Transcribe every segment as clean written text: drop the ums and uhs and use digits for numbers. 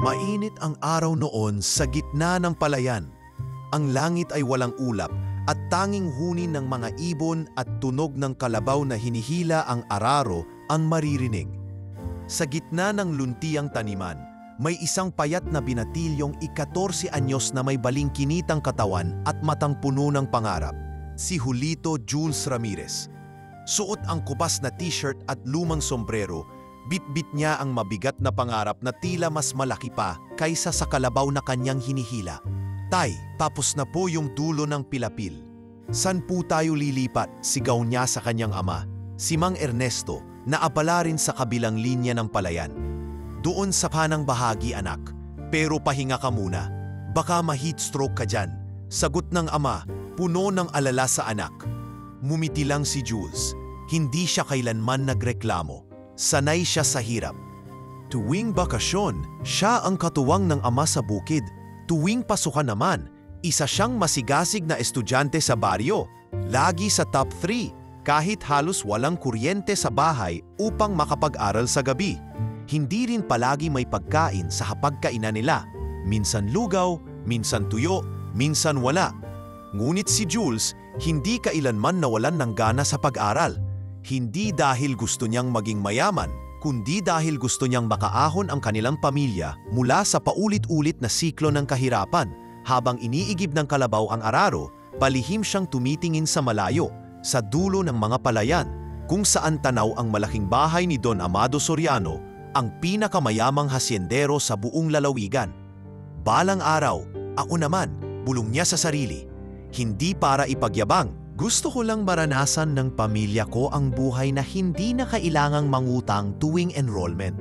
Mainit ang araw noon sa gitna ng palayan. Ang langit ay walang ulap at tanging huni ng mga ibon at tunog ng kalabaw na hinihila ang araro ang maririnig. Sa gitna ng luntiang taniman, may isang payat na binatilyong 14 anyos na may balingkinitang katawan at matang puno ng pangarap, si Julito Jules Ramirez. Suot ang kupas na t-shirt at lumang sombrero, bitbit niya ang mabigat na pangarap na tila mas malaki pa kaysa sa kalabaw na kanyang hinihila. Tay, tapos na po yung dulo ng pilapil. San po tayo lilipat? Sigaw niya sa kanyang ama, si Mang Ernesto, na abala rin sa kabilang linya ng palayan. Doon sa kanang bahagi, anak. Pero pahinga ka muna. Baka ma-heat stroke ka dyan. Sagot ng ama, puno ng alala sa anak. Mumiti lang si Jules. Hindi siya kailanman nagreklamo. Sanay siya sa hirap. Tuwing bakasyon, siya ang katuwang ng ama sa bukid. Tuwing pasukan naman, isa siyang masigasig na estudyante sa baryo. Lagi sa top 3, kahit halos walang kuryente sa bahay upang makapag-aral sa gabi. Hindi rin palagi may pagkain sa hapagkainan nila. Minsan lugaw, minsan tuyo, minsan wala. Ngunit si Jules, hindi kailanman nawalan ng gana sa pag-aral. Hindi dahil gusto niyang maging mayaman, kundi dahil gusto niyang makaahon ang kanilang pamilya mula sa paulit-ulit na siklo ng kahirapan. Habang iniigib ng kalabaw ang araro, palihim siyang tumitingin sa malayo, sa dulo ng mga palayan, kung saan tanaw ang malaking bahay ni Don Amado Soriano, ang pinakamayamang hasyendero sa buong lalawigan. Balang araw, ako naman, bulong niya sa sarili. Hindi para ipagyabang, gusto ko lang maranasan ng pamilya ko ang buhay na hindi na kailangang mangutang tuwing enrollment.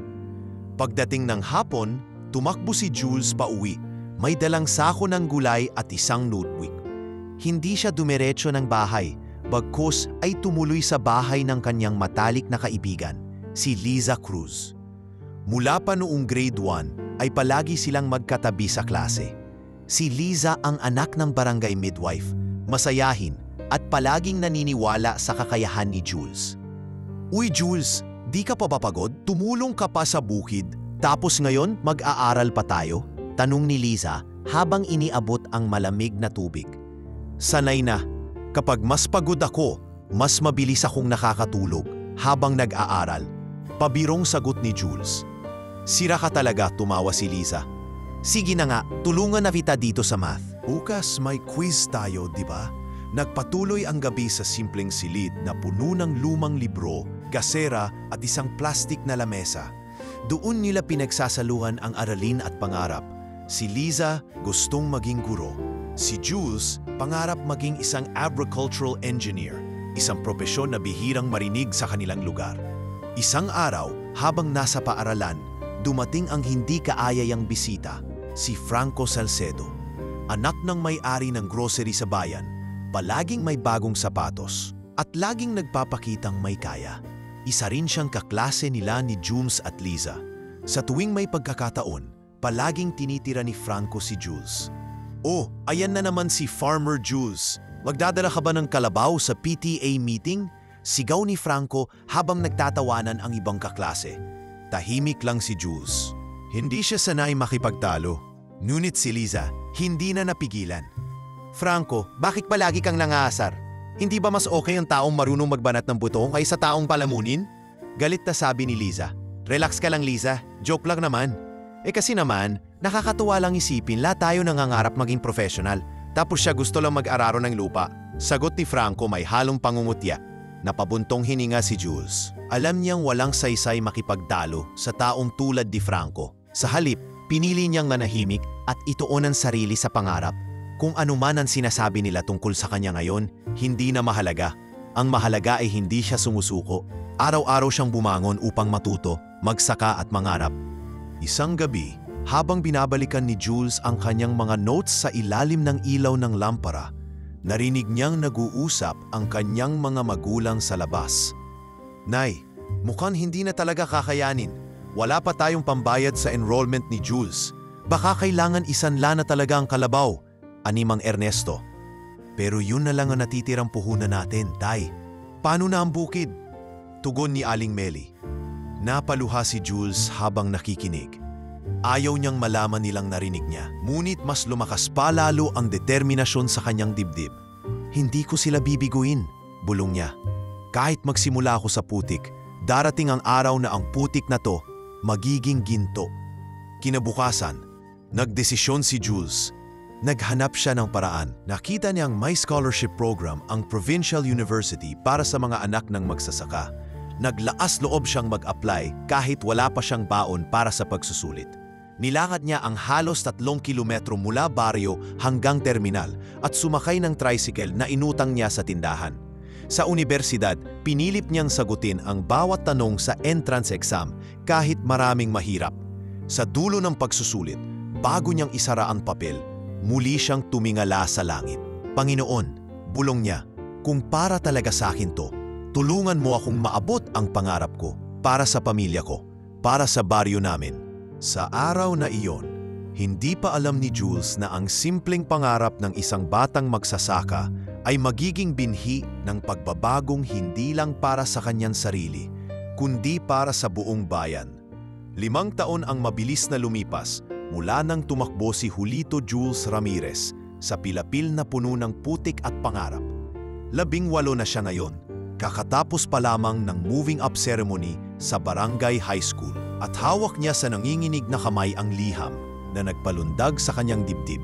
Pagdating ng hapon, tumakbo si Jules pauwi. May dalang sako ng gulay at isang notebook. Hindi siya dumiretso ng bahay, bagkus ay tumuloy sa bahay ng kanyang matalik na kaibigan, si Liza Cruz. Mula pa noong grade 1 ay palagi silang magkatabi sa klase. Si Liza ang anak ng barangay midwife, masayahin at palaging naniniwala sa kakayahan ni Jules. Uy Jules, di ka pa papagod? Tumulong ka pa sa bukid, tapos ngayon mag-aaral pa tayo? Tanong ni Liza habang iniabot ang malamig na tubig. Sanay na, kapag mas pagod ako, mas mabilis akong nakakatulog habang nag-aaral. Pabirong sagot ni Jules. Sira ka talaga, tumawa si Liza. Sige na nga, tulungan na kita dito sa math. Bukas may quiz tayo, di ba? Nagpatuloy ang gabi sa simpleng silid na puno ng lumang libro, gasera at isang plastik na lamesa. Doon nila pinagsasaluhan ang aralin at pangarap. Si Liza gustong maging guro. Si Jules pangarap maging isang agricultural engineer, isang propesyon na bihirang marinig sa kanilang lugar. Isang araw, habang nasa paaralan, dumating ang hindi kaayayang bisita, si Franco Salcedo. Anak ng may-ari ng grocery sa bayan, palaging may bagong sapatos at laging nagpapakitang may kaya. Isa rin siyang kaklase nila ni Jules at Liza. Sa tuwing may pagkakataon, palaging tinitira ni Franco si Jules. Oh, ayan na naman si Farmer Jules. Magdadala ka ba ng kalabaw sa PTA meeting? Sigaw ni Franco habang nagtatawanan ang ibang kaklase. Tahimik lang si Jules. Hindi siya sanay makipagtalo. Ngunit si Liza, hindi na napigilan. Franco, bakit palagi kang nangaasar? Hindi ba mas okay ang taong marunong magbanat ng butong kaysa taong palamunin? Galit na sabi ni Liza. Relax ka lang Liza, joke lang naman. Kasi naman, nakakatuwa lang isipin lahat tayo nangangarap maging professional. Tapos siya gusto lang mag-araro ng lupa. Sagot ni Franco may halong pangungutya. Napabuntong hininga si Jules. Alam niyang walang saysay makipagtalo sa taong tulad ni Franco. Sa halip, pinili niyang manahimik at ituon ang sarili sa pangarap. Kung ano man ang sinasabi nila tungkol sa kanya ngayon, hindi na mahalaga. Ang mahalaga ay hindi siya sumusuko. Araw-araw siyang bumangon upang matuto, magsaka at mangarap. Isang gabi, habang binabalikan ni Jules ang kanyang mga notes sa ilalim ng ilaw ng lampara, narinig niyang nag-uusap ang kanyang mga magulang sa labas. Nay, mukhang hindi na talaga kakayanin. Wala pa tayong pambayad sa enrollment ni Jules. Baka kailangan isanla na talaga ang kalabaw, ani Mang Ernesto. Pero yun na lang ang natitirang puhunan natin, Tay. Paano na ang bukid? Tugon ni Aling Meli. Napaluha si Jules habang nakikinig. Ayaw niyang malaman nilang narinig niya, ngunit mas lumakas pa lalo ang determinasyon sa kanyang dibdib. Hindi ko sila bibiguin, bulong niya. Kahit magsimula ako sa putik, darating ang araw na ang putik na to magiging ginto. Kinabukasan, nagdesisyon si Jules. Naghanap siya ng paraan. Nakita niyang may scholarship program ang Provincial University para sa mga anak ng magsasaka. Naglaas loob siyang mag-apply kahit wala pa siyang baon para sa pagsusulit. Nilakad niya ang halos 3 kilometro mula baryo hanggang terminal at sumakay ng tricycle na inutang niya sa tindahan. Sa universidad, pinilip niyang sagutin ang bawat tanong sa entrance exam kahit maraming mahirap. Sa dulo ng pagsusulit, bago niyang isara ang papel, muli siyang tumingala sa langit. Panginoon, bulong niya, kung para talaga sa akin to, tulungan mo akong maabot ang pangarap ko para sa pamilya ko, para sa baryo namin. Sa araw na iyon, hindi pa alam ni Jules na ang simpleng pangarap ng isang batang magsasaka ay magiging binhi ng pagbabagong hindi lang para sa kanyang sarili, kundi para sa buong bayan. 5 taon ang mabilis na lumipas mula nang tumakbo si Julito Jules Ramirez sa pilapil na puno ng putik at pangarap. 18 na siya ngayon, kakatapos pa lamang ng moving up ceremony sa Barangay High School. At hawak niya sa nanginginig na kamay ang liham na nagpalundag sa kanyang dibdib.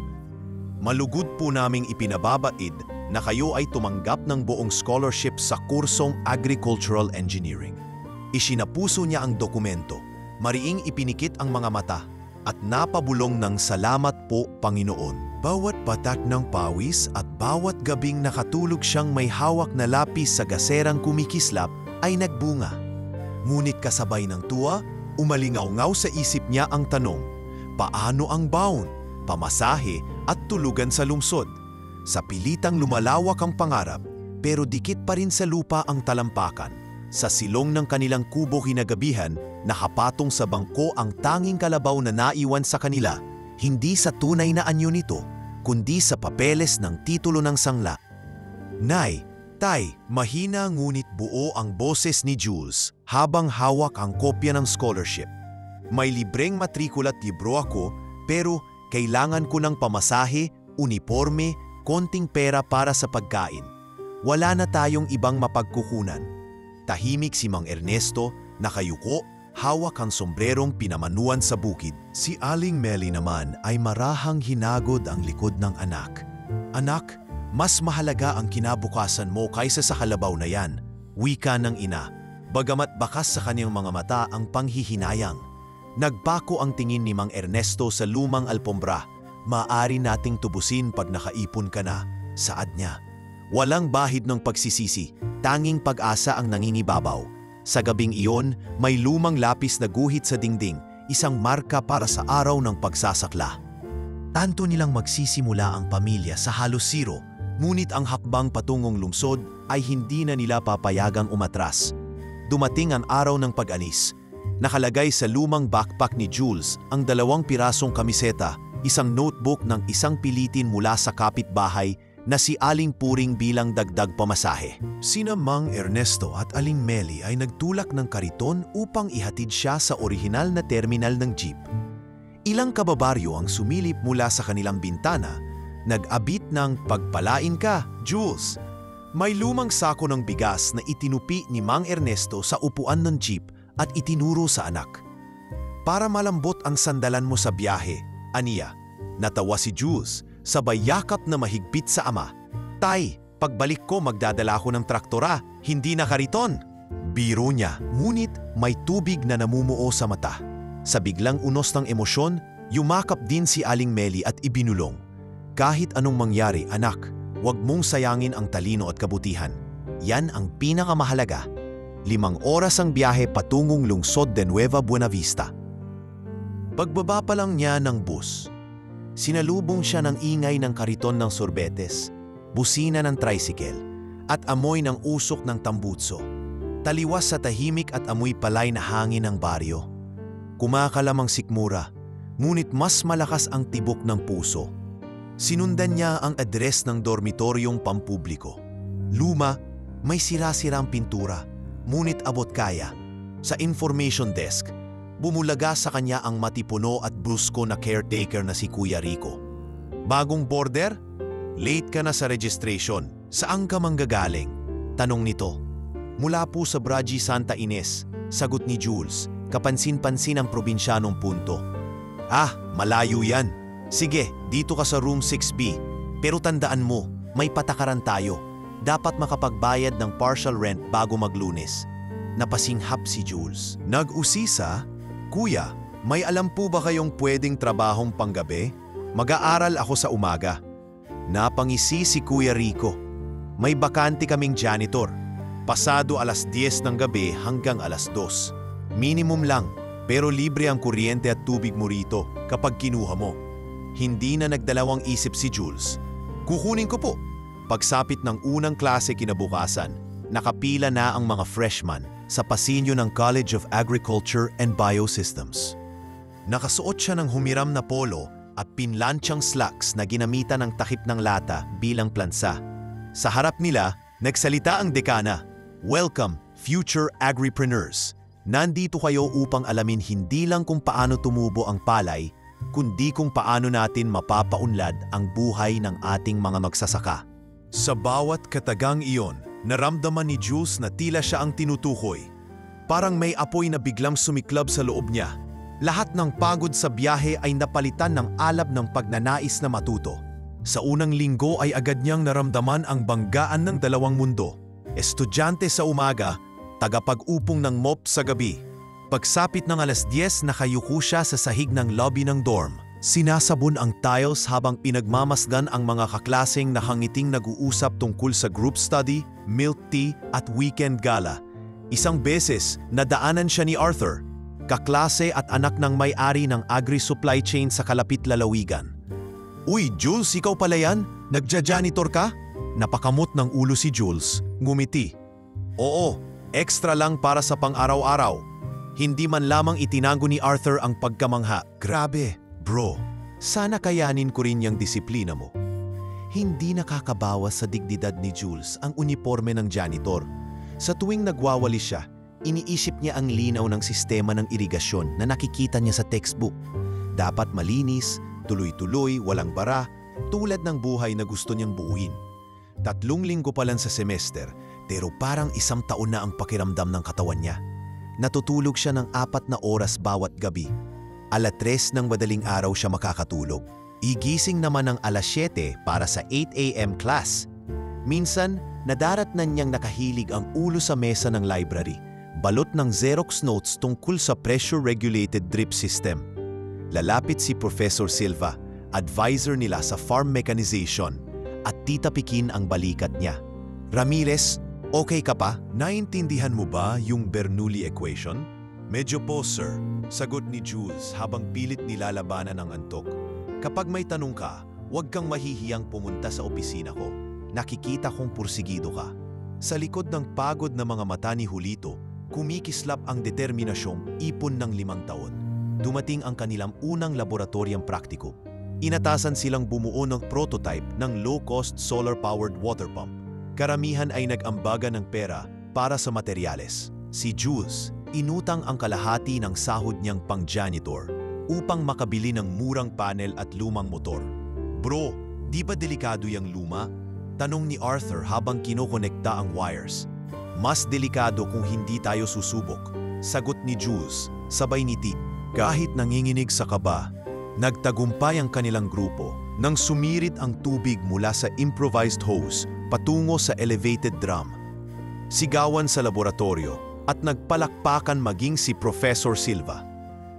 Malugod po naming ipinababaid na kayo ay tumanggap ng buong scholarship sa kursong Agricultural Engineering. Isinapuso niya ang dokumento, mariing ipinikit ang mga mata at napabulong ng salamat po Panginoon. Bawat patak ng pawis at bawat gabing nakatulog siyang may hawak na lapis sa gaserang kumikislap ay nagbunga. Ngunit kasabay ng tuwa, umalingaw-ngaw sa isip niya ang tanong, paano ang baon, pamasahe at tulugan sa lungsod? Sa pilitang lumalawak ang pangarap, pero dikit pa rin sa lupa ang talampakan. Sa silong ng kanilang kubo kinagabihan, nakapatong sa bangko ang tanging kalabaw na naiwan sa kanila, hindi sa tunay na anyo nito, kundi sa papeles ng titulo ng sangla. Nay, Tay, mahina ngunit buo ang boses ni Jules habang hawak ang kopya ng scholarship. May libreng matrikula at libro ako, pero kailangan ko ng pamasahe, uniforme, konting pera para sa pagkain. Wala na tayong ibang mapagkukunan. Tahimik si Mang Ernesto, nakayuko, hawak ang sombrerong pinamanuan sa bukid. Si Aling Meli naman ay marahang hinagod ang likod ng anak. Anak, mas mahalaga ang kinabukasan mo kaysa sa kalabaw na yan, wika ng ina. Bagamat bakas sa kanyang mga mata ang panghihinayang. Nagpako ang tingin ni Mang Ernesto sa lumang alpombra. Maaari nating tubusin pag nakaipon ka na, saad niya. Walang bahid ng pagsisisi, tanging pag-asa ang nangingibabaw. Sa gabing iyon, may lumang lapis na guhit sa dingding, isang marka para sa araw ng pagsasakla. Tanto nilang magsisimula ang pamilya sa halos zero, ngunit ang hakbang patungong lungsod ay hindi na nila papayagang umatras. Dumating ang araw ng pag-alis. Nakalagay sa lumang backpack ni Jules ang 2 pirasong kamiseta, isang notebook ng isang pilitin mula sa kapitbahay na si Aling Puring bilang dagdag pamasahe. Sina Mang Ernesto at Aling Meli ay nagtulak ng kariton upang ihatid siya sa orihinal na terminal ng jeep. Ilang kababaryo ang sumilip mula sa kanilang bintana, nag-abit ng pagpalain ka, Jules. May lumang sako ng bigas na itinupi ni Mang Ernesto sa upuan ng jeep at itinuro sa anak. Para malambot ang sandalan mo sa biyahe, aniya. Natawa si Jules, sabay yakap na mahigpit sa ama. Tay, pagbalik ko magdadala ko ng traktora, hindi na kariton. Biro niya, ngunit may tubig na namumuo sa mata. Sa biglang unos ng emosyon, yumakap din si Aling Meli at ibinulong. Kahit anong mangyari, anak, huwag mong sayangin ang talino at kabutihan. Yan ang pinakamahalaga. 5 oras ang biyahe patungong lungsod de Nueva Buenavista. Pagbaba pa lang niya ng bus, sinalubong siya ng ingay ng kariton ng sorbetes, busina ng tricycle, at amoy ng usok ng tambutso. Taliwas sa tahimik at amoy palay na hangin ng baryo. Kumakalamang sikmura, ngunit mas malakas ang tibok ng puso. Sinundan niya ang address ng dormitoryong pampubliko. Luma, may sira-sirang pintura, ngunit abot kaya. Sa information desk, Bumulaga sa kanya ang matipuno at brusko na caretaker na si Kuya Rico. Bagong border? Late ka na sa registration. Saan ka manggagaling? Tanong nito. Mula po sa Braji Santa Ines, sagot ni Jules, kapansin-pansin ang probinsyanong punto. Ah, malayo yan. Sige, dito ka sa room 6B. Pero tandaan mo, may patakaran tayo. Dapat makapagbayad ng partial rent bago maglunes. Napasinghap si Jules. Nag-usisa? Kuya, may alam po ba kayong pwedeng trabahong panggabi? Mag-aaral ako sa umaga. Napangisi si Kuya Rico. May bakante kaming janitor. Pasado 10:00 ng gabi hanggang 2:00. Minimum lang, pero libre ang kuryente at tubig mo rito kapag kinuha mo. Hindi na nagdalawang isip si Jules. Kukunin ko po. Pagsapit ng unang klase kinabukasan, nakapila na ang mga freshman sa pasilyo ng College of Agriculture and Biosystems. Nakasuot siya ng humiram na polo at pinlantsyang slacks na ginamitan ng takip ng lata bilang plansa. Sa harap nila, nagsalita ang dekana. Welcome, future agripreneurs. Nandito kayo upang alamin hindi lang kung paano tumubo ang palay, kundi kung paano natin mapapaunlad ang buhay ng ating mga magsasaka. Sa bawat katagang iyon, naramdaman ni Jules na tila siya ang tinutukoy. Parang may apoy na biglang sumiklab sa loob niya. Lahat ng pagod sa biyahe ay napalitan ng alab ng pagnanais na matuto. Sa unang linggo ay agad niyang naramdaman ang banggaan ng dalawang mundo. Estudyante sa umaga, tagapag-upong ng mop sa gabi. Pagsapit ng 10:00, nakayuko siya sa sahig ng lobby ng dorm. Sinasabon ang tiles habang pinagmamasdan ang mga kaklaseng nakangiting nag-uusap tungkol sa group study, milk tea at weekend gala. Isang beses, nadaanan siya ni Arthur, kaklase at anak ng may-ari ng agri-supply chain sa kalapit lalawigan. Uy, Jules, ikaw pala yan? Nagja-janitor ka? Napakamot ng ulo si Jules, ngumiti. Oo, extra lang para sa pang-araw-araw. Hindi man lamang itinago ni Arthur ang pagkamangha. Grabe, bro. Sana kayanin ko rin yung disiplina mo. Hindi nakakabawas sa dignidad ni Jules ang uniforme ng janitor. Sa tuwing nagwawali siya, iniisip niya ang linaw ng sistema ng irigasyon na nakikita niya sa textbook. Dapat malinis, tuloy-tuloy, walang bara, tulad ng buhay na gusto niyang buuin. 3 linggo pa lang sa semester, pero parang 1 taon na ang pakiramdam ng katawan niya. Natutulog siya ng 4 na oras bawat gabi. 3:00 ng madaling araw siya makakatulog. Igising naman ng 7:00 para sa 8 a.m. class. Minsan, nadaratnan niyang nakahilig ang ulo sa mesa ng library, balot ng Xerox notes tungkol sa pressure-regulated drip system. Lalapit si Professor Silva, advisor nila sa farm mechanization, at titapikin ang balikat niya. Ramirez, okay ka pa? Naintindihan mo ba yung Bernoulli equation? Medyo po, sir. Sagot ni Jules habang pilit nilalabanan ang antok. Kapag may tanong ka, huwag kang mahihiyang pumunta sa opisina ko. Nakikita kong pursigido ka. Sa likod ng pagod na mga mata ni Julito, kumikislap ang determinasyong ipon ng 5 taon. Dumating ang kanilang unang laboratoryang praktiko. Inatasan silang bumuo ng prototype ng low-cost solar-powered water pump. Karamihan ay nag-ambaga ng pera para sa materyales. Si Jules, inutang ang kalahati ng sahod niyang pang-janitor upang makabili ng murang panel at lumang motor. Bro, di ba delikado yung luma? Tanong ni Arthur habang kinokonekta ang wires. Mas delikado kung hindi tayo susubok. Sagot ni Jules, sabay ngiti. Kahit nanginginig sa kaba, nagtagumpay ang kanilang grupo nang sumirit ang tubig mula sa improvised hose patungo sa elevated drum. Sigawan sa laboratorio at nagpalakpakan maging si Professor Silva.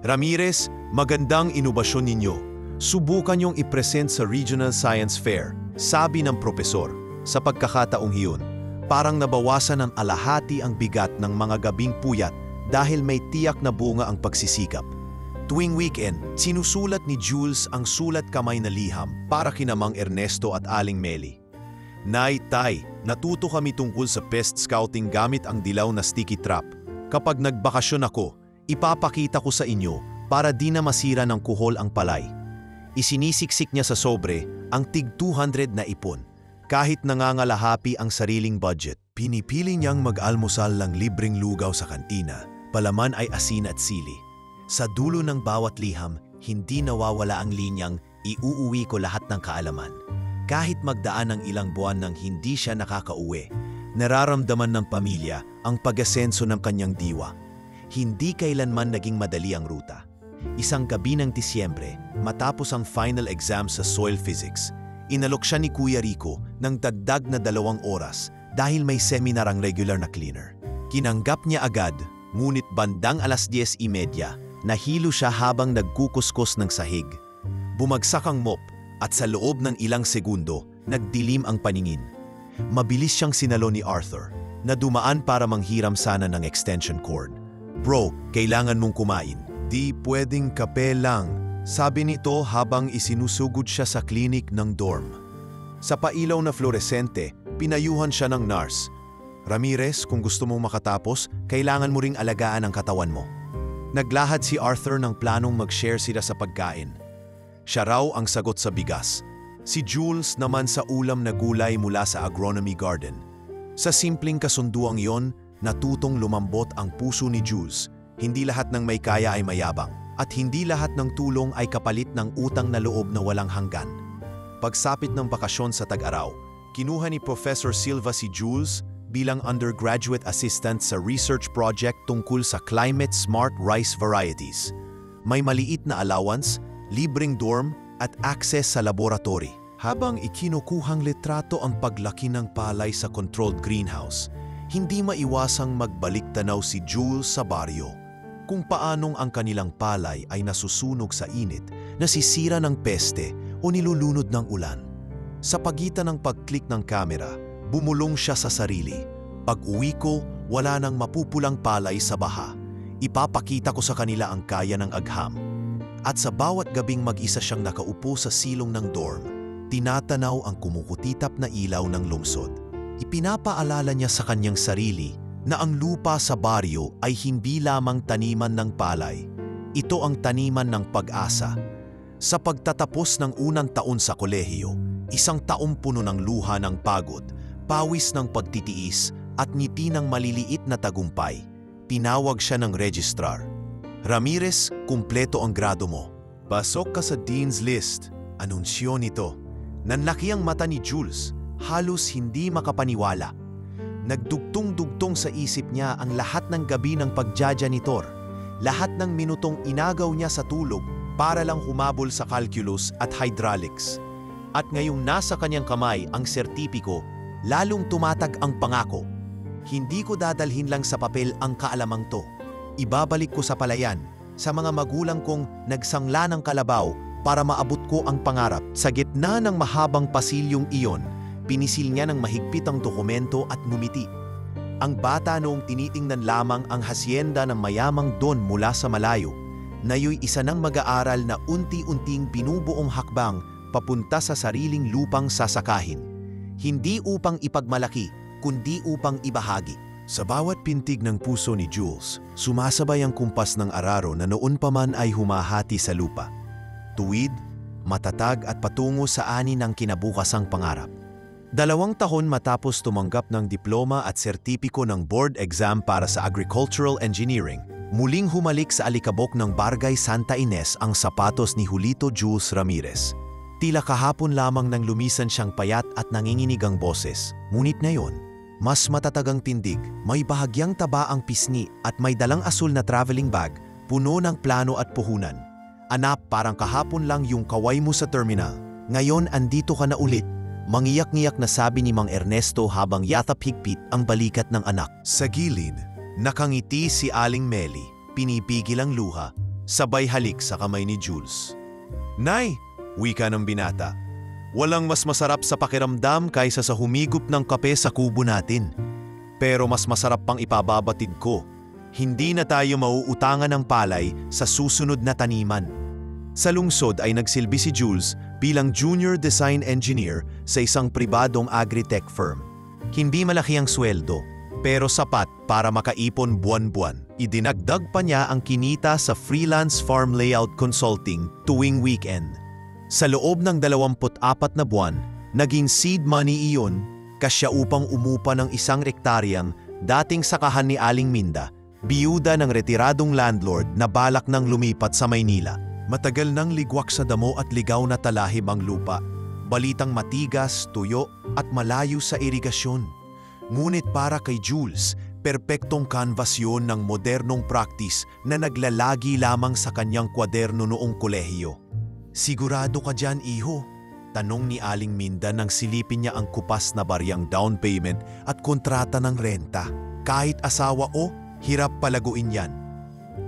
Ramirez, magandang inobasyon ninyo. Subukan niyong ipresent sa Regional Science Fair, sabi ng propesor. Sa pagkakataong hiyon, parang nabawasan ng alahati ang bigat ng mga gabing puyat dahil may tiyak na bunga ang pagsisikap. Tuwing weekend, sinusulat ni Jules ang sulat kamay na liham para kina Mang Ernesto at Aling Meli. Nay, tay, natuto kami tungkol sa pest scouting gamit ang dilaw na sticky trap. Kapag nagbakasyon ako, ipapakita ko sa inyo para di na masira ng kuhol ang palay. Isinisiksik niya sa sobre ang tig 200 na ipon. Kahit nangangalahapi ang sariling budget, pinipili niyang mag-almusal ng libreng lugaw sa kantina, palaman ay asin at sili. Sa dulo ng bawat liham, hindi nawawala ang linyang iuuwi ko lahat ng kaalaman. Kahit magdaan ng ilang buwan nang hindi siya nakakauwi, nararamdaman ng pamilya ang pag-asenso ng kanyang diwa. Hindi kailanman naging madali ang ruta. Isang gabi ng Disyembre, matapos ang final exam sa soil physics, inalok siya ni Kuya Rico ng dagdag na 2 oras dahil may seminar ang regular na cleaner. Kinanggap niya agad, ngunit bandang 10:30, nahilo siya habang nagkukuskos ng sahig. Bumagsak ang mop at sa loob ng ilang segundo, nagdilim ang paningin. Mabilis siyang sinalo ni Arthur na dumaan para manghiram sana ng extension cord. "Bro, kailangan mong kumain." "Di pwedeng kape lang," sabi nito habang isinusugod siya sa klinik ng dorm. Sa pailaw na fluoresente, pinayuhan siya ng nurse. "Ramirez, kung gusto mong makatapos, kailangan mo ring alagaan ang katawan mo." Naglahad si Arthur ng planong mag-share sila sa pagkain. Siya raw ang sagot sa bigas. Si Jules naman sa ulam na gulay mula sa agronomy garden. Sa simpleng kasunduang iyon, natutong lumambot ang puso ni Jules. Hindi lahat ng may kaya ay mayabang, at hindi lahat ng tulong ay kapalit ng utang na loob na walang hanggan. Pagsapit ng bakasyon sa Tag-Araw, kinuha ni Professor Silva si Jules bilang undergraduate assistant sa research project tungkol sa climate-smart rice varieties. May maliit na allowance, libreng dorm, at access sa laboratory. Habang ikinukuhang litrato ang paglaki ng palay sa controlled greenhouse, hindi maiwasang magbalik tanaw si Jules sa baryo kung paanong ang kanilang palay ay nasusunog sa init, nasisira ng peste o nilulunod ng ulan. Sa pagitan ng pag-click ng kamera, bumulong siya sa sarili. "Pag-uwi ko, wala nang mapupulang palay sa baha. Ipapakita ko sa kanila ang kaya ng agham." At sa bawat gabing mag-isa siyang nakaupo sa silong ng dorm, tinatanaw ang kumukutitap na ilaw ng lungsod. Ipinapaalala niya sa kanyang sarili na ang lupa sa baryo ay hindi lamang taniman ng palay. Ito ang taniman ng pag-asa. Sa pagtatapos ng unang taon sa kolehiyo, isang taong puno ng luha ng pagod, pawis ng pagtitiis at ngiti ng maliliit na tagumpay, tinawag siya ng registrar. "Ramirez, kumpleto ang grado mo. Pasok ka sa Dean's List," anunsyo nito. Nanlaki ang mata ni Jules, halos hindi makapaniwala. Nagdugtong-dugtong sa isip niya ang lahat ng gabi ng pagjajanitor, lahat ng minutong inagaw niya sa tulog para lang humabol sa calculus at hydraulics. At ngayong nasa kanyang kamay ang sertipiko, lalong tumatag ang pangako. "Hindi ko dadalhin lang sa papel ang kaalamang to. Ibabalik ko sa palayan, sa mga magulang kong nagsangla ng kalabaw para maabot ko ang pangarap." Sa gitna ng mahabang pasilyong iyon, pinisil niya ng mahigpit ang dokumento at ngumiti. Ang bata noong tinitingnan lamang ang hasyenda ng mayamang don mula sa malayo, nayo'y isa ng mag-aaral na unti-unting binubuong hakbang papunta sa sariling lupang sasakahin. Hindi upang ipagmalaki, kundi upang ibahagi. Sa bawat pintig ng puso ni Jules, sumasabay ang kumpas ng araro na noon pa man ay humahati sa lupa. Tuwid, matatag at patungo sa ani ng kinabukasang pangarap. 2 taon matapos tumanggap ng diploma at sertipiko ng board exam para sa agricultural engineering, muling humalik sa alikabok ng Barangay Santa Ines ang sapatos ni Julito Jules Ramirez. Tila kahapon lamang nang lumisan siyang payat at nanginginig ang boses, ngunit ngayon, mas matatag ang tindig, may bahagyang taba ang pisngi at may dalang asul na traveling bag, puno ng plano at puhunan. "Anak, parang kahapon lang yung kaway mo sa terminal. Ngayon andito ka na ulit." Mangiyak-ngiyak na sabi ni Mang Ernesto habang yatap higpit ang balikat ng anak. Sa gilid, nakangiti si Aling Meli, pinipigil ang luha, sabay halik sa kamay ni Jules. "Nay," wika ng binata, "walang mas masarap sa pakiramdam kaysa sa humigop ng kape sa kubo natin. Pero mas masarap pang ipababatid ko, hindi na tayo mauutangan ng palay sa susunod na taniman." Sa lungsod ay nagsilbi si Jules bilang junior design engineer sa isang pribadong agri-tech firm. Hindi malaki ang sweldo, pero sapat para makaipon buwan-buwan. Idinagdag pa niya ang kinita sa freelance farm layout consulting tuwing weekend. Sa loob ng 24 na buwan, naging seed money iyon, kasya upang umupa ng 1 hektaryang dating sakahan ni Aling Minda biyuda ng retiradong landlord na balak nang lumipat sa Maynila. Matagal nang ligwak sa damo at ligaw na talahib ang lupa. Balitang matigas, tuyo at malayo sa irigasyon. Ngunit para kay Jules, perpektong canvas yun ng modernong practice na naglalagi lamang sa kanyang kwaderno noong kolehiyo. "Sigurado ka dyan, iho?" tanong ni Aling Minda nang silipin niya ang kupas na baryang down payment at kontrata ng renta. "Kahit asawa o, hirap palaguin yan."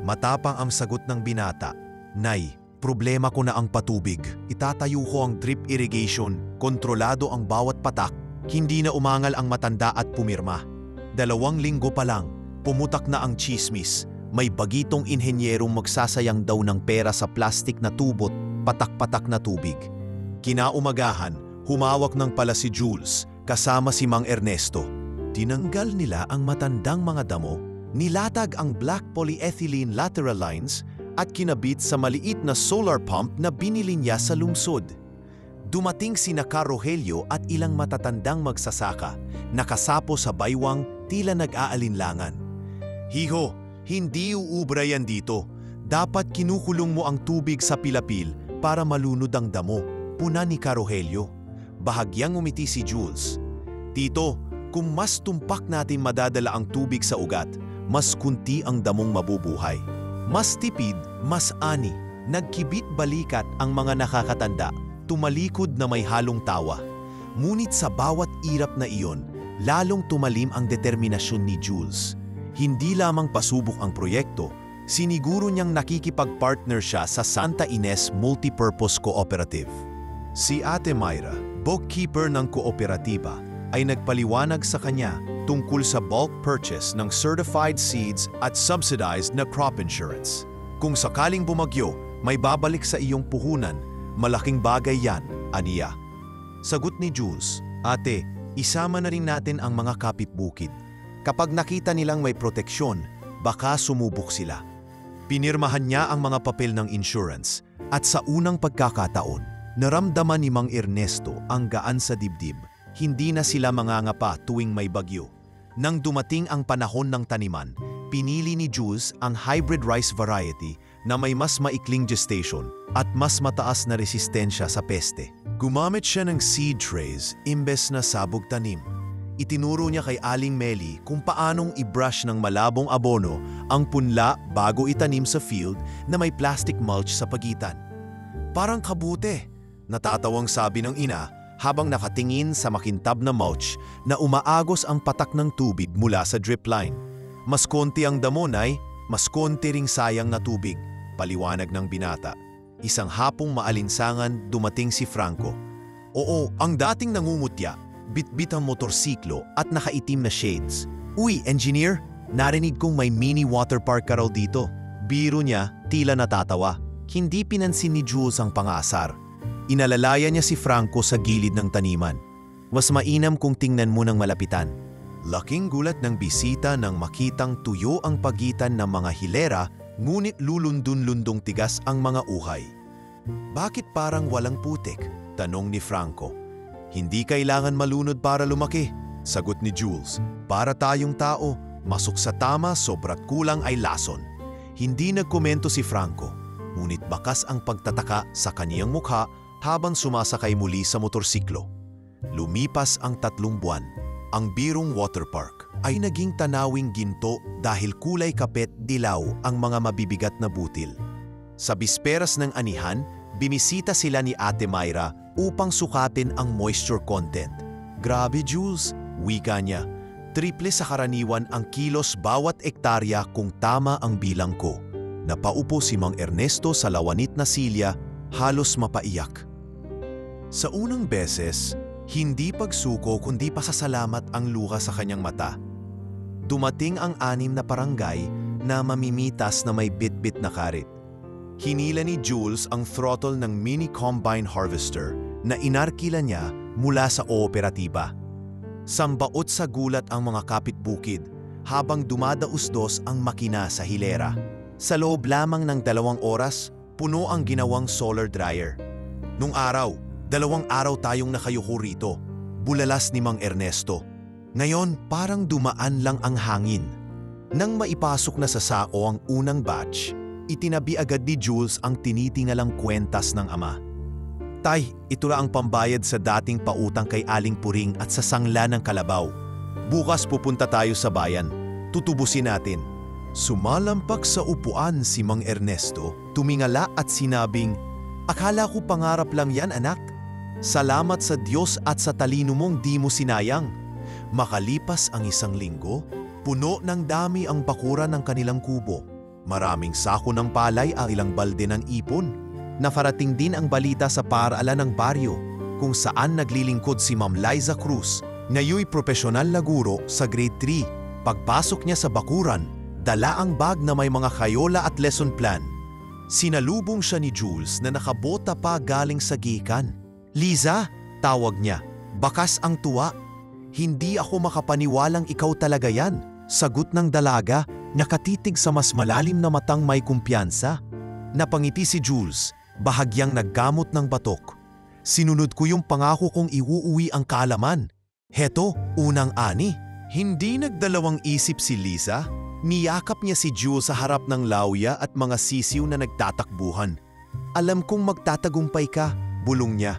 Matapang ang sagot ng binata. "Nay, problema ko na ang patubig. Itatayo ko ang drip irrigation, kontrolado ang bawat patak." Hindi na umangal ang matanda at pumirma. 2 linggo pa lang, pumutak na ang chismis. May bagitong inhenyerong magsasayang daw ng pera sa plastik na tubot, patak-patak na tubig. Kinaumagahan, humawak ng pala si Jules, kasama si Mang Ernesto. Tinanggal nila ang matandang mga damo, nilatag ang black polyethylene lateral lines at kinabit sa maliit na solar pump na binili niya sa lungsod. Dumating sina Rogelio at ilang matatandang magsasaka, nakasapo sa baywang tila nag-aalinlangan. "Hiho, hindi uubra yan dito. Dapat kinukulong mo ang tubig sa pilapil para malunod ang damo," puna ni Rogelio. Bahagyang umiti si Jules. "Tito, kung mas tumpak natin madadala ang tubig sa ugat, mas kunti ang damong mabubuhay. Mas tipid, mas ani." Nagkibit balikat ang mga nakakatanda, tumalikod na may halong tawa. Ngunit sa bawat irap na iyon, lalong tumalim ang determinasyon ni Jules. Hindi lamang pasubok ang proyekto, siniguro niyang nakikipag-partner siya sa Santa Ines Multipurpose Cooperative. Si Ate Myra, bookkeeper ng kooperatiba, ay nagpaliwanag sa kanya tungkol sa bulk purchase ng certified seeds at subsidized na crop insurance. "Kung sakaling bumagyo, may babalik sa iyong puhunan. Malaking bagay yan," aniya. Sagot ni Jules, "Ate, isama na rin natin ang mga kapitbukid. Kapag nakita nilang may proteksyon, baka sumubok sila." Pinirmahan niya ang mga papel ng insurance at sa unang pagkakataon, naramdaman ni Mang Ernesto ang gaan sa dibdib. Hindi na sila mangangapa tuwing may bagyo. Nang dumating ang panahon ng taniman, pinili ni Jules ang hybrid rice variety na may mas maikling gestation at mas mataas na resistensya sa peste. Gumamit siya ng seed trays imbes na sabog tanim. Itinuro niya kay Aling Meli kung paanong i-brush ng malabong abono ang punla bago itanim sa field na may plastic mulch sa pagitan. "Parang kabute," natatawang sabi ng ina habang nakatingin sa makintab na mulch na umaagos ang patak ng tubig mula sa drip line. "Mas konti ang damo, Nay, mas konti ring sayang na tubig," paliwanag ng binata. Isang hapong maalinsangan dumating si Franco. Oo, ang dating nangungutya, bitbit ang motorsiklo at nakaitim na shades. "Uy, engineer, narinig kong may mini water park ka raw dito." Biro niya, tila natatawa. Hindi pinansin ni Jules ang pangasar. Inalalaya niya si Franco sa gilid ng taniman. "Mas mainam kung tingnan mo ng malapitan." Laking gulat ng bisita nang makitang tuyo ang pagitan ng mga hilera, ngunit lulundun-lundong tigas ang mga uhay. "Bakit parang walang putik?" tanong ni Franco. "Hindi kailangan malunod para lumaki," sagot ni Jules. "Para tayong tao, masok sa tama sobra't kulang ay lason." Hindi nagkomento si Franco, ngunit bakas ang pagtataka sa kaniyang mukha habang sumasakay muli sa motorsiklo. Lumipas ang 3 buwan. Ang birong water park ay naging tanawing ginto dahil kulay kapet dilaw ang mga mabibigat na butil. Sa bisperas ng anihan, bimisita sila ni Ate Myra upang sukatin ang moisture content. "Grabe, Jules," wika niya. "Triple sa karaniwan ang kilos bawat ektarya kung tama ang bilang ko." Napaupo si Mang Ernesto sa lawanit na silya, halos mapaiyak. Sa unang beses, hindi pagsuko kundi pasasalamat ang luha sa kanyang mata. Dumating ang 6 na barangay na mamimitas na may bit-bit na karit. Hinila ni Jules ang throttle ng mini combine harvester na inarkila niya mula sa ooperatiba. Sambaot sa gulat ang mga kapitbukid habang dumadausdos ang makina sa hilera. Sa loob lamang ng 2 oras, puno ang ginawang solar dryer. Nung araw, 2 araw tayong nakayuko rito, bulalas ni Mang Ernesto. Ngayon, parang dumaan lang ang hangin. Nang maipasok na sa sako ang unang batch, itinabi agad ni Jules ang tinitingalang kwentas ng ama. Tay, ito na ang pambayad sa dating pautang kay Aling Puring at sa sangla ng kalabaw. Bukas pupunta tayo sa bayan. Tutubusin natin. Sumalampak sa upuan si Mang Ernesto, tumingala at sinabing, "Akala ko pangarap lang yan, anak. Salamat sa Diyos at sa talino mong di mo sinayang." Makalipas ang isang linggo, puno ng dami ang bakuran ng kanilang kubo. Maraming sako ng palay ang ilang balde ng ipon. Nafarating din ang balita sa paaralan ng baryo kung saan naglilingkod si Ma'am Liza Cruz, ngayoy profesional na guro sa grade 3. Pagpasok niya sa bakuran, dala ang bag na may mga kayola at lesson plan. Sinalubong siya ni Jules na nakabota pa galing sa gikan. "Liza," tawag niya, bakas ang tuwa. "Hindi ako makapaniwalang ikaw talaga yan," sagot ng dalaga, nakatitig sa mas malalim na matang may kumpiyansa. Napangiti si Jules, bahagyang naggamot ng batok. "Sinunod ko yung pangako kong iuuwi ang kaalaman. Heto, unang ani." Hindi nagdalawang isip si Liza. Niyakap niya si Jules sa harap ng lawya at mga sisiw na nagtatakbuhan. "Alam kong magtatagumpay ka," bulong niya.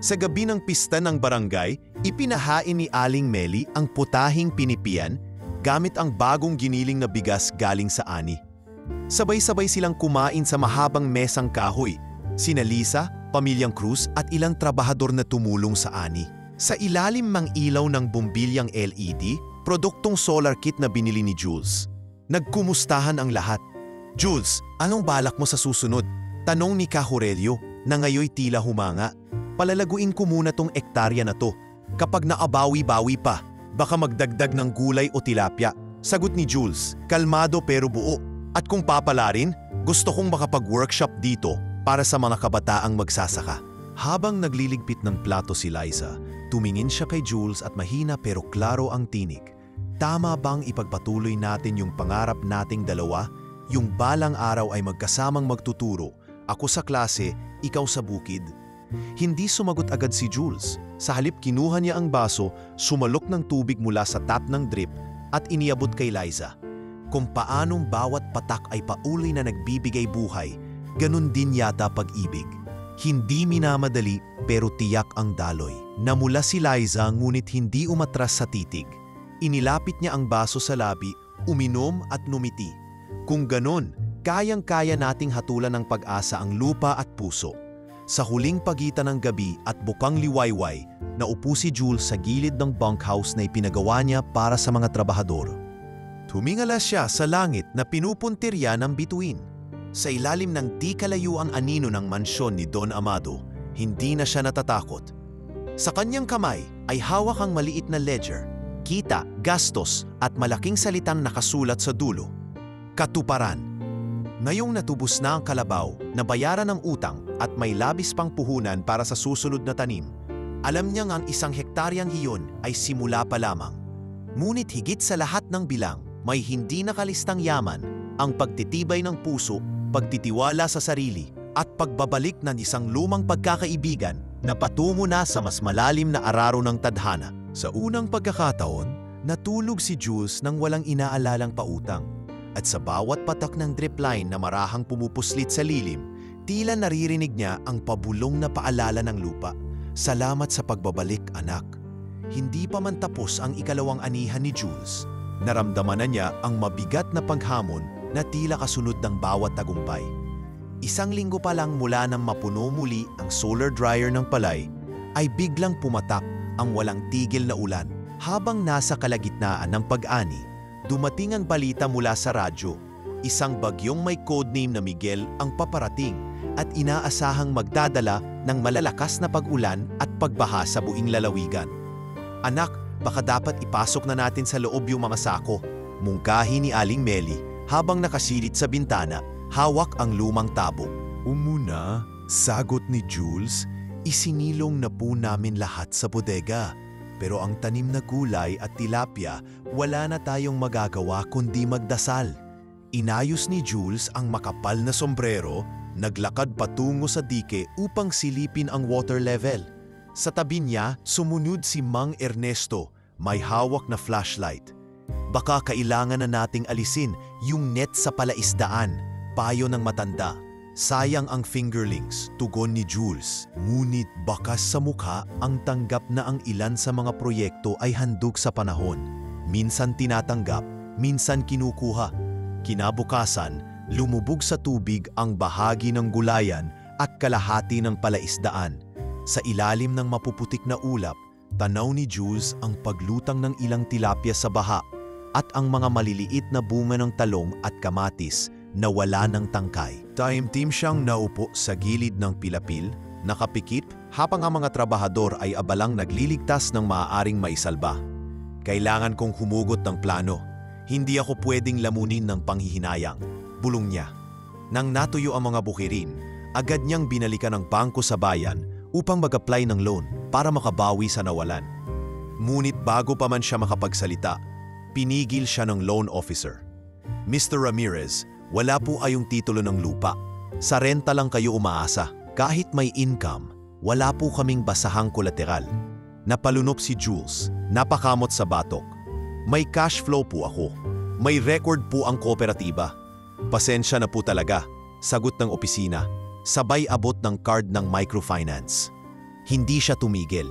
Sa gabi ng pista ng barangay, ipinahain ni Aling Meli ang putahing pinipian gamit ang bagong giniling na bigas galing sa ani. Sabay-sabay silang kumain sa mahabang mesang kahoy, sina Liza, Pamilyang Cruz at ilang trabahador na tumulong sa ani. Sa ilalim ng ilaw ng bumbilyang LED, produktong solar kit na binili ni Jules. Nagkumustahan ang lahat. "Jules, anong balak mo sa susunod?" tanong ni Kahorelio na ngayoy tila humanga. "Palalaguin ko muna tong ektarya na to. Kapag naabawi-bawi pa, baka magdagdag ng gulay o tilapia," sagot ni Jules, kalmado pero buo. "At kung papalarin, gusto kong makapag-workshop dito para sa mga kabataang magsasaka." Habang nagliligpit ng plato si Liza, tumingin siya kay Jules at mahina pero klaro ang tinig. "Tama bang ipagpatuloy natin yung pangarap nating dalawa? Yung balang araw ay magkasamang magtuturo, ako sa klase, ikaw sa bukid?" Hindi sumagot agad si Jules. Sa halip kinuha niya ang baso, sumalok ng tubig mula sa tap ng drip at iniabot kay Liza. Kung paanong bawat patak ay pauloy na nagbibigay buhay, ganun din yata pag-ibig. Hindi minamadali pero tiyak ang daloy. Namula si Liza ngunit hindi umatras sa titig. Inilapit niya ang baso sa labi, uminom at numiti. Kung ganon, kayang-kaya nating hatulan ng pag-asa ang lupa at puso. Sa huling pagitan ng gabi at bukang liwayway, naupo si Jules sa gilid ng bunkhouse na ipinagawa niya para sa mga trabahador. Tumingala siya sa langit na pinupuntirya ng bituin. Sa ilalim ng di kalayuang anino ng mansyon ni Don Amado, hindi na siya natatakot. Sa kanyang kamay ay hawak ang maliit na ledger, kita, gastos at malaking salitang nakasulat sa dulo. Katuparan. Ngayong natubos na ang kalabaw, nabayaran ng utang at may labis pang puhunan para sa susunod na tanim, alam niyang ang 1 hektaryang iyon ay simula pa lamang. Ngunit higit sa lahat ng bilang, may hindi nakalistang yaman, ang pagtitibay ng puso, pagtitiwala sa sarili, at pagbabalik ng isang lumang pagkakaibigan na patungo na sa mas malalim na araro ng tadhana. Sa unang pagkakataon, natulog si Jules nang walang inaalalang pautang. At sa bawat patak ng drip line na marahang pumupuslit sa lilim, tila naririnig niya ang pabulong na paalala ng lupa. "Salamat sa pagbabalik, anak." Hindi pa man tapos ang ikalawang anihan ni Jules. Naramdaman na niya ang mabigat na paghamon na tila kasunod ng bawat tagumpay. 1 linggo pa lang mula nang mapuno muli ang solar dryer ng palay, ay biglang pumatak ang walang tigil na ulan. Habang nasa kalagitnaan ng pag-ani, dumating ang balita mula sa radyo. Isang bagyong may codename na Miguel ang paparating at inaasahang magdadala ng malalakas na pag-ulan at pagbaha sa buing lalawigan. "Anak, baka dapat ipasok na natin sa loob yung mga sako," mungkahi ni Aling Meli habang nakasilid sa bintana, hawak ang lumang tabo. "Umuna," sagot ni Jules, "isinilong na po namin lahat sa bodega. Pero ang tanim na gulay at tilapia, wala na tayong magagawa kundi magdasal." Inayos ni Jules ang makapal na sombrero, naglakad patungo sa dike upang silipin ang water level. Sa tabi niya, sumunod si Mang Ernesto, may hawak na flashlight. Baka kailangan na nating alisin yung net sa palaisdaan, payo ng matanda. Sayang ang fingerlings, tugon ni Jules. Ngunit bakas sa mukha ang tanggap na ang ilan sa mga proyekto ay handog sa panahon. Minsan tinatanggap, minsan kinukuha. Kinabukasan, lumubog sa tubig ang bahagi ng gulayan at kalahati ng palaisdaan. Sa ilalim ng mapuputik na ulap, tanaw ni Jules ang paglutang ng ilang tilapia sa baha at ang mga maliliit na bunga ng talong at kamatis na wala ng tangkay. Taimtim siyang naupo sa gilid ng pilapil, nakapikit habang ang mga trabahador ay abalang nagliligtas ng maaaring maisalba. Kailangan kong humugot ng plano. Hindi ako pwedeng lamunin ng panghihinayang. Bulong niya. Nang natuyo ang mga bukirin, agad niyang binalikan ang bangko sa bayan upang mag-apply ng loan para makabawi sa nawalan. Ngunit bago pa man siya makapagsalita, pinigil siya ng loan officer. Mr. Ramirez, wala po kayong titulo ng lupa. Sa renta lang kayo umaasa. Kahit may income, wala po kaming basahang kolateral. Napalunok si Jules, napakamot sa batok. May cash flow po ako. May record po ang kooperatiba. Pasensya na po talaga, sagot ng opisina. Sabay abot ng card ng microfinance. Hindi siya tumigil.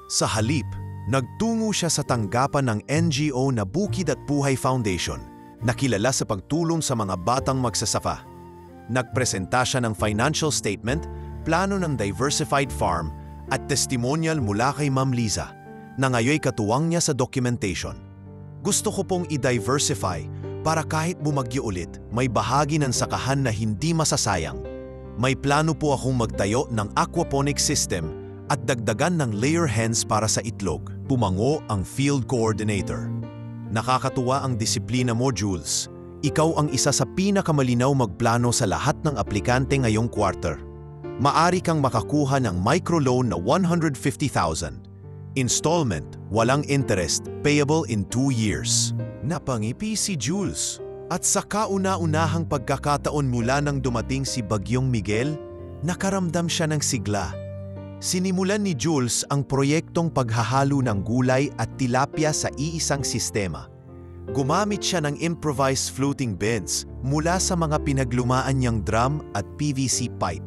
Sa halip, nagtungo siya sa tanggapan ng NGO na Bukid at Buhay Foundation, na kilala sa pagtulong sa mga batang magsasaka. Nagpresenta siya ng financial statement, plano ng diversified farm at testimonial mula kay Ma'am Liza, na ngayoy katuwang niya sa documentation. Gusto ko pong i-diversify para kahit bumagyo ulit, may bahagi ng sakahan na hindi masasayang. May plano po akong magtayo ng aquaponic system at dagdagan ng layer hens para sa itlog. Pumango ang field coordinator. Nakakatuwa ang disiplina mo, Jules. Ikaw ang isa sa pinakamalinaw magplano sa lahat ng aplikante ngayong quarter. Maari kang makakuha ng microloan na 150,000. Installment, walang interest, payable in 2 years. Napangipi si Jules. At sa kauna-unahang pagkakataon mula nang dumating si Bagyong Miguel, nakaramdam siya ng sigla. Sinimulan ni Jules ang proyektong paghahalo ng gulay at tilapia sa iisang sistema. Gumamit siya ng improvised floating beds mula sa mga pinaglumaan niyang drum at PVC pipe.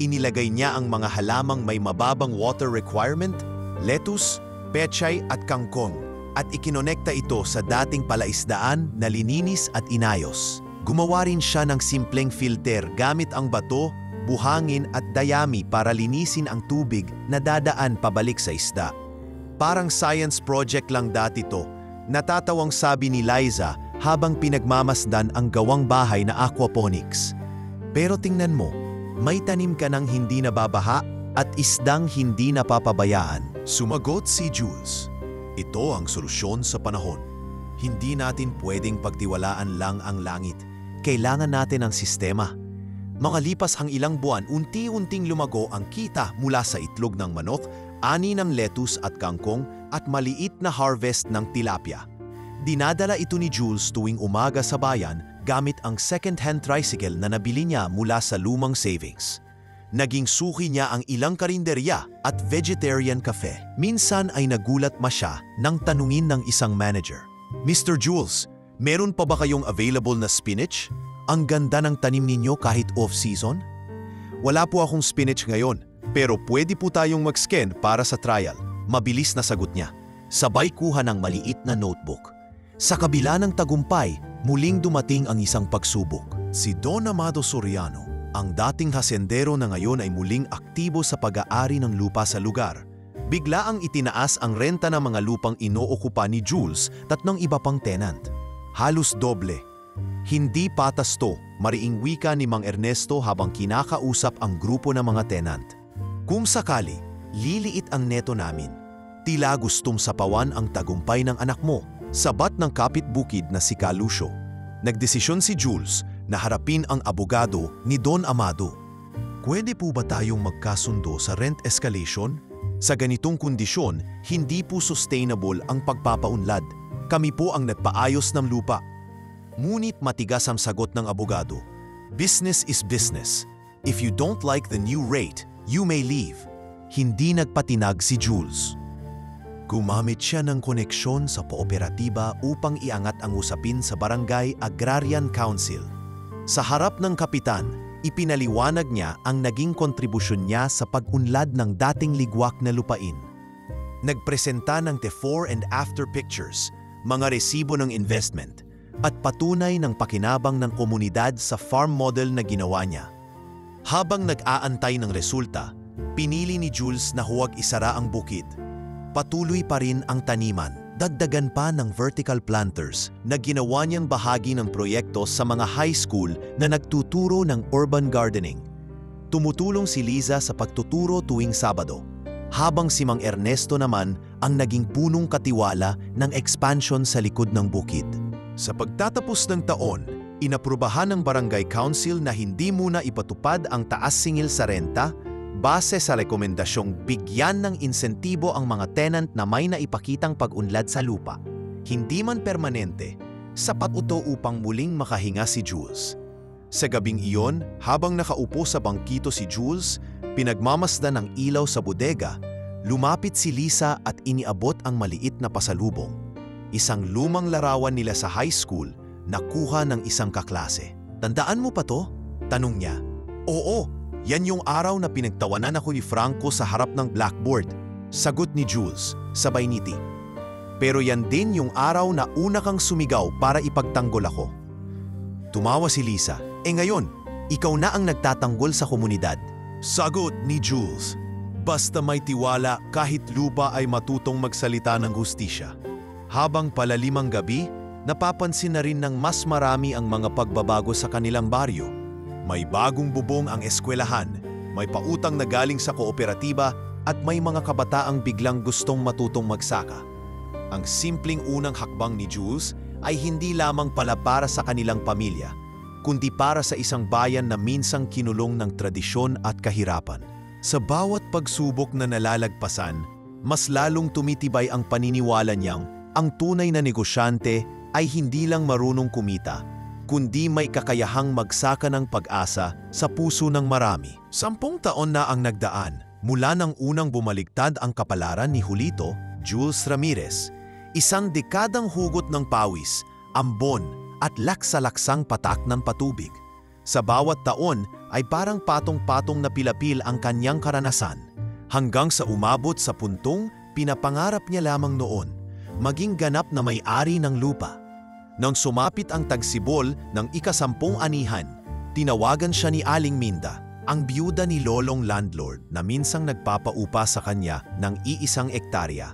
Inilagay niya ang mga halamang may mababang water requirement, lettuce, pechay at kangkong, at ikinonekta ito sa dating palaisdaan na lininis at inayos. Gumawa rin siya ng simpleng filter gamit ang bato, buhangin at dayami para linisin ang tubig na dadaan pabalik sa isda. Parang science project lang dati to, natatawang sabi ni Liza habang pinagmamasdan ang gawang bahay na aquaponics. Pero tingnan mo, may tanim ka ng hindi nababaha at isdang hindi napapabayaan. Sumagot si Jules. Ito ang solusyon sa panahon. Hindi natin pwedeng pagtiwalaan lang ang langit. Kailangan natin ang sistema. Makalipas ang ilang buwan, unti-unting lumago ang kita mula sa itlog ng manok, ani ng lettuce at kangkong at maliit na harvest ng tilapia. Dinadala ito ni Jules tuwing umaga sa bayan gamit ang second-hand tricycle na nabili niya mula sa lumang savings. Naging suki niya ang ilang karinderya at vegetarian cafe. Minsan ay nagulat ma siya nang tanungin ng isang manager. Mr. Jules, meron pa ba kayong available na spinach? Ang ganda ng tanim ninyo kahit off-season? Wala po akong spinach ngayon, pero pwede po tayong mag-scan para sa trial. Mabilis na sagot niya. Sabay kuha ng maliit na notebook. Sa kabila ng tagumpay, muling dumating ang isang pagsubok. Si Don Amado Soriano, ang dating hasendero na ngayon ay muling aktibo sa pag-aari ng lupa sa lugar. Bigla ang itinaas ang renta ng mga lupang inookupa ni Jules at ng iba pang tenant. Halos doble. Hindi patas to, mariing wika ni Mang Ernesto habang kinakausap ang grupo ng mga tenant. Kung sakali, liliit ang neto namin. Tila gustong sapawan ang tagumpay ng anak mo, sabat ng kapitbukid na si Lucio. Nagdesisyon si Jules na harapin ang abogado ni Don Amado. Pwede po ba tayong magkasundo sa rent escalation? Sa ganitong kondisyon, hindi po sustainable ang pagpapaunlad. Kami po ang nagpaayos ng lupa. Ngunit matigas ang sagot ng abogado. Business is business. If you don't like the new rate, you may leave. Hindi nagpatinag si Jules. Gumamit siya ng koneksyon sa kooperatiba upang iangat ang usapin sa Barangay Agrarian Council. Sa harap ng kapitan, ipinaliwanag niya ang naging kontribusyon niya sa pag-unlad ng dating ligwak na lupain. Nagpresenta ng before and after pictures, mga resibo ng investment, at patunay ng pakinabang ng komunidad sa farm model na ginawa niya. Habang nag-aantay ng resulta, pinili ni Jules na huwag isara ang bukid. Patuloy pa rin ang taniman, dagdagan pa ng vertical planters na ginawa niyang bahagi ng proyekto sa mga high school na nagtuturo ng urban gardening. Tumutulong si Liza sa pagtuturo tuwing Sabado, habang si Mang Ernesto naman ang naging punong katiwala ng expansion sa likod ng bukid. Sa pagtatapos ng taon, inaprubahan ng Barangay Council na hindi muna ipatupad ang taas singil sa renta base sa rekomendasyong bigyan ng insentibo ang mga tenant na may naipakitang pag-unlad sa lupa. Hindi man permanente, sapat ito upang muling makahinga si Jules. Sa gabing iyon, habang nakaupo sa bangkito si Jules, pinagmamasdan ng ilaw sa bodega, lumapit si Lisa at iniabot ang maliit na pasalubong. Isang lumang larawan nila sa high school na kuha ng isang kaklase. "Tandaan mo pa to?" tanong niya. "Oo, yan yung araw na pinagtawanan ako ni Franco sa harap ng blackboard," sagot ni Jules, sabay ngiti. "Pero yan din yung araw na una kang sumigaw para ipagtanggol ako." Tumawa si Lisa. Ngayon, ikaw na ang nagtatanggol sa komunidad," sagot ni Jules. "Basta may tiwala kahit lupa ay matutong magsalita ng hustisya." Habang palalim ang gabi, napapansin na rin ng mas marami ang mga pagbabago sa kanilang baryo. May bagong bubong ang eskwelahan, may pautang na galing sa kooperatiba at may mga kabataang biglang gustong matutong magsaka. Ang simpleng unang hakbang ni Jules ay hindi lamang pala para sa kanilang pamilya, kundi para sa isang bayan na minsang kinulong ng tradisyon at kahirapan. Sa bawat pagsubok na nalalagpasan, mas lalong tumitibay ang paniniwala niyang ang tunay na negosyante ay hindi lang marunong kumita, kundi may kakayahang magsaka ng pag-asa sa puso ng marami. 10 taon na ang nagdaan mula nang unang bumaligtad ang kapalaran ni Julito Jules Ramirez. Isang dekadang hugot ng pawis, ambon at laksa-laksang patak ng patubig. Sa bawat taon ay parang patong-patong na pilapil ang kanyang karanasan, hanggang sa umabot sa puntong pinapangarap niya lamang noon, maging ganap na may-ari ng lupa. Nang sumapit ang tagsibol ng ika-10 anihan, tinawagan siya ni Aling Minda, ang biyuda ni Lolong landlord na minsang nagpapaupa sa kanya ng iisang ektarya.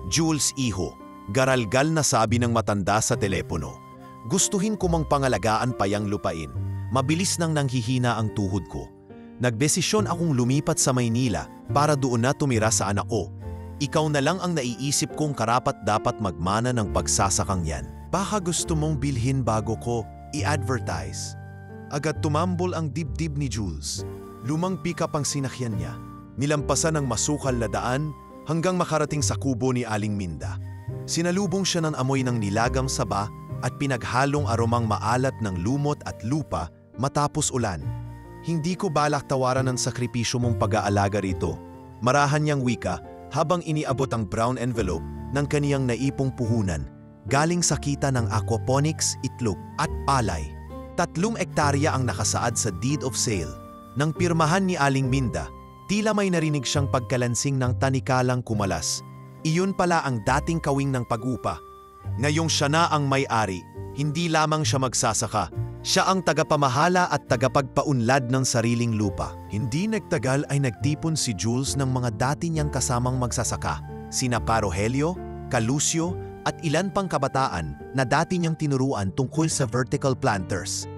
"Jules, iho," garalgal na sabi ng matanda sa telepono. "Gustuhin ko mang pangalagaan pa yang lupain. Mabilis nang nanghihina ang tuhod ko. Nagdesisyon akong lumipat sa Maynila para doon na tumira sa anak ko. Ikaw na lang ang naiisip kong karapat-dapat magmana ng pagsasakang yan. Baka gusto mong bilhin bago ko i-advertise." Agad tumambol ang dibdib ni Jules. Lumang pick-up ang sinakyan niya. Nilampasan ng masukal na daan hanggang makarating sa kubo ni Aling Minda. Sinalubong siya ng amoy ng nilagang saba at pinaghalong aromang maalat ng lumot at lupa matapos ulan. "Hindi ko balak tawaran ng sakripisyo mong pag-aalaga rito," marahan niyang wika habang iniabot ang brown envelope ng kaniyang naipong puhunan galing sa kita ng aquaponics, itlog at palay. 3 ektarya ang nakasaad sa deed of sale. Nang pirmahan ni Aling Minda, tila may narinig siyang pagkalansing ng tanikalang kumalas. Iyon pala ang dating kawing ng pag-upa. Ngayong siya na ang may-ari, hindi lamang siya magsasaka, siya ang tagapamahala at tagapagpaunlad ng sariling lupa. Hindi nagtagal ay nagtipon si Jules ng mga dati niyang kasamang magsasaka, sina Rogelio, Calucio at ilan pang kabataan na dati niyang tinuruan tungkol sa vertical planters.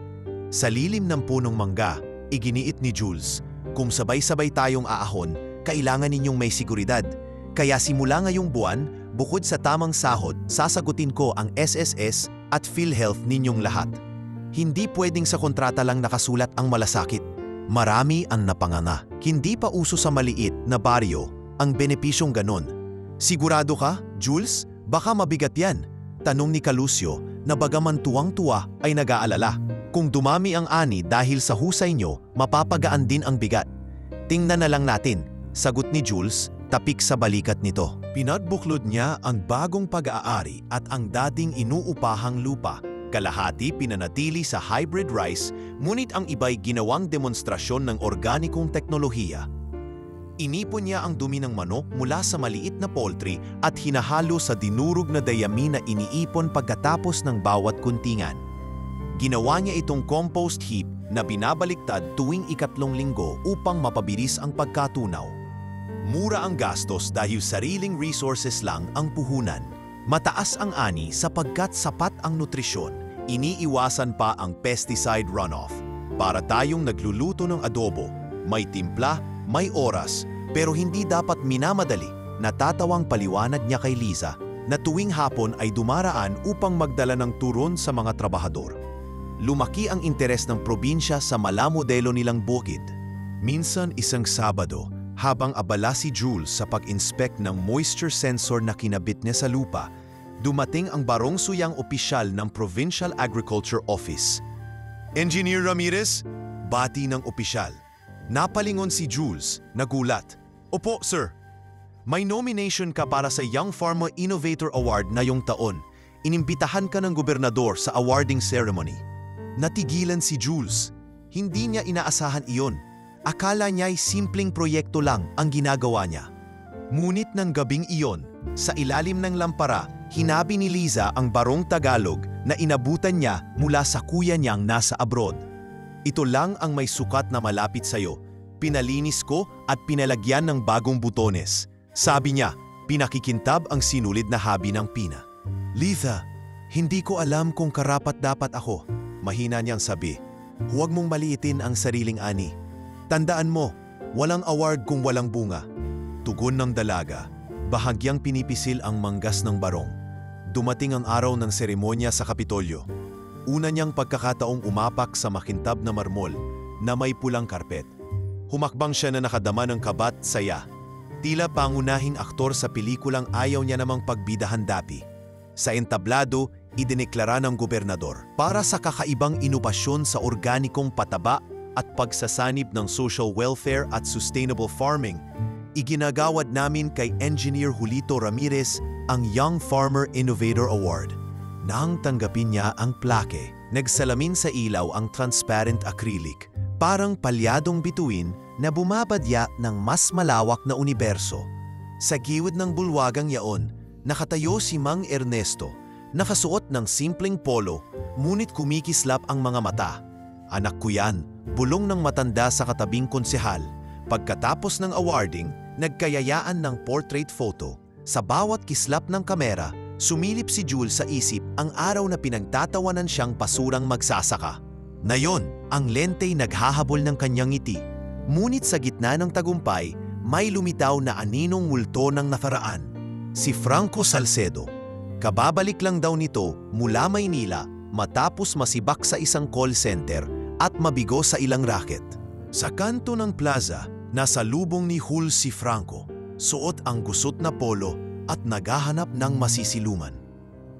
Sa lilim ng punong mangga, iginiit ni Jules, "Kung sabay-sabay tayong aahon, kailangan ninyong may seguridad. Kaya simula ngayong buwan, bukod sa tamang sahod, sasagutin ko ang SSS at PhilHealth ninyong lahat. Hindi pwedeng sa kontrata lang nakasulat ang malasakit. Marami ang napanganga. Hindi pa uso sa maliit na baryo ang benepisyong ganon. Sigurado ka, Jules? Baka mabigat yan," tanong ni Calucio na bagaman tuwang-tuwa ay nag-aalala. "Kung dumami ang ani dahil sa husay nyo, mapapagaan din ang bigat." "Tingnan na lang natin," sagot ni Jules, tapik sa balikat nito. Pinagbuklod niya ang bagong pag-aari at ang dating inuupahang lupa. Kalahati pinanatili sa hybrid rice, ngunit ang iba'y ginawang demonstrasyon ng organikong teknolohiya. Inipon niya ang dumi ng manok mula sa maliit na poultry at hinahalo sa dinurog na dayami na iniipon pagkatapos ng bawat kuntingan. Ginawa niya itong compost heap na binabaliktad tuwing 3 linggo upang mapabilis ang pagkatunaw. Mura ang gastos dahil sariling resources lang ang puhunan. Mataas ang ani sapagkat sapat ang nutrisyon. Iniiwasan pa ang pesticide runoff. Para tayong nagluluto ng adobo, may timpla, may oras, pero hindi dapat minamadali. Natatawang paliwanag niya kay Liza na tuwing hapon ay dumaraan upang magdala ng turon sa mga trabahador. Lumaki ang interes ng probinsya sa malamodelo nilang bukid. Minsan isang Sabado, habang abala si Jules sa pag-inspect ng moisture sensor na kinabit niya sa lupa, dumating ang barong suyang opisyal ng Provincial Agriculture Office. Engineer Ramirez, bati ng opisyal. Napalingon si Jules, nagulat. Opo, sir. May nomination ka para sa Young Farmer Innovator Award na yung taon. Inimbitahan ka ng gobernador sa awarding ceremony. Natigilan si Jules. Hindi niya inaasahan iyon. Akala niya'y simpleng proyekto lang ang ginagawa niya. Ngunit ng gabing iyon, sa ilalim ng lampara, hinabi ni Liza ang barong Tagalog na inabutan niya mula sa kuya niyang nasa abroad. Ito lang ang may sukat na malapit sa'yo. Pinalinis ko at pinalagyan ng bagong butones. Sabi niya, pinakikintab ang sinulid na habi ng pina. Liza, hindi ko alam kung karapat-dapat ako. Mahina niyang sabi, huwag mong maliitin ang sariling ani. Tandaan mo, walang award kung walang bunga. Tugon ng dalaga, bahagyang pinipisil ang manggas ng barong. Dumating ang araw ng seremonya sa Kapitolyo. Una niyang pagkakataong umapak sa makintab na marmol na may pulang karpet. Humakbang siya na nakadama ng kabat saya. Tila pangunahing aktor sa pelikulang ayaw niya namang pagbidahan dati. Sa entablado, idineklara ng gobernador para sa kakaibang inobasyon sa organikong pataba at pagsasanib ng social welfare at sustainable farming, iginagawad namin kay Engineer Julito Ramirez ang Young Farmer Innovator Award. Nang tanggapin niya ang plake, nagsalamin sa ilaw ang transparent acrylic, parang palyadong bituin na bumabadya ng mas malawak na universo. Sa gilid ng bulwagang yaon, nakatayo si Mang Ernesto, nakasuot ng simpleng polo, ngunit kumikislap ang mga mata. Anak ko yan, bulong ng matanda sa katabing konsehal. Pagkatapos ng awarding, nagkayayaan ng portrait photo. Sa bawat kislap ng kamera, sumilip si Jules sa isip ang araw na pinagtatawanan siyang pasurang magsasaka. Nayon, ang lentey naghahabol ng kanyang ngiti. Ngunit sa gitna ng tagumpay, may lumitaw na aninong multo ng nakaraan. Si Franco Salcedo. Kababalik lang daw nito mula Maynila matapos masibak sa isang call center at mabigo sa ilang racket. Sa kanto ng plaza, nasa lubong ni Jules si Franco, suot ang gusot na polo at naghahanap ng masisiluman.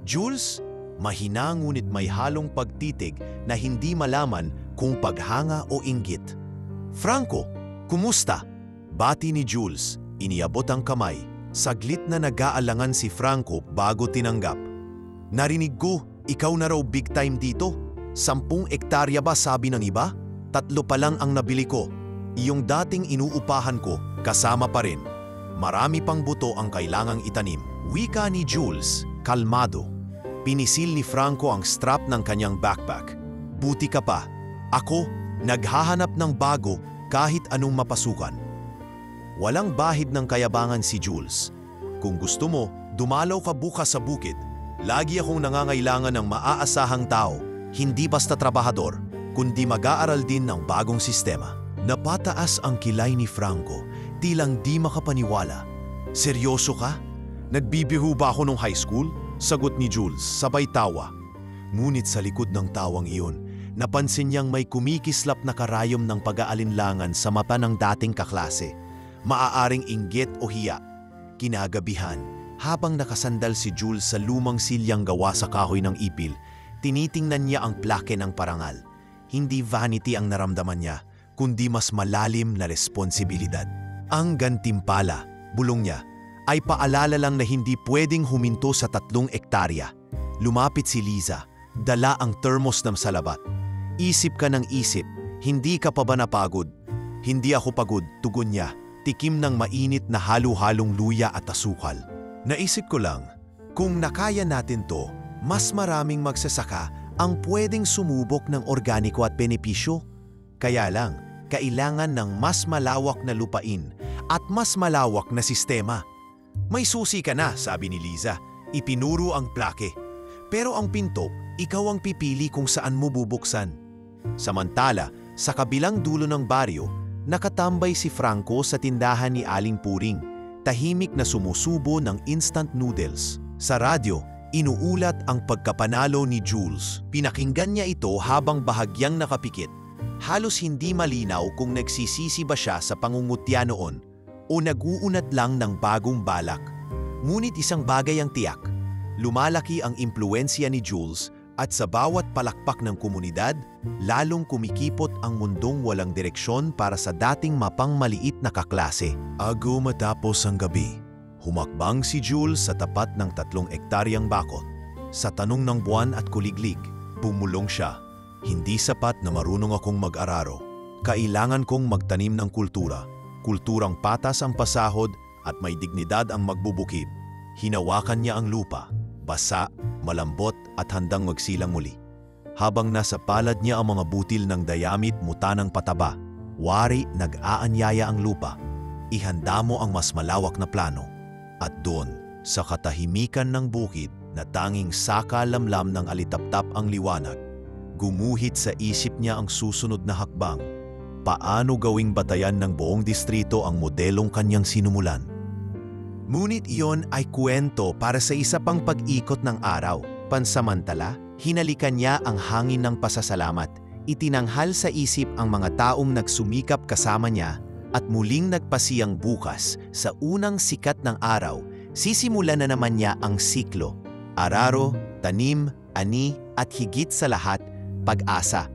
Jules, mahina ngunit may halong pagtitig na hindi malaman kung paghanga o inggit. Franco, kumusta? Bati ni Jules, iniabot ang kamay. Saglit na nag-aalangan si Franco bago tinanggap. Narinig ko, ikaw na raw big time dito. 10 ektarya ba sabi ng iba? 3 pa lang ang nabili ko. Iyong dating inuupahan ko, kasama pa rin. Marami pang buto ang kailangang itanim. Wika ni Jules, kalmado. Pinisil ni Franco ang strap ng kanyang backpack. Buti ka pa. Ako, naghahanap ng bago kahit anong mapasukan. Walang bahid ng kayabangan si Jules. Kung gusto mo, dumalaw ka bukas sa bukid. Lagi akong nangangailangan ng maaasahang tao, hindi basta trabahador, kundi mag-aaral din ng bagong sistema. Napataas ang kilay ni Franco, tilang di makapaniwala. Seryoso ka? Nagbibiho ba ako nung high school? Sagot ni Jules, sabay tawa. Ngunit sa likod ng tawang iyon, napansin niyang may kumikislap na karayom ng pag-aalinlangan sa mata ng dating kaklase. Maaaring inggit o hiya. Kinagabihan, habang nakasandal si Jules sa lumang silyang gawa sa kahoy ng ipil, tinitingnan niya ang plake ng parangal. Hindi vanity ang naramdaman niya, kundi mas malalim na responsibilidad. Ang gantimpala, bulong niya, ay paalala lang na hindi pwedeng huminto sa 3 ektarya. Lumapit si Liza, dala ang thermos ng salabat. Isip ka ng isip, hindi ka pa ba napagod? Hindi ako pagod, tugon niya, tikim ng mainit na halo-halong luya at asukal. Naisip ko lang, kung nakaya natin to, mas maraming magsasaka ang pwedeng sumubok ng organiko at benepisyo. Kaya lang, kailangan ng mas malawak na lupain at mas malawak na sistema. May susi ka na, sabi ni Liza. Ipinuro ang plake. Pero ang pinto, ikaw ang pipili kung saan mo bubuksan. Samantala, sa kabilang dulo ng baryo, nakatambay si Franco sa tindahan ni Aling Puring, tahimik na sumusubo ng instant noodles. Sa radyo, inuulat ang pagkapanalo ni Jules. Pinakinggan niya ito habang bahagyang nakapikit. Halos hindi malinaw kung nagsisisi ba siya sa pangungutya noon o nag-uunat lang ng bagong balak. Ngunit isang bagay ang tiyak. Lumalaki ang impluensya ni Jules at sa bawat palakpak ng komunidad, lalong kumikipot ang mundong walang direksyon para sa dating mapangmaliit na kaklase. Ago matapos ang gabi, humakbang si Jules sa tapat ng 3 ektaryang bakod. Sa tanong ng buwan at kuliglig, bumulong siya. Hindi sapat na marunong akong mag-araro. Kailangan kong magtanim ng kultura. Kulturang patas ang pasahod at may dignidad ang magbubukid. Hinawakan niya ang lupa, basa, malambot at handang magsilang muli. Habang nasa palad niya ang mga butil ng dayamit muta ng pataba, wari nag-aanyaya ang lupa. Ihanda mo ang mas malawak na plano. At doon, sa katahimikan ng bukid na tanging saka-lamlam ng alitaptap ang liwanag, gumuhit sa isip niya ang susunod na hakbang. Paano gawing batayan ng buong distrito ang modelong kanyang sinumulan? Ngunit iyon ay kwento para sa isa pang pag-ikot ng araw. Pansamantala, hinalikan niya ang hangin ng pasasalamat. Itinanghal sa isip ang mga taong nagsumikap kasama niya at muling nagpasiyang bukas sa unang sikat ng araw. Sisimulan na naman niya ang siklo. Araro, tanim, ani at higit sa lahat, pag-asa.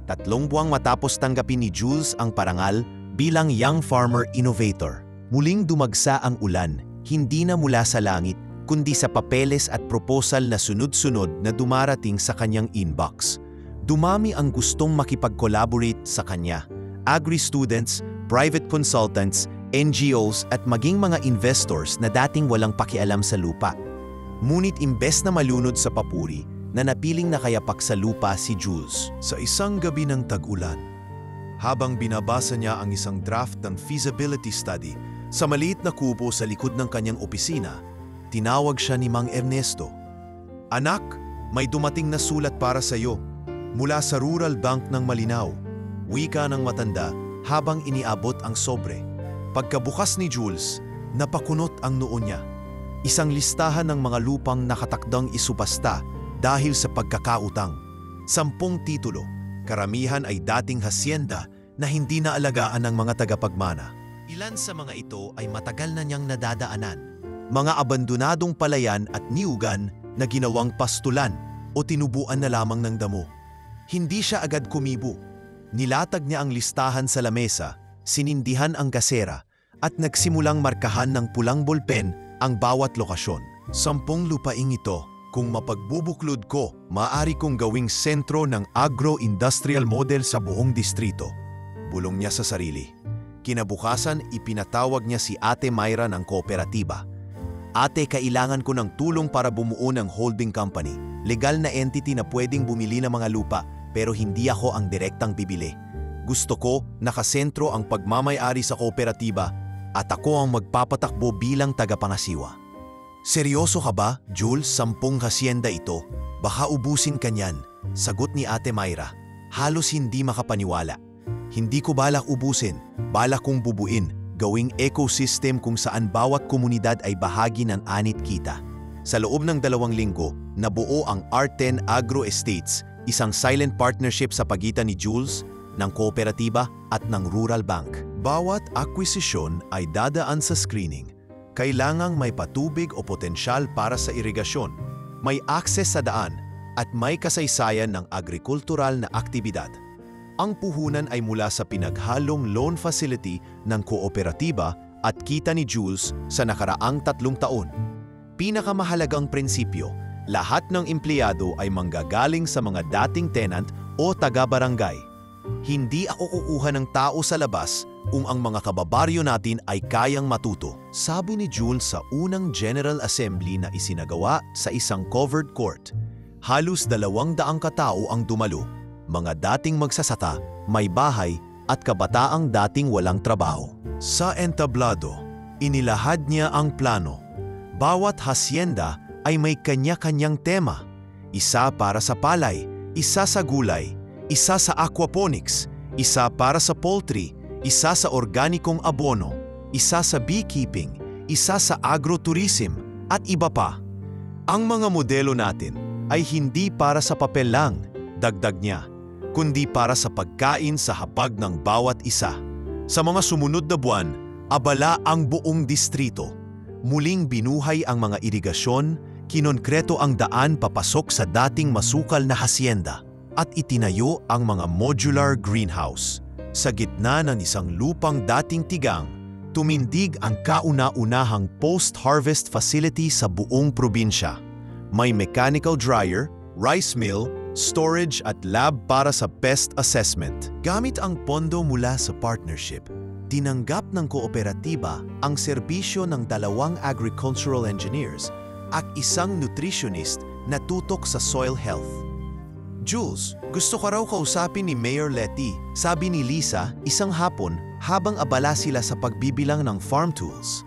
3 buwang matapos tanggapin ni Jules ang parangal bilang Young Farmer Innovator. Muling dumagsa ang ulan, hindi na mula sa langit, kundi sa papeles at proposal na sunod-sunod na dumarating sa kanyang inbox. Dumami ang gustong makipag-collaborate sa kanya. Agri-students, private consultants, NGOs at maging mga investors na dating walang pakialam sa lupa. Ngunit imbes na malunod sa papuri, nanapiling nakayapak sa lupa si Jules. Sa isang gabi ng tag-ulan, habang binabasa niya ang isang draft ng feasibility study sa maliit na kubo sa likod ng kanyang opisina, tinawag siya ni Mang Ernesto. Anak, may dumating na sulat para sa iyo mula sa Rural Bank ng Malinao. Wika ng matanda habang iniabot ang sobre. Pagkabukas ni Jules, napakunot ang noo niya. Isang listahan ng mga lupang nakatakdang isubasta dahil sa pagkakautang. 10 titulo, karamihan ay dating hasyenda na hindi naalagaan ng mga tagapagmana. Ilan sa mga ito ay matagal na niyang nadadaanan. Mga abandonadong palayan at niugan na ginawang pastulan o tinubuan na lamang ng damo. Hindi siya agad kumibo. Nilatag niya ang listahan sa lamesa, sinindihan ang kasera, at nagsimulang markahan ng pulang bolpen ang bawat lokasyon. 10 lupaing ito, kung mapagbubuklod ko, maaari kong gawing sentro ng agro-industrial model sa buong distrito. Bulong niya sa sarili. Kinabukasan, ipinatawag niya si Ate Myra ng kooperatiba. Ate, kailangan ko ng tulong para bumuo ng holding company. Legal na entity na pwedeng bumili ng mga lupa, pero hindi ako ang direktang bibili. Gusto ko nakasentro ang pagmamay-ari sa kooperatiba at ako ang magpapatakbo bilang tagapangasiwa. Seryoso ka ba, Jules? 10 hasyenda ito. Baka ubusin ka niyan, sagot ni Ate Myra. Halos hindi makapaniwala. Hindi ko balak ubusin, balak kong bubuin, gawing ecosystem kung saan bawat komunidad ay bahagi ng anit kita. Sa loob ng 2 linggo, nabuo ang R10 Agro Estates, isang silent partnership sa pagitan ni Jules, ng kooperatiba at ng Rural Bank. Bawat akwisisyon ay dadaan sa screening. Kailangang may patubig o potensyal para sa irigasyon, may akses sa daan, at may kasaysayan ng agrikultural na aktibidad. Ang puhunan ay mula sa pinaghalong loan facility ng kooperatiba at kita ni Jules sa nakaraang 3 taon. Pinakamahalagang prinsipyo, lahat ng empleyado ay manggagaling sa mga dating tenant o taga-barangay. Hindi ako kukuha ng tao sa labas kung ang mga kababaryo natin ay kayang matuto, sabi ni Jules sa unang General Assembly na isinagawa sa isang covered court. Halos 200 katao ang dumalo, mga dating magsasaka, may bahay at kabataang dating walang trabaho. Sa entablado, inilahad niya ang plano. Bawat hasyenda ay may kanya-kanyang tema. Isa para sa palay, isa sa gulay, isa sa aquaponics, isa para sa poultry, isa sa organikong abono, isa sa beekeeping, isa sa agrotourism, at iba pa. Ang mga modelo natin ay hindi para sa papel lang, dagdag niya, kundi para sa pagkain sa hapag ng bawat isa. Sa mga sumunod na buwan, abala ang buong distrito. Muling binuhay ang mga irigasyon, kinonkreto ang daan papasok sa dating masukal na hasyenda, at itinayo ang mga modular greenhouse. Sa gitna ng isang lupang dating tigang, tumindig ang kauna-unahang post-harvest facility sa buong probinsya. May mechanical dryer, rice mill, storage at lab para sa pest assessment. Gamit ang pondo mula sa partnership, tinanggap ng kooperatiba ang serbisyo ng 2 agricultural engineers at isang nutritionist na tutok sa soil health. Jules, gusto ka raw kausapin ni Mayor Letty, sabi ni Lisa isang hapon habang abala sila sa pagbibilang ng farm tools.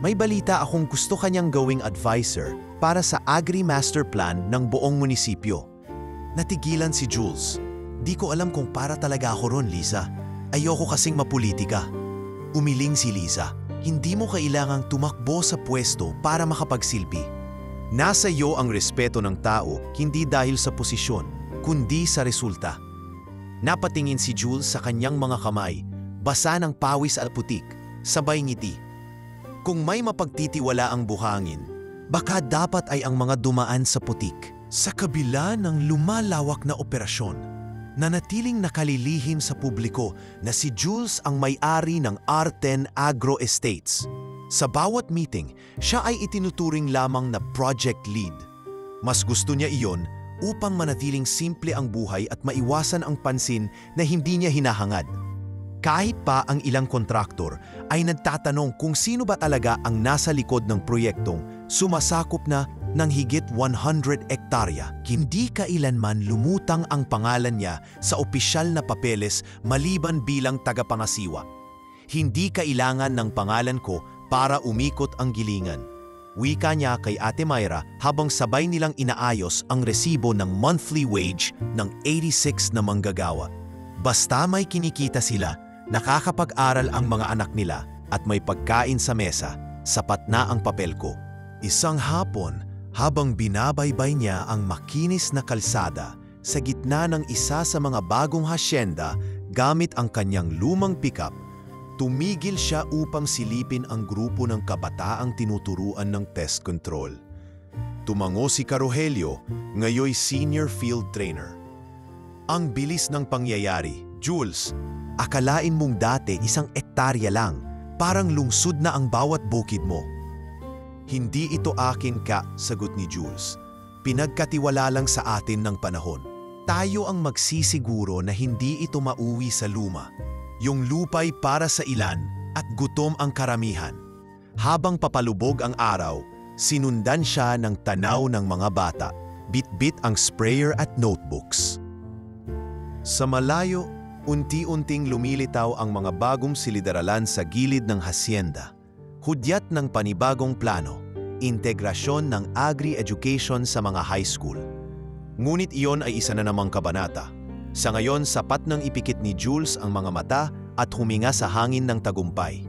May balita akong gusto kanyang gawing advisor para sa Agri-Master Plan ng buong munisipyo. Natigilan si Jules. Di ko alam kung para talaga ako ron, Lisa. Ayoko kasing mapolitika. Umiling si Lisa. Hindi mo kailangang tumakbo sa pwesto para makapagsilbi. Nasa iyo ang respeto ng tao, hindi dahil sa posisyon, kundi sa resulta. Napatingin si Jules sa kanyang mga kamay, basa ng pawis at putik, sabay ngiti. Kung may mapagtitiwala ang buhangin, baka dapat ay ang mga dumaan sa putik. Sa kabila ng lumalawak na operasyon, nanatiling nakalilihim sa publiko na si Jules ang may-ari ng R10 Agro Estates. Sa bawat meeting, siya ay itinuturing lamang na project lead. Mas gusto niya iyon upang manatiling simple ang buhay at maiwasan ang pansin na hindi niya hinahangad. Kahit pa ang ilang kontraktor ay nagtatanong kung sino ba talaga ang nasa likod ng proyektong sumasakop na ng higit 100 hektarya. Hindi kailanman lumutang ang pangalan niya sa opisyal na papeles maliban bilang tagapangasiwa. Hindi kailangan ng pangalan ko para umikot ang gilingan. Wika niya kay Ate Myra habang sabay nilang inaayos ang resibo ng monthly wage ng 86 na manggagawa. Basta may kinikita sila, nakakapag-aral ang mga anak nila at may pagkain sa mesa, sapat na ang papel ko. Isang hapon, habang binabaybay niya ang makinis na kalsada sa gitna ng isa sa mga bagong hasyenda gamit ang kanyang lumang pickup, tumigil siya upang silipin ang grupo ng kabataang tinuturuan ng pest control. Tumango si Carohelio, ngayoy senior field trainer. Ang bilis ng pangyayari, Jules. Akalain mong dati 1 hektarya lang, parang lungsod na ang bawat bukid mo. Hindi ito akin ka, sagot ni Jules. Pinagkatiwala lang sa atin ng panahon. Tayo ang magsisiguro na hindi ito mauwi sa luma. Yung lupa'y para sa ilan at gutom ang karamihan. Habang papalubog ang araw, sinundan siya ng tanaw ng mga bata, bit-bit ang sprayer at notebooks. Sa malayo, unti-unting lumilitaw ang mga bagong silid-aralan sa gilid ng hasyenda. Hudyat ng panibagong plano, integrasyon ng agri-education sa mga high school. Ngunit iyon ay isa na namang kabanata. Sa ngayon, sapat nang ipikit ni Jules ang mga mata at huminga sa hangin ng tagumpay.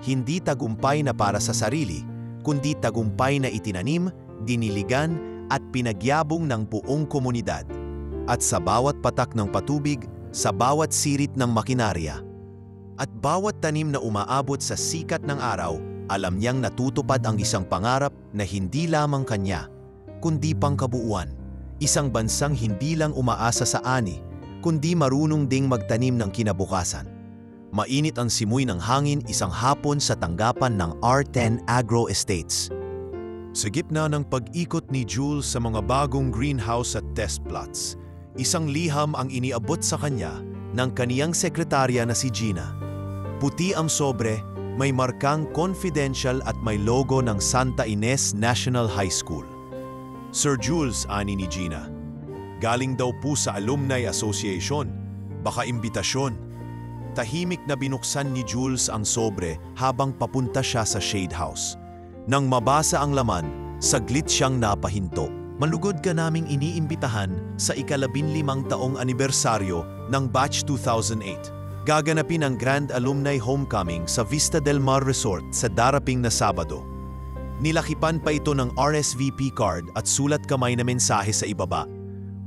Hindi tagumpay na para sa sarili, kundi tagumpay na itinanim, diniligan at pinagyabong ng buong komunidad. At sa bawat patak ng patubig, sa bawat sirit ng makinarya, at bawat tanim na umaabot sa sikat ng araw, alam niyang natutupad ang isang pangarap na hindi lamang kanya, kundi pangkabuuan. Isang bansang hindi lang umaasa sa ani, kundi marunong ding magtanim ng kinabukasan. Mainit ang simoy ng hangin isang hapon sa tanggapan ng R10 Agro Estates. Sa gitna ng pag-ikot ni Jules sa mga bagong greenhouse at test plots, isang liham ang iniabot sa kanya ng kaniyang sekretarya na si Gina. Puti ang sobre, may markang confidential at may logo ng Santa Ines National High School. Sir Jules, ani ni Gina. Galing daw po sa Alumni Association. Baka imbitasyon. Tahimik na binuksan ni Jules ang sobre habang papunta siya sa shade house. Nang mabasa ang laman, saglit siyang napahinto. Malugod ka naming iniimbitahan sa ika-15 taong anibersaryo ng Batch 2008. Gaganapin ang Grand Alumni Homecoming sa Vista del Mar Resort sa daraping na Sabado. Nilakipan pa ito ng RSVP card at sulat kamay na mensahe sa ibaba.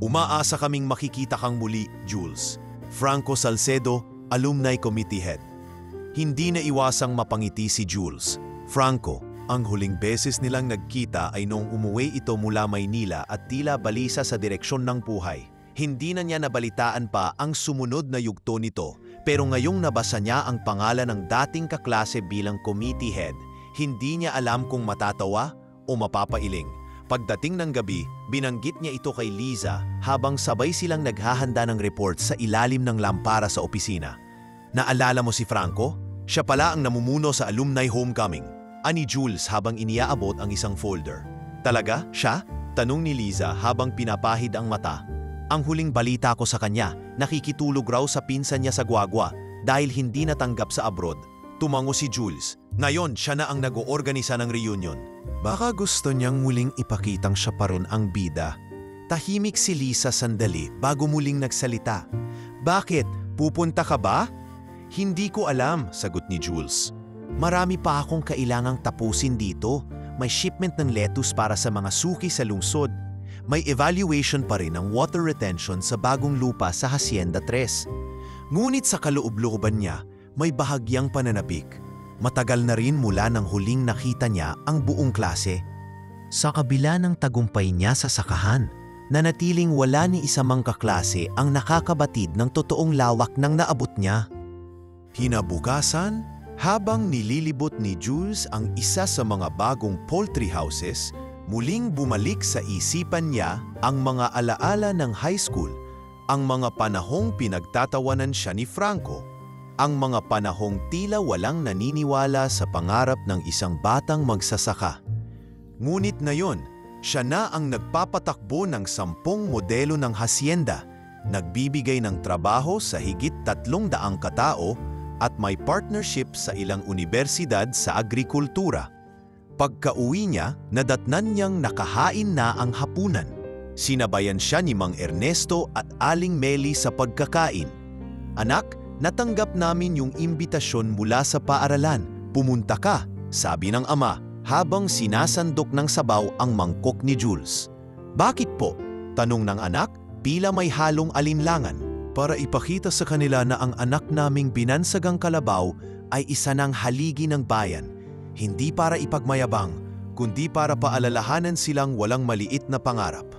Umaasa kaming makikita kang muli, Jules. Franco Salcedo, Alumni Committee Head. Hindi na iwasang mapangiti si Jules. Franco, ang huling beses nilang nagkita ay noong umuwi ito mula Maynila at tila balisa sa direksyon ng buhay. Hindi na niya nabalitaan pa ang sumunod na yugto nito, pero ngayong nabasa niya ang pangalan ng dating kaklase bilang committee head, hindi niya alam kung matatawa o mapapailing. Pagdating ng gabi, binanggit niya ito kay Liza habang sabay silang naghahanda ng report sa ilalim ng lampara sa opisina. Naalala mo si Franco? Siya pala ang namumuno sa Alumni Homecoming. Ani Jules habang iniaabot ang isang folder. Talaga? Siya? Tanong ni Liza habang pinapahid ang mata. Ang huling balita ko sa kanya, nakikitulog raw sa pinsan niya sa Guagua dahil hindi natanggap sa abroad. Tumango si Jules. Ngayon, siya na ang nag-oorganisa ng reunion. Baka gusto niyang muling ipakitang siya pa ron ang bida. Tahimik si Lisa sandali bago muling nagsalita. Bakit? Pupunta ka ba? Hindi ko alam, sagot ni Jules. Marami pa akong kailangang tapusin dito. May shipment ng lettuce para sa mga suki sa lungsod. May evaluation pa rin ng water retention sa bagong lupa sa Hacienda 3. Ngunit sa kaloob-looban niya, may bahagyang pananabik. Matagal na rin mula nang huling nakita niya ang buong klase. Sa kabila ng tagumpay niya sa sakahan, nanatiling wala ni isa mang kaklase ang nakakabatid ng totoong lawak ng naabot niya. Hinabukasan, habang nililibot ni Jules ang isa sa mga bagong poultry houses, muling bumalik sa isipan niya ang mga alaala ng high school, ang mga panahong pinagtatawanan siya ni Franco, ang mga panahong tila walang naniniwala sa pangarap ng isang batang magsasaka. Ngunit ngayon, siya na ang nagpapatakbo ng 10 modelo ng hacienda, nagbibigay ng trabaho sa higit 300 katao at may partnership sa ilang unibersidad sa agrikultura. Pagka-uwi niya, nadatnan niyang nakahain na ang hapunan. Sinabayan siya ni Mang Ernesto at Aling Meli sa pagkakain. Anak, natanggap namin yung imbitasyon mula sa paaralan. Pumunta ka, sabi ng ama, habang sinasandok ng sabaw ang mangkok ni Jules. Bakit po? Tanong ng anak, tila may halong alinlangan. Para ipakita sa kanila na ang anak naming binansagang kalabaw ay isa ng haligi ng bayan. Hindi para ipagmayabang, kundi para paalalahanan silang walang maliit na pangarap.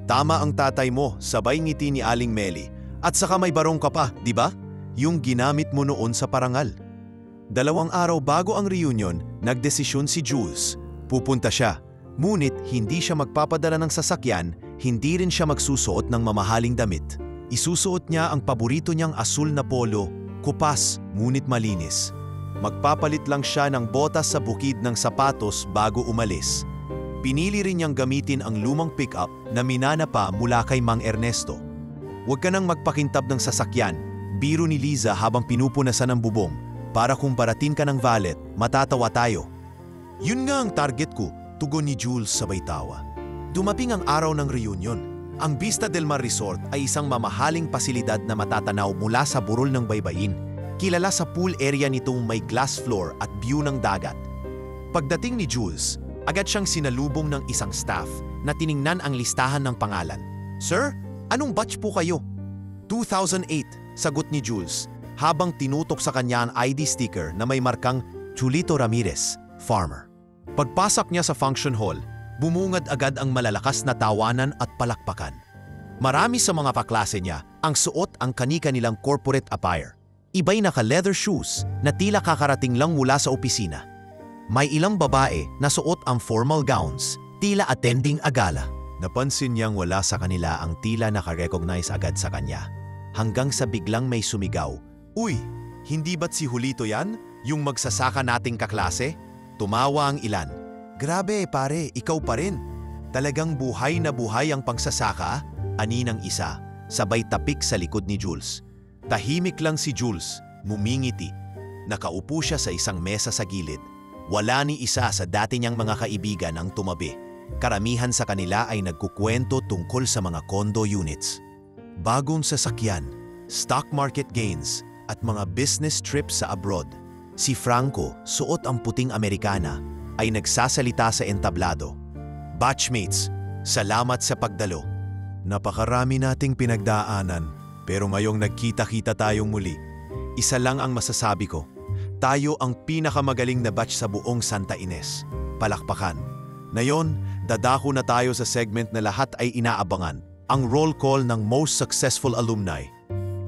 Tama ang tatay mo, sabay ngiti ni Aling Meli. At saka may barong ka pa, di ba? Yung ginamit mo noon sa parangal. 2 araw bago ang reunion, nagdesisyon si Jules. Pupunta siya. Ngunit hindi siya magpapadala ng sasakyan, hindi rin siya magsusuot ng mamahaling damit. Isusuot niya ang paborito niyang asul na polo, kupas, ngunit malinis. Magpapalit lang siya ng botas sa bukid ng sapatos bago umalis. Pinili rin niyang gamitin ang lumang pick-up na minana pa mula kay Mang Ernesto. Huwag ka nang magpakintab ng sasakyan, biro ni Liza habang pinupunasan ng bubong. Para kung parating ka ng valet, matatawa tayo. Yun nga ang target ko, tugon ni Jules sabay tawa. Dumaping ang araw ng reunion. Ang Vista del Mar Resort ay isang mamahaling pasilidad na matatanaw mula sa burol ng baybayin. Kilala sa pool area nitong may glass floor at view ng dagat. Pagdating ni Jules, agad siyang sinalubong ng isang staff na tiningnan ang listahan ng pangalan. Sir, anong batch po kayo? 2008, sagot ni Jules, habang tinutok sa kanya ang ID sticker na may markang Chulito Ramirez, farmer. Pagpasok niya sa function hall, bumungad agad ang malalakas na tawanan at palakpakan. Marami sa mga kaklase niya ang suot ang kani-kanilang corporate attire. Iba'y naka-leather shoes na tila kakarating lang mula sa opisina. May ilang babae na suot ang formal gowns, tila attending a gala. Napansin niyang wala sa kanila ang tila nakarecognize agad sa kanya. Hanggang sa biglang may sumigaw, "Uy, hindi ba't si Julito yan? Yung magsasaka nating kaklase?" Tumawa ang ilan. "Grabe pare, ikaw pa rin. Talagang buhay na buhay ang pangsasaka?" Ani ng isa, sabay tapik sa likod ni Jules. Tahimik lang si Jules, mumingiti. Nakaupo siya sa isang mesa sa gilid. Wala ni isa sa dati niyang mga kaibigan ang tumabi. Karamihan sa kanila ay nagkukwento tungkol sa mga condo units, bagong sasakyan, stock market gains, at mga business trips sa abroad. Si Franco, suot ang puting Amerikana, ay nagsasalita sa entablado. "Batchmates, salamat sa pagdalo. Napakarami nating pinagdaanan. Pero ngayong nagkita-kita tayong muli, isa lang ang masasabi ko. Tayo ang pinakamagaling na batch sa buong Santa Ines. Palakpakan. Ngayon, dadako na tayo sa segment na lahat ay inaabangan, ang roll call ng most successful alumni.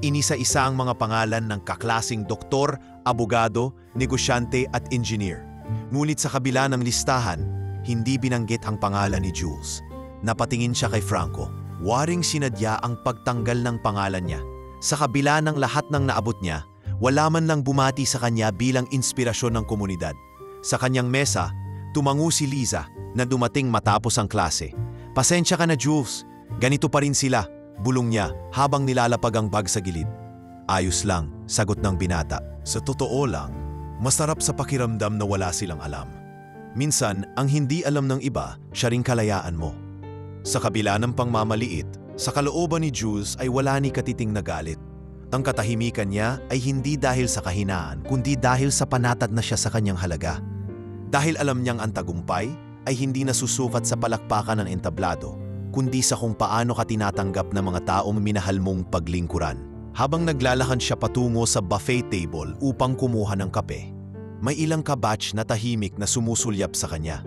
Inisa-isa ang mga pangalan ng kaklasing doktor, abogado, negosyante at engineer. Ngunit sa kabila ng listahan, hindi binanggit ang pangalan ni Jules. Napatingin siya kay Franco. Waring sinadya ang pagtanggal ng pangalan niya. Sa kabila ng lahat ng naabot niya, wala man lang bumati sa kanya bilang inspirasyon ng komunidad. Sa kanyang mesa, tumango si Liza na dumating matapos ang klase. "Pasensya ka na Jules, ganito pa rin sila," bulong niya habang nilalapag ang bag sa gilid. "Ayos lang," sagot ng binata. Sa totoo lang, masarap sa pakiramdam na wala silang alam. Minsan, ang hindi alam ng iba, siya ring kalayaan mo. Sa kabila ng pangmamaliit, sa kalooban ni Jules ay wala ni katiting na galit. Ang katahimikan niya ay hindi dahil sa kahinaan, kundi dahil sa panatag na siya sa kanyang halaga. Dahil alam niyang ang tagumpay ay hindi nasusukat sa palakpakan ng entablado, kundi sa kung paano ka tinatanggap ng mga taong minahal mong paglingkuran. Habang naglalakad siya patungo sa buffet table upang kumuha ng kape, may ilang kabatch na tahimik na sumusulyap sa kanya.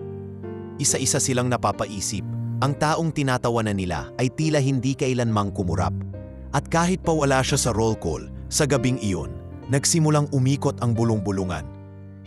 Isa-isa silang napapaisip. Ang taong tinatawanan nila ay tila hindi kailanmang kumurap. At kahit pa wala siya sa roll call, sa gabing iyon, nagsimulang umikot ang bulong-bulungan.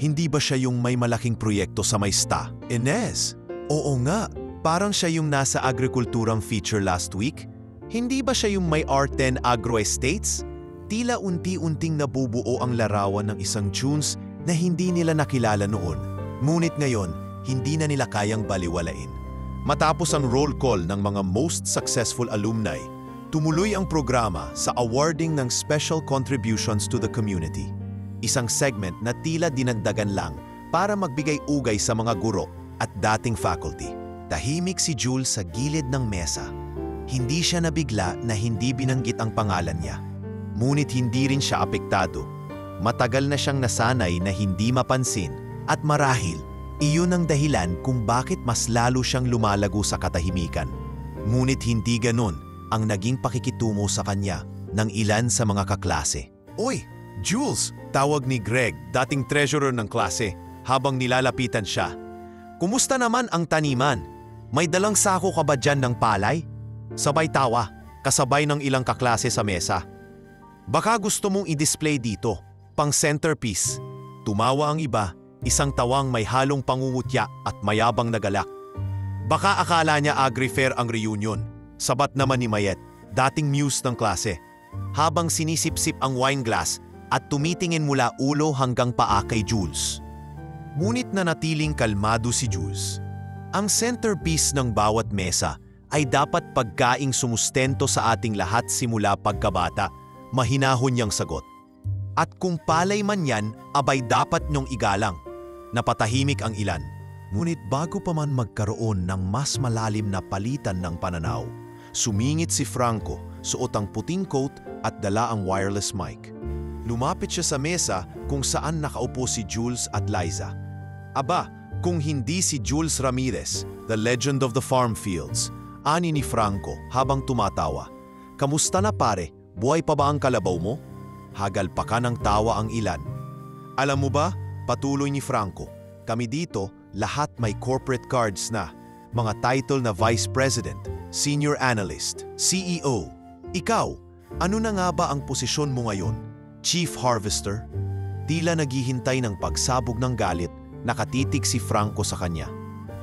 Hindi ba siya yung may malaking proyekto sa may sta? Ines! Oo nga, parang siya yung nasa agrikulturang feature last week. Hindi ba siya yung may R10 Agro Estates? Tila unti-unting nabubuo ang larawan ng isang tunes na hindi nila nakilala noon. Ngunit ngayon, hindi na nila kayang baliwalain. Matapos ang roll call ng mga most successful alumni, tumuloy ang programa sa awarding ng special contributions to the community. Isang segment na tila dinagdagan lang para magbigay ugay sa mga guro at dating faculty. Tahimik si Jules sa gilid ng mesa. Hindi siya nabigla na hindi binanggit ang pangalan niya. Ngunit hindi rin siya apektado. Matagal na siyang nasanay na hindi mapansin at marahil iyon ang dahilan kung bakit mas lalo siyang lumalago sa katahimikan. Ngunit hindi ganon ang naging pakikitungo sa kanya ng ilan sa mga kaklase. "Oy, Jules!" tawag ni Greg, dating treasurer ng klase, habang nilalapitan siya. "Kumusta naman ang taniman? May dalang sako ka ba dyan ng palay?" Sabay tawa, kasabay ng ilang kaklase sa mesa. "Baka gusto mong i-display dito, pang centerpiece." Tumawa ang iba. Isang tawang may halong pangungutya at mayabang na galak. Baka akala niya agri-fair ang reunion. Sabat naman ni Mayet, dating muse ng klase. Habang sinisip-sip ang wine glass at tumitingin mula ulo hanggang paa kay Jules. Ngunit nanatiling kalmado si Jules. Ang centerpiece ng bawat mesa ay dapat pagkaing sumustento sa ating lahat simula pagkabata, mahinahon niyang sagot. At kung palay man yan, abay dapat niyong igalang. Napatahimik ang ilan. Ngunit bago pa man magkaroon ng mas malalim na palitan ng pananaw, sumingit si Franco, suot ang puting coat at dala ang wireless mic. Lumapit siya sa mesa kung saan nakaupo si Jules at Liza. Aba, kung hindi si Jules Ramirez, the legend of the farm fields, ani ni Franco habang tumatawa. "Kamusta na pare? Buhay pa ba ang kalabaw mo?" Hagalpakan ng tawa ang ilan. "Alam mo ba," patuloy ni Franco, "kami dito, lahat may corporate cards na. Mga title na Vice President, Senior Analyst, CEO. Ikaw, ano na nga ba ang posisyon mo ngayon?" Chief Harvester? Tila naghihintay ng pagsabog ng galit, nakatitig si Franco sa kanya.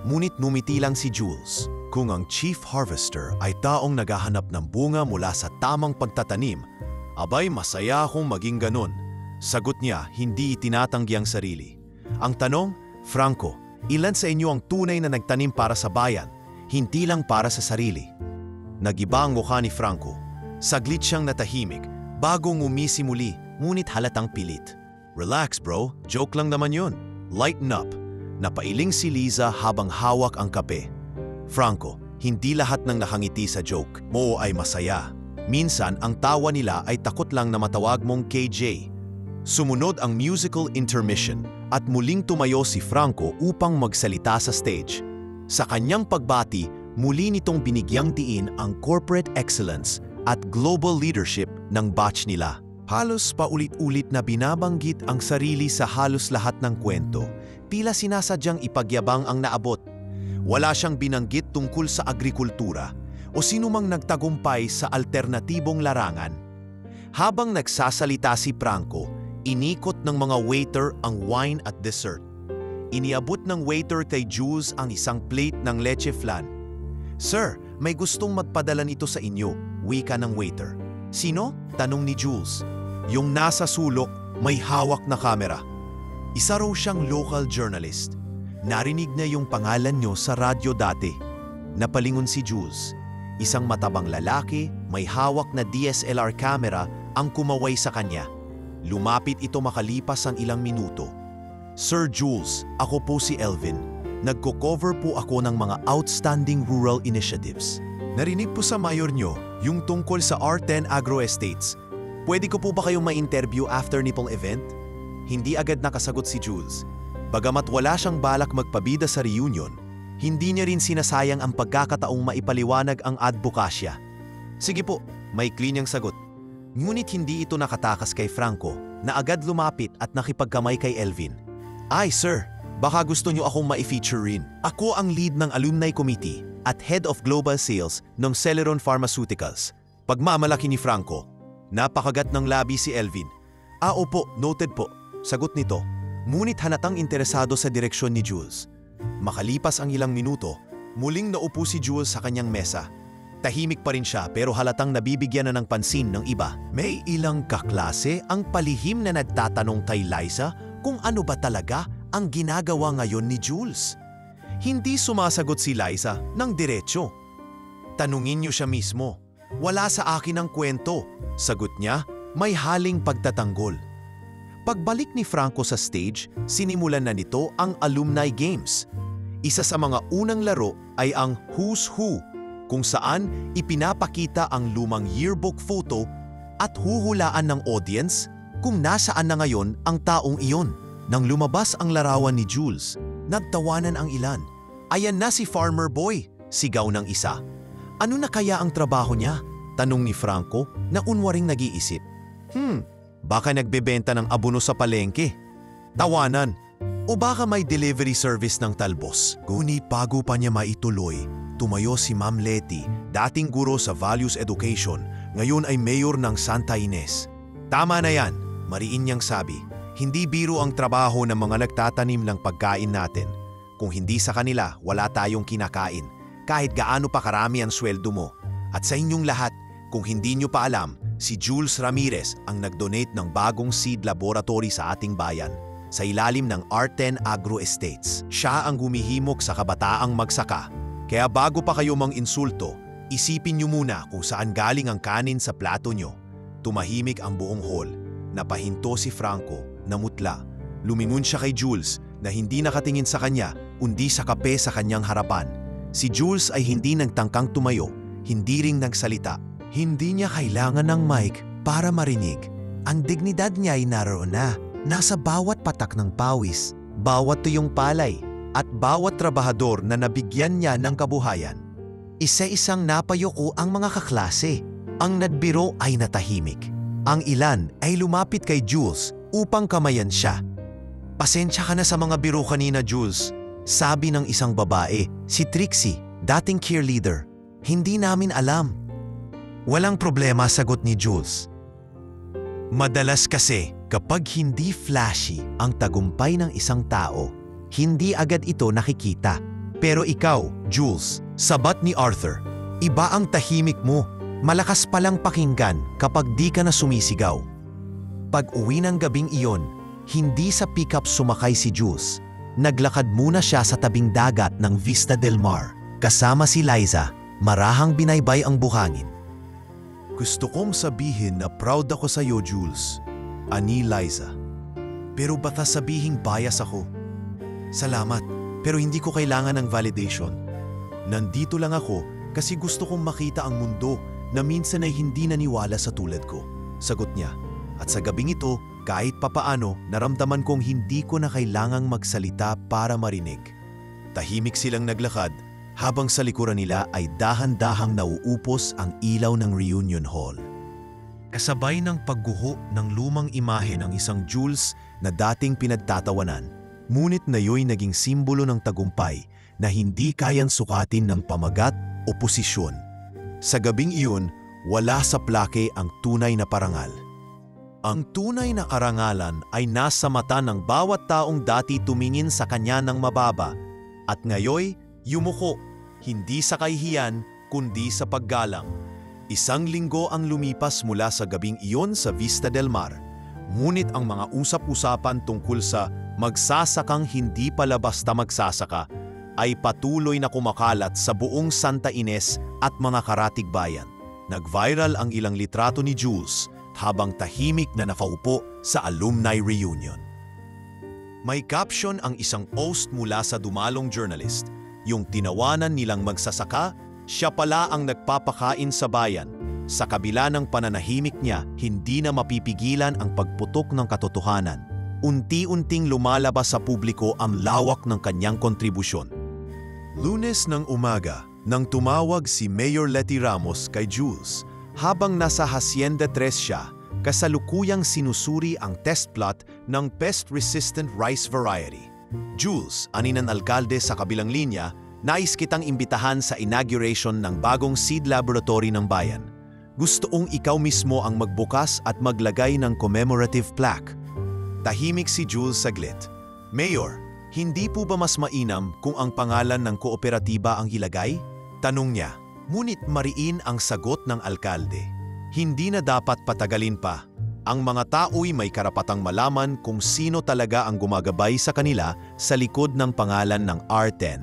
Ngunit numiti lang si Jules. Kung ang Chief Harvester ay taong naghahanap ng bunga mula sa tamang pagtatanim, abay masaya akong maging ganon. Sagot niya, hindi itinatanggi ang sarili. Ang tanong, Franco, ilan sa inyo ang tunay na nagtanim para sa bayan, hindi lang para sa sarili? Nagiba ang mukha ni Franco. Saglit siyang natahimik, bago ngumisi muli, ngunit halatang pilit. Relax bro, joke lang naman yun. Lighten up. Napailing si Liza habang hawak ang kape. Franco, hindi lahat ng nakangiti sa joke mo ay masaya. Minsan ang tawa nila ay takot lang na matawag mong KJ. Sumunod ang musical intermission at muling tumayo si Franco upang magsalita sa stage. Sa kanyang pagbati, muli nitong binigyang diin ang corporate excellence at global leadership ng batch nila. Halos paulit-ulit na binabanggit ang sarili sa halos lahat ng kwento, tila sinasadyang ipagyabang ang naabot. Wala siyang binanggit tungkol sa agrikultura o sinumang nagtagumpay sa alternatibong larangan. Habang nagsasalita si Franco, inikot ng mga waiter ang wine at dessert. Iniabot ng waiter kay Jules ang isang plate ng leche flan. "Sir, may gustong magpadala nito sa inyo," wika ng waiter. "Sino?" tanong ni Jules. "Yung nasa sulok, may hawak na kamera." Isa raw siyang local journalist. Narinig na yung pangalan nyo sa radyo dati. Napalingon si Jules. Isang matabang lalaki, may hawak na DSLR camera ang kumaway sa kanya. Lumapit ito makalipas ang ilang minuto. "Sir Jules, ako po si Elvin. Nagko-cover po ako ng mga outstanding rural initiatives. Narinig po sa mayor nyo yung tungkol sa R10 Agro Estates. Pwede ko po ba kayong ma-interview after nitong event?" Hindi agad nakasagot si Jules. Bagamat wala siyang balak magpabida sa reunion, hindi niya rin sinasayang ang pagkakataong maipaliwanag ang advokasya. "Sige po," may niyang sagot. Ngunit hindi ito nakatakas kay Franco na agad lumapit at nakipagkamay kay Elvin. "Ay sir, baka gusto niyo akong ma-feature rin. Ako ang lead ng alumni committee at head of global sales ng Celeron Pharmaceuticals." Pagmamalaki ni Franco. Napakagat ng labi si Elvin. Opo, noted po," sagot nito. Ngunit halatang interesado sa direksyon ni Jules. Makalipas ang ilang minuto, muling naupo si Jules sa kanyang mesa. Tahimik pa rin siya pero halatang nabibigyan na ng pansin ng iba. May ilang kaklase ang palihim na nagtatanong kay Liza kung ano ba talaga ang ginagawa ngayon ni Jules. Hindi sumasagot si Liza ng diretsyo. "Tanungin niyo siya mismo. Wala sa akin ang kwento," sagot niya, may haling pagtatanggol. Pagbalik ni Franco sa stage, sinimulan na nito ang Alumni Games. Isa sa mga unang laro ay ang Who's Who, kung saan ipinapakita ang lumang yearbook photo at huhulaan ng audience kung nasaan na ngayon ang taong iyon. Nang lumabas ang larawan ni Jules, nagtawanan ang ilan. "Ayan na si Farmer Boy," sigaw ng isa. "Ano na kaya ang trabaho niya?" tanong ni Franco na unwaring nag-iisip. Baka nagbebenta ng abono sa palengke." Tawanan. "O baka may delivery service ng talbos." Ngunit bago pa niya maituloy, tumayo si Ma'am Letty, dating guro sa Values Education, ngayon ay mayor ng Santa Ines. "Tama na yan," mariin niyang sabi. "Hindi biro ang trabaho ng mga nagtatanim ng pagkain natin. Kung hindi sa kanila, wala tayong kinakain, kahit gaano pa karami ang sweldo mo. At sa inyong lahat, kung hindi nyo pa alam, si Jules Ramirez ang nag-donate ng bagong seed laboratory sa ating bayan sa ilalim ng R10 Agro Estates. Siya ang humihimok sa kabataang magsaka. Kaya bago pa kayo mang-insulto, isipin nyo muna kung saan galing ang kanin sa plato nyo." Tumahimik ang buong hall. Napahinto si Franco, namutla. Lumingon siya kay Jules na hindi nakatingin sa kanya, kundi sa kape sa kanyang harapan. Si Jules ay hindi nagtangkang tumayo, hindi ring nagsalita. Hindi niya kailangan ng mic para marinig. Ang dignidad niya ay naroon na, nasa bawat patak ng pawis, bawat tuyong palay, at bawat trabahador na nabigyan niya ng kabuhayan. Isa-isang napayuko ang mga kaklase. Ang nadbiro ay natahimik. Ang ilan ay lumapit kay Jules upang kamayan siya. "Pasensya ka na sa mga biro kanina, Jules," sabi ng isang babae, si Trixie, dating cheerleader. "Hindi namin alam." "Walang problema," sagot ni Jules. Madalas kasi, kapag hindi flashy ang tagumpay ng isang tao, hindi agad ito nakikita. Pero ikaw, Jules, sabat ni Arthur, iba ang tahimik mo. Malakas palang pakinggan kapag di ka na sumisigaw. Pag-uwi ng gabing iyon, hindi sa pickup sumakay si Jules. Naglakad muna siya sa tabing dagat ng Vista del Mar. Kasama si Liza, marahang binaybay ang buhangin. Gusto kong sabihin na proud ako sa iyo, Jules. Ani Liza. Pero baka sabihing bias ako. Salamat, pero hindi ko kailangan ng validation. Nandito lang ako kasi gusto kong makita ang mundo na minsan ay hindi naniwala sa tulad ko. Sagot niya. At sa gabing ito, kahit papaano, naramdaman kong hindi ko na kailangang magsalita para marinig. Tahimik silang naglakad, habang sa likuran nila ay dahan-dahang nauupos ang ilaw ng reunion hall. Kasabay ng pagguho ng lumang imahe ng isang Jules na dating pinagtatawanan, ngunit nayo'y naging simbolo ng tagumpay na hindi kayang sukatin ng pamagat o posisyon. Sa gabing iyon, wala sa plake ang tunay na parangal. Ang tunay na karangalan ay nasa mata ng bawat taong dati tumingin sa kanya ng mababa at ngayoy yumuko, hindi sa kahihiyan kundi sa paggalang. Isang linggo ang lumipas mula sa gabing iyon sa Vista del Mar, ngunit ang mga usap-usapan tungkol sa magsasakang hindi pala basta magsasaka ay patuloy na kumakalat sa buong Santa Ines at mga karatig bayan. Nag-viral ang ilang litrato ni Jules habang tahimik na nakaupo sa alumni reunion. May caption ang isang post mula sa dumalong journalist, yung tinawanan nilang magsasaka, siya pala ang nagpapakain sa bayan. Sa kabila ng pananahimik niya, hindi na mapipigilan ang pagputok ng katotohanan. Unti-unting lumalabas sa publiko ang lawak ng kanyang kontribusyon. Lunes ng umaga, nang tumawag si Mayor Letty Ramos kay Jules, habang nasa Hacienda 3 siya, kasalukuyang sinusuri ang test plot ng pest-resistant rice variety. Jules, aninan alkalde sa kabilang linya, nais kitang imbitahan sa inauguration ng bagong seed laboratory ng bayan. Gustoong ikaw mismo ang magbukas at maglagay ng commemorative plaque. Tahimik si Jules saglit. Mayor, hindi po ba mas mainam kung ang pangalan ng kooperatiba ang ilagay? Tanong niya. Ngunit mariin ang sagot ng alkalde. Hindi na dapat patagalin pa. Ang mga tao'y may karapatang malaman kung sino talaga ang gumagabay sa kanila sa likod ng pangalan ng R10.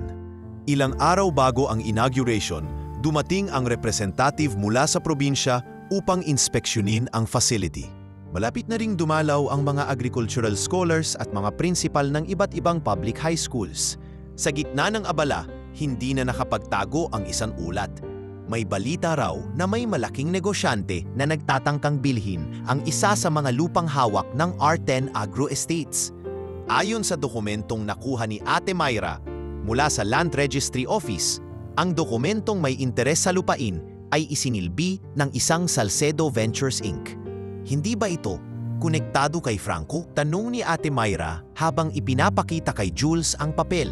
Ilang araw bago ang inauguration, dumating ang representative mula sa probinsya upang inspeksyonin ang facility. Malapit na ring dumalaw ang mga agricultural scholars at mga principal ng iba't ibang public high schools. Sa gitna ng abala, hindi na nakapagtago ang isang ulat. May balita raw na may malaking negosyante na nagtatangkang bilhin ang isa sa mga lupang hawak ng R10 Agro Estates. Ayon sa dokumentong nakuha ni Ate Myra mula sa Land Registry Office, ang dokumentong may interes sa lupain ay isinilbi ng isang Salcedo Ventures Inc. Hindi ba ito konektado kay Franco? Tanong ni Ate Myra habang ipinapakita kay Jules ang papel.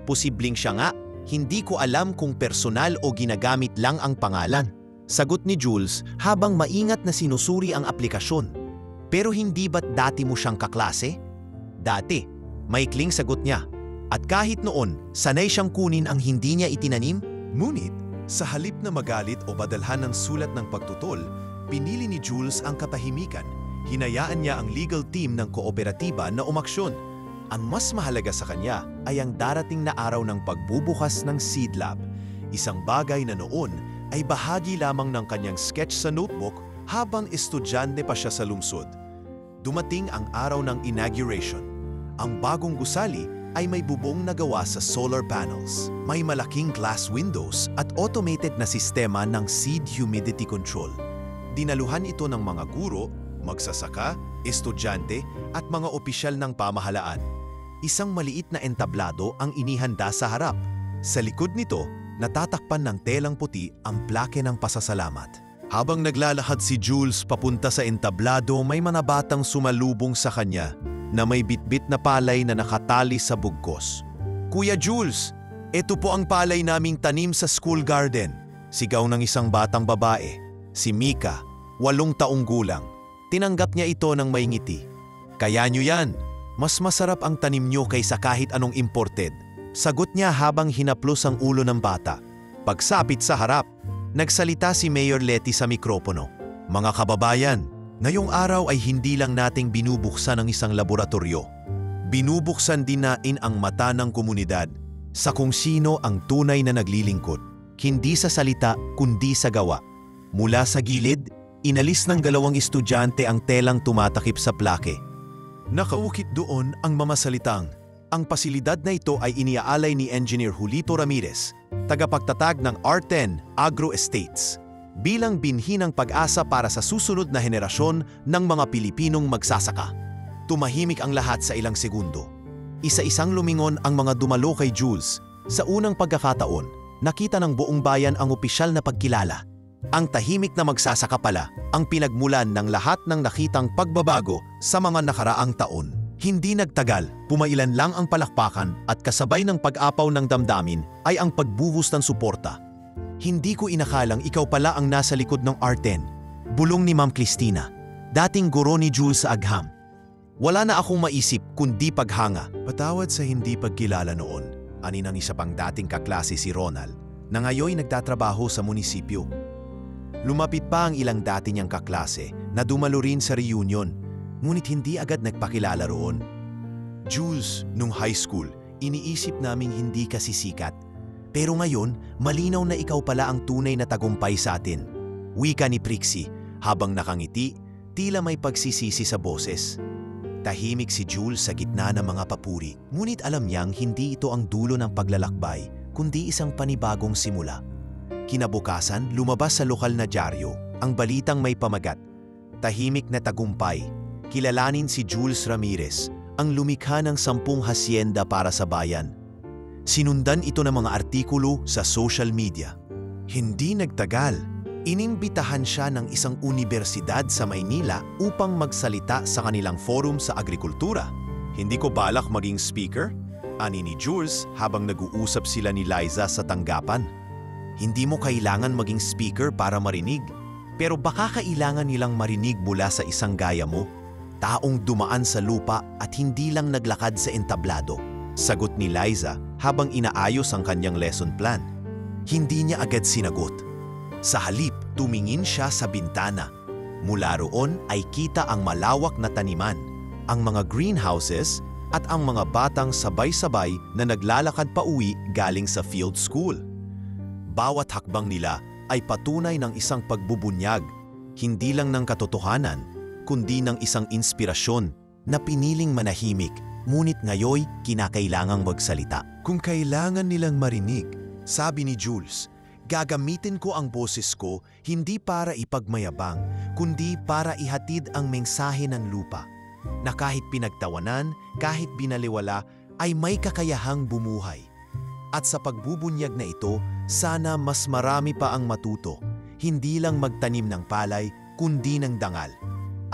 Posibleng siya nga. Hindi ko alam kung personal o ginagamit lang ang pangalan. Sagot ni Jules habang maingat na sinusuri ang aplikasyon. Pero hindi ba't dati mo siyang kaklase? Dati, maikling sagot niya. At kahit noon, sanay siyang kunin ang hindi niya itinanim. Ngunit, sa halip na magalit o badalhan ng sulat ng pagtutol, pinili ni Jules ang katahimikan. Hinayaan niya ang legal team ng kooperatiba na umaksyon. Ang mas mahalaga sa kanya ay ang darating na araw ng pagbubukas ng seed lab. Isang bagay na noon ay bahagi lamang ng kanyang sketch sa notebook habang estudyante pa siya sa lungsod. Dumating ang araw ng inauguration. Ang bagong gusali ay may bubong na gawa sa solar panels. May malaking glass windows at automated na sistema ng seed humidity control. Dinaluhan ito ng mga guro, magsasaka, estudyante at mga opisyal ng pamahalaan. Isang maliit na entablado ang inihanda sa harap. Sa likod nito, natatakpan ng telang puti ang plake ng pasasalamat. Habang naglalakad si Jules papunta sa entablado, may mga batang sumalubong sa kanya na may bitbit na palay na nakatali sa bugkos. Kuya Jules, ito po ang palay naming tanim sa school garden. Sigaw ng isang batang babae, si Mika, 8 taong gulang. Tinanggap niya ito ng may ngiti. Kaya nyo yan. Mas masarap ang tanim nyo kaysa kahit anong imported. Sagot niya habang hinaplos ang ulo ng bata. Pagsapit sa harap, nagsalita si Mayor Leti sa mikropono. Mga kababayan, ngayong araw ay hindi lang nating binubuksan ang isang laboratorio. Binubuksan din natin ang mata ng komunidad sa kung sino ang tunay na naglilingkod. Hindi sa salita, kundi sa gawa. Mula sa gilid, inalis ng 2 estudyante ang telang tumatakip sa plake. Nakaukit doon ang mamasalitang. Ang pasilidad na ito ay iniaalay ni Engineer Julito Ramirez, tagapagtatag ng R10 Agro Estates, bilang binhi ng pag-asa para sa susunod na henerasyon ng mga Pilipinong magsasaka. Tumahimik ang lahat sa ilang segundo. Isa-isang lumingon ang mga dumalo kay Jules. Sa unang pagkakataon, nakita ng buong bayan ang opisyal na pagkilala. Ang tahimik na magsasaka pala ang pinagmulan ng lahat ng nakitang pagbabago sa mga nakaraang taon. Hindi nagtagal, pumailan lang ang palakpakan at kasabay ng pag-apaw ng damdamin ay ang pagbuhos ng suporta. Hindi ko inakalang ikaw pala ang nasa likod ng R10. Bulong ni Ma'am Cristina, dating guro ni Jules sa Agham. Wala na akong maisip kundi paghanga. Patawad sa hindi pagkilala noon, ani ng isa pang dating kaklase si Ronald, na ngayon nagtatrabaho sa munisipyo. Lumapit pa ang ilang dati niyang kaklase na dumalo rin sa reunion, ngunit hindi agad nagpakilala roon. Jules, nung high school, iniisip naming hindi kasi sikat. Pero ngayon, malinaw na ikaw pala ang tunay na tagumpay sa atin. Wika ni Prixie, habang nakangiti, tila may pagsisisi sa boses. Tahimik si Jules sa gitna ng mga papuri, ngunit alam niyang hindi ito ang dulo ng paglalakbay, kundi isang panibagong simula. Kinabukasan, lumabas sa lokal na dyaryo ang balitang may pamagat. Tahimik na tagumpay. Kilalanin si Jules Ramirez, ang lumikha ng 10 hasyenda para sa bayan. Sinundan ito ng mga artikulo sa social media. Hindi nagtagal, inimbitahan siya ng isang universidad sa Maynila upang magsalita sa kanilang forum sa agrikultura. Hindi ko balak maging speaker, ani ni Jules habang nag-uusap sila ni Liza sa tanggapan. Hindi mo kailangan maging speaker para marinig, pero baka kailangan nilang marinig mula sa isang gaya mo, taong dumaan sa lupa at hindi lang naglakad sa entablado. Sagot ni Liza habang inaayos ang kanyang lesson plan. Hindi niya agad sinagot. Sa halip, tumingin siya sa bintana. Mula roon ay kita ang malawak na taniman, ang mga greenhouses at ang mga batang sabay-sabay na naglalakad pa uwi galing sa field school. Bawat hakbang nila ay patunay ng isang pagbubunyag, hindi lang ng katotohanan, kundi ng isang inspirasyon na piniling manahimik, ngunit ngayoy kinakailangang magsalita. Kung kailangan nilang marinig, sabi ni Jules, gagamitin ko ang boses ko hindi para ipagmayabang, kundi para ihatid ang mensahe ng lupa, na kahit pinagtawanan, kahit binaliwala, ay may kakayahang bumuhay. At sa pagbubunyag na ito, sana mas marami pa ang matuto, hindi lang magtanim ng palay, kundi ng dangal.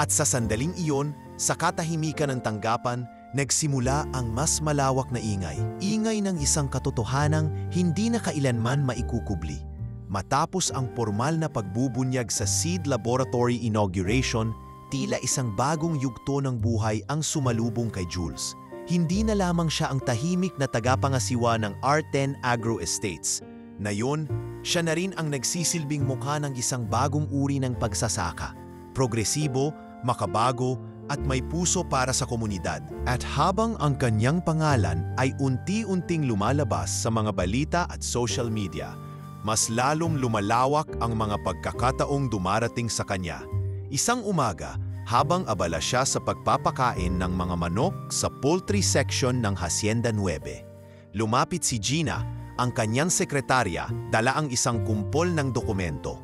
At sa sandaling iyon, sa katahimikan ng tanggapan, nagsimula ang mas malawak na ingay. Ingay ng isang katotohanang hindi na kailanman maikukubli. Matapos ang formal na pagbubunyag sa Seed Laboratory Inauguration, tila isang bagong yugto ng buhay ang sumalubong kay Jules. Hindi na lamang siya ang tahimik na tagapangasiwa ng R10 Agro Estates. Ngayon, siya na rin ang nagsisilbing mukha ng isang bagong uri ng pagsasaka. Progresibo, makabago, at may puso para sa komunidad. At habang ang kanyang pangalan ay unti-unting lumalabas sa mga balita at social media, mas lalong lumalawak ang mga pagkakataong dumarating sa kanya. Isang umaga, habang abala siya sa pagpapakain ng mga manok sa poultry section ng Hacienda 9, lumapit si Gina, ang kanyang sekretarya, dala ang isang kumpol ng dokumento.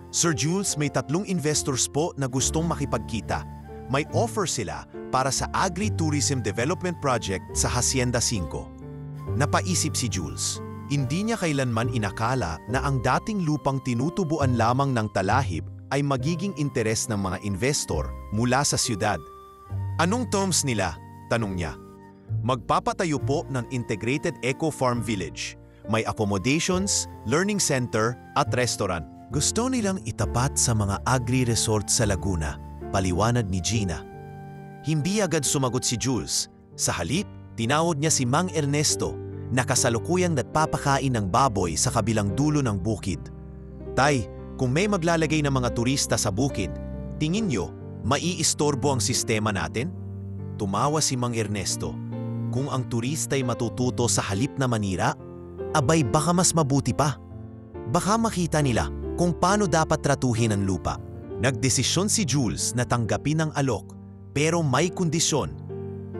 Sir Jules, may 3 investors po na gustong makipagkita. May offer sila para sa Agri-Tourism Development Project sa Hacienda 5. Napaisip si Jules. Hindi niya kailanman inakala na ang dating lupang tinutubuan lamang ng talahib ay magiging interes ng mga investor mula sa siyudad. Anong terms nila? Tanong niya. Magpapatayo po ng Integrated Eco Farm Village. May accommodations, learning center at restaurant. Gusto nilang itapat sa mga agri-resort sa Laguna. paliwanag ni Gina. Hindi agad sumagot si Jules. Sa halip, tinawag niya si Mang Ernesto na kasalukuyang nagpapakain ng baboy sa kabilang dulo ng bukid. Tay, kung may maglalagay ng mga turista sa bukid, tingin niyo, maiistorbo ang sistema natin? Tumawa si Mang Ernesto. Kung ang turista'y matututo sa halip na manira, abay baka mas mabuti pa. Baka makita nila kung paano dapat tratuhin ang lupa. Nagdesisyon si Jules na tanggapin ang alok, pero may kondisyon.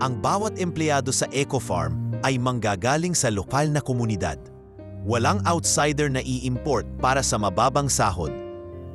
Ang bawat empleyado sa Eco Farm ay manggagaling sa lokal na komunidad. Walang outsider na i-import para sa mababang sahod.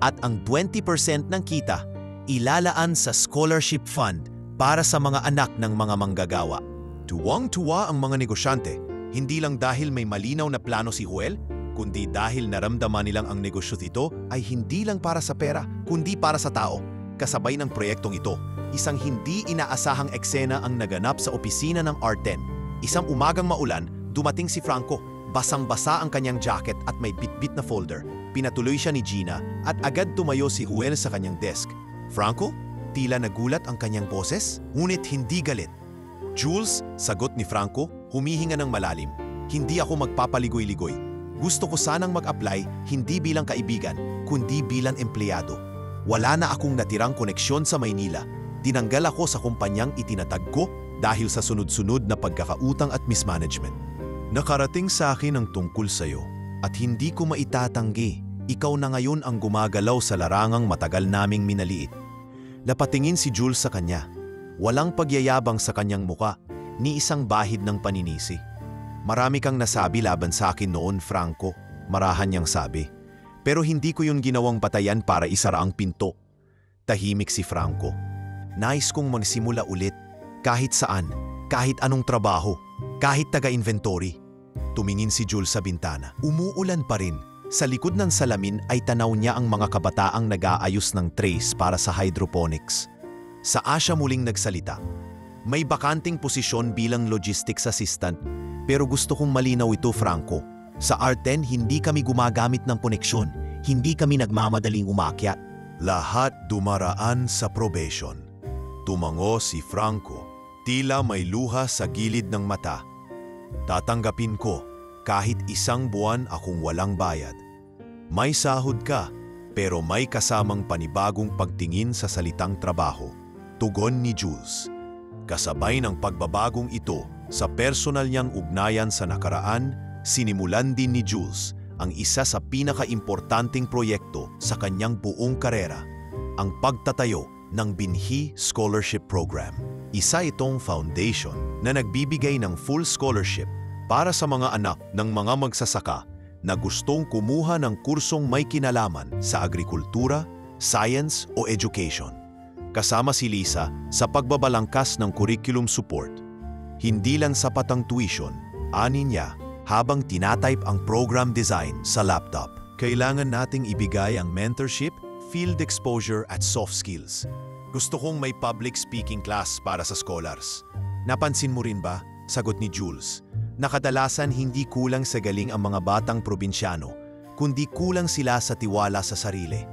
At ang 20% ng kita, ilalaan sa scholarship fund para sa mga anak ng mga manggagawa. Tuwang-tuwa ang mga negosyante, hindi lang dahil may malinaw na plano si Joel, kundi dahil naramdaman nilang ang negosyo ito ay hindi lang para sa pera, kundi para sa tao. Kasabay ng proyektong ito, isang hindi inaasahang eksena ang naganap sa opisina ng R10. Isang umagang maulan, dumating si Franco. Basang-basa ang kanyang jacket at may bitbit na folder. Pinatuloy siya ni Gina at agad tumayo si Joel sa kanyang desk. Franco? Tila nagulat ang kanyang boses, ngunit hindi galit. Jules, sagot ni Franco, humihinga ng malalim. Hindi ako magpapaligoy-ligoy. Gusto ko sanang mag-apply hindi bilang kaibigan, kundi bilang empleyado. Wala na akong natirang koneksyon sa Maynila. Tinanggal ako sa kumpanyang itinatag ko dahil sa sunod-sunod na pagkakautang at mismanagement. Nakarating sa akin ang tungkol sa'yo at hindi ko maitatanggi. Ikaw na ngayon ang gumagalaw sa larangang matagal naming minaliit. Napatingin si Jules sa kanya. Walang pagyayabang sa kanyang muka, ni isang bahid ng paninisi. Marami kang nasabi laban sa akin noon, Franco, marahan niyang sabi. Pero hindi ko yun ginawang batayan para isara ang pinto. Tahimik si Franco. Nais kong magsimula ulit, kahit saan, kahit anong trabaho, kahit taga-inventory. Tumingin si Jules sa bintana. Umuulan pa rin. Sa likod ng salamin ay tanaw niya ang mga kabataang nag-aayos ng trays para sa hydroponics. Sa siya muling nagsalita. May bakanting posisyon bilang logistics assistant, pero gusto kong malinaw ito, Franco. Sa R10, hindi kami gumagamit ng koneksyon. Hindi kami nagmamadaling umakyat. Lahat dumaraan sa probation. Tumango si Franco. Tila may luha sa gilid ng mata. Tatanggapin ko kahit isang buwan akong walang bayad. May sahod ka, pero may kasamang panibagong pagtingin sa salitang trabaho. Tugon ni Jules. Kasabay ng pagbabagong ito sa personal niyang ugnayan sa nakaraan, sinimulan din ni Jules ang isa sa pinakaimportanteng proyekto sa kanyang buong karera, ang pagtatayo ng Binhi Scholarship Program. Isa itong foundation na nagbibigay ng full scholarship para sa mga anak ng mga magsasaka na gustong kumuha ng kursong may kinalaman sa agrikultura, science o education. Kasama si Lisa sa pagbabalangkas ng curriculum support. Hindi lang sapat ang tuition, ani niya, habang tinatype ang program design sa laptop. Kailangan nating ibigay ang mentorship, field exposure at soft skills. Gusto kong may public speaking class para sa scholars. Napansin mo rin ba? Sagot ni Jules. Nakadalasan hindi kulang sa galing ang mga batang probinsyano, kundi kulang sila sa tiwala sa sarili.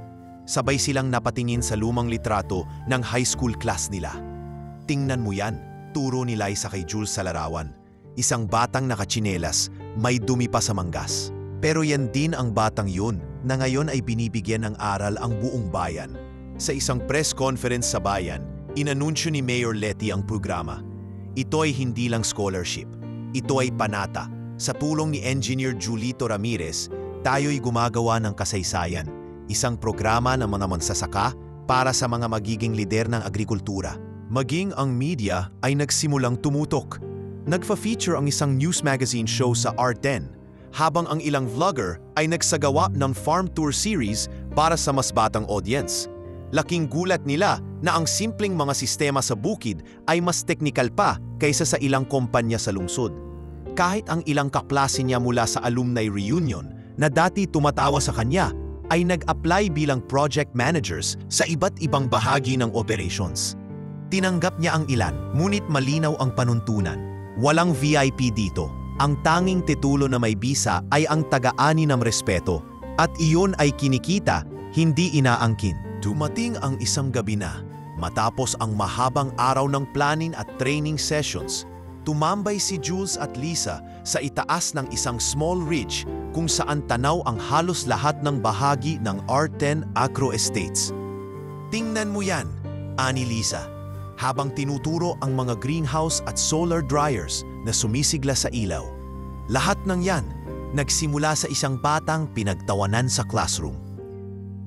Sabay silang napatingin sa lumang litrato ng high school class nila. Tingnan mo yan, turo ni Liza kay Jules sa larawan. Isang batang nakatsinelas, may dumi pa sa manggas. Pero yan din ang batang yun na ngayon ay binibigyan ng aral ang buong bayan. Sa isang press conference sa bayan, inanunsyo ni Mayor Leti ang programa. Ito ay hindi lang scholarship. Ito ay panata. Sa tulong ni Engineer Julito Ramirez, tayo'y gumagawa ng kasaysayan. Isang programa ng mga magsasaka para sa mga magiging lider ng agrikultura. Maging ang media ay nagsimulang tumutok. Nagfa-feature ang isang news magazine show sa R10, habang ang ilang vlogger ay nagsagawa ng farm tour series para sa mas batang audience. Laking gulat nila na ang simpleng mga sistema sa bukid ay mas teknikal pa kaysa sa ilang kumpanya sa lungsod. Kahit ang ilang kaklase niya mula sa alumni reunion na dati tumatawa sa kanya, ay nag-apply bilang project managers sa iba't ibang bahagi ng operations. Tinanggap niya ang ilan, ngunit malinaw ang panuntunan. Walang VIP dito. Ang tanging titulo na may bisa ay ang taga-ani ng respeto, at iyon ay kinikita, hindi inaangkin. Dumating ang isang gabi na, Matapos ang mahabang araw ng planning at training sessions, tumambay si Jules at Lisa sa itaas ng isang small ridge kung saan tanaw ang halos lahat ng bahagi ng R10 Agro Estates. "Tingnan mo yan," ani Lisa, habang tinuturo ang mga greenhouse at solar dryers na sumisigla sa ilaw. Lahat ng yan nagsimula sa isang batang pinagtawanan sa classroom.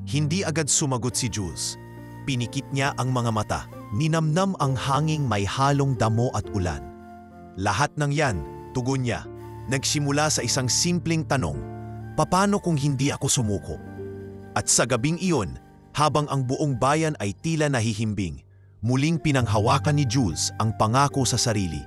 Hindi agad sumagot si Jules. Pinikit niya ang mga mata, ninamnam ang hanging may halong damo at ulan. "Lahat ng yan," tugon niya, nagsimula sa isang simpleng tanong, "Paano kung hindi ako sumuko?" At sa gabing iyon, habang ang buong bayan ay tila nahihimbing, muling pinanghawakan ni Jules ang pangako sa sarili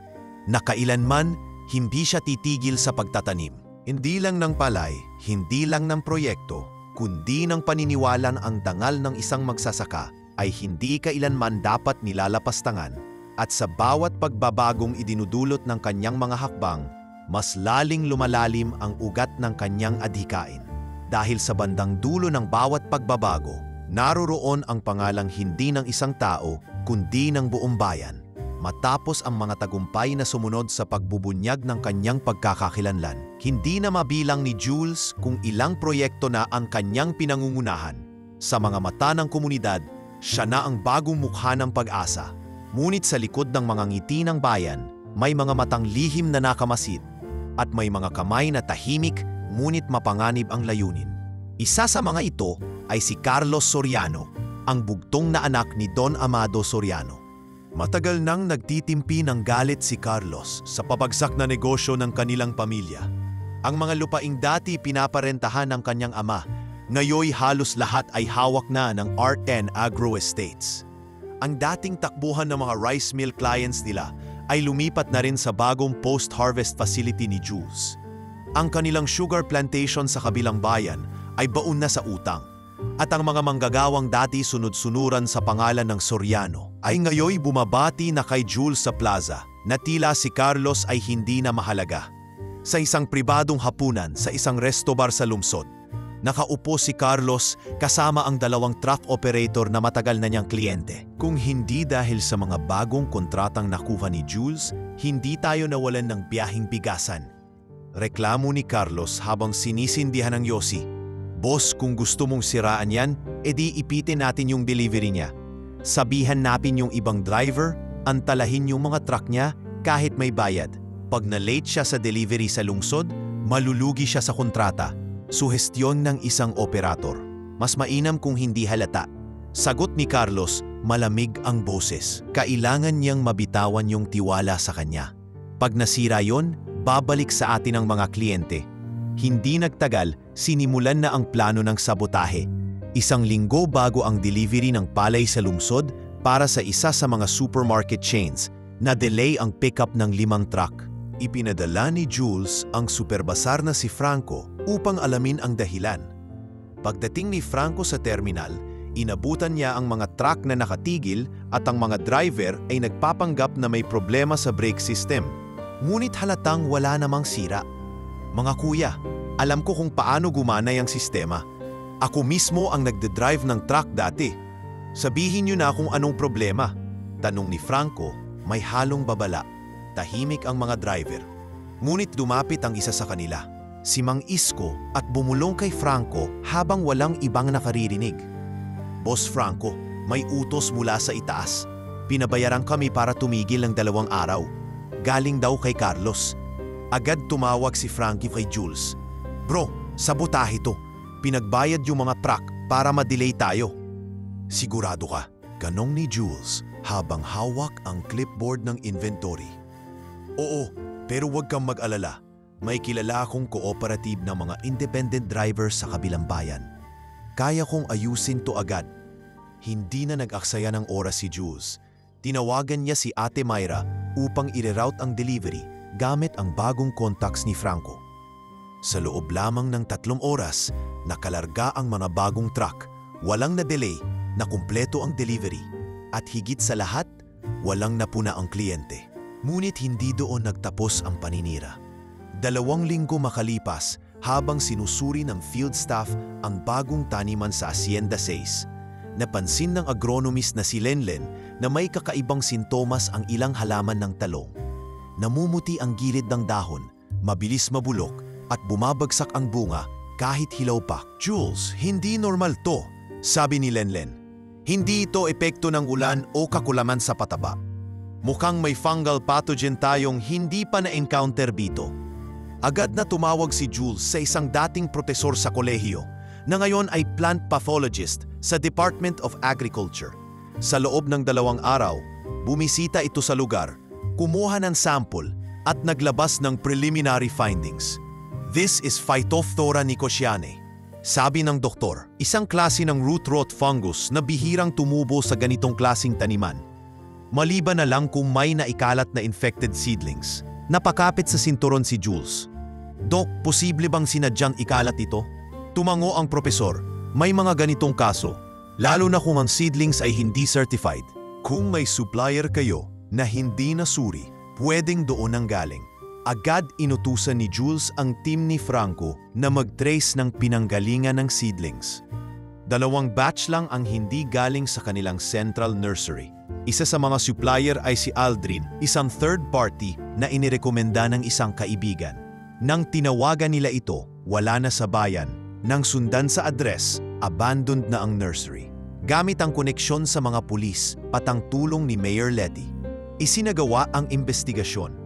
na kailanman hindi siya titigil sa pagtatanim. Hindi lang ng palay, hindi lang ng proyekto, kundi ng paniniwalang ang dangal ng isang magsasaka ay hindi kailanman dapat nilalapastangan, at sa bawat pagbabagong idinudulot ng kanyang mga hakbang, mas laling lumalalim ang ugat ng kanyang adhikain. Dahil sa bandang dulo ng bawat pagbabago, naroroon ang pangalang hindi ng isang tao, kundi ng buong bayan. Matapos ang mga tagumpay na sumunod sa pagbubunyag ng kanyang pagkakakilanlan, hindi na mabilang ni Jules kung ilang proyekto na ang kanyang pinangungunahan. Sa mga mata ng komunidad, siya na ang bagong mukha ng pag-asa. Ngunit sa likod ng mga ngiti ng bayan, may mga matang lihim na nakamasid at may mga kamay na tahimik ngunit mapanganib ang layunin. Isa sa mga ito ay si Carlos Soriano, ang bugtong na anak ni Don Amado Soriano. Matagal nang nagtitimpi ng galit si Carlos sa pabagsak na negosyo ng kanilang pamilya. Ang mga lupaing dati pinaparentahan ng kanyang ama, ngayoy halos lahat ay hawak na ng R10 Agro Estates. Ang dating takbuhan ng mga rice mill clients nila ay lumipat na rin sa bagong post-harvest facility ni Jules. Ang kanilang sugar plantation sa kabilang bayan ay baon na sa utang. At ang mga manggagawang dati sunod-sunuran sa pangalan ng Soriano ay ngayoy bumabati na kay Jules sa plaza na tila si Carlos ay hindi na mahalaga. Sa isang pribadong hapunan sa isang resto bar sa lungsod, nakaupo si Carlos kasama ang dalawang truck operator na matagal na niyang kliyente. Kung hindi dahil sa mga bagong kontratang nakuha ni Jules, hindi tayo nawalan ng biyaheng bigasan. Reklamo ni Carlos habang sinisindihan ng Yossi, "Boss, kung gusto mong siraan yan, edi ipitin natin yung delivery niya. Sabihan natin yung ibang driver, antalahin yung mga truck niya kahit may bayad. Pag na-late siya sa delivery sa lungsod, malulugi siya sa kontrata." Suhestyon ng isang operator. "Mas mainam kung hindi halata." Sagot ni Carlos, malamig ang boses. Kailangan niyang mabitawan yung tiwala sa kanya. Pag nasira yon, babalik sa atin ang mga kliyente. Hindi nagtagal, sinimulan na ang plano ng sabotahe. Isang linggo bago ang delivery ng palay sa lungsod para sa isa sa mga supermarket chains, na-delay ang pickup ng 5 truck. Ipinadala ni Jules ang superbasar na si Franco upang alamin ang dahilan. Pagdating ni Franco sa terminal, inabutan niya ang mga truck na nakatigil at ang mga driver ay nagpapanggap na may problema sa brake system. Ngunit halatang wala namang sira. "Mga kuya, alam ko kung paano gumanay ang sistema. Ako mismo ang nagde-drive ng truck dati. Sabihin niyo na kung anong problema." Tanong ni Franco, may halong babala. Tahimik ang mga driver. Ngunit dumapit ang isa sa kanila, si Mang Isko, at bumulong kay Franco habang walang ibang nakaririnig. "Boss Franco, may utos mula sa itaas. Pinabayaran kami para tumigil ng 2 araw. Galing daw kay Carlos." Agad tumawag si Frankie kay Jules. "Bro, sabotahe to. Pinagbayad yung mga truck para ma-delay tayo." "Sigurado ka?" Ganong ni Jules habang hawak ang clipboard ng inventory. "Oo, pero huwag kang mag-alala. May kilala akong cooperative ng mga independent drivers sa kabilang bayan. Kaya kong ayusin to agad." Hindi na nag-aksaya ng oras si Jules. Tinawagan niya si Ate Myra upang i-reroute ang delivery gamit ang bagong contacts ni Franco. Sa loob lamang ng 3 oras, nakalarga ang mga bagong truck. Walang na-delay, na kumpleto ang delivery. At higit sa lahat, walang napuna ang kliyente. Ngunit hindi doon nagtapos ang paninira. 2 linggo makalipas habang sinusuri ng field staff ang bagong taniman sa Hacienda 6. Napansin ng agronomist na si Lenlen na may kakaibang sintomas ang ilang halaman ng talong. Namumuti ang gilid ng dahon, mabilis mabulok at bumabagsak ang bunga kahit hilaw pa. "Jules, hindi normal to," sabi ni Lenlen. "Hindi ito epekto ng ulan o kakulaman sa pataba. Mukhang may fungal pathogen tayong hindi pa na-encounter dito." Agad na tumawag si Jules sa isang dating profesor sa kolehiyo na ngayon ay plant pathologist sa Department of Agriculture. Sa loob ng 2 araw, bumisita ito sa lugar, kumuha ng sample at naglabas ng preliminary findings. "This is Phytophthora nicotianae," sabi ng doktor, isang klase ng root rot fungus na bihirang tumubo sa ganitong klasing taniman. Maliban na lang kung may naikalat na infected seedlings. Napakapit sa sinturon si Jules. "Dok, posible bang sinadyang ikalat ito?" Tumango ang propesor. "May mga ganitong kaso, lalo na kung ang seedlings ay hindi certified. Kung may supplier kayo na hindi nasuri, pwedeng doon ang galing." Agad inutusan ni Jules ang team ni Franco na mag-trace ng pinanggalingan ng seedlings. 2 batch lang ang hindi galing sa kanilang central nursery. Isa sa mga supplier ay si Aldrin, isang third party na inirekomenda ng isang kaibigan. Nang tinawagan nila ito, wala na sa bayan. Nang sundan sa address, abandoned na ang nursery. Gamit ang koneksyon sa mga pulis at ang tulong ni Mayor Letty, isinagawa ang investigasyon.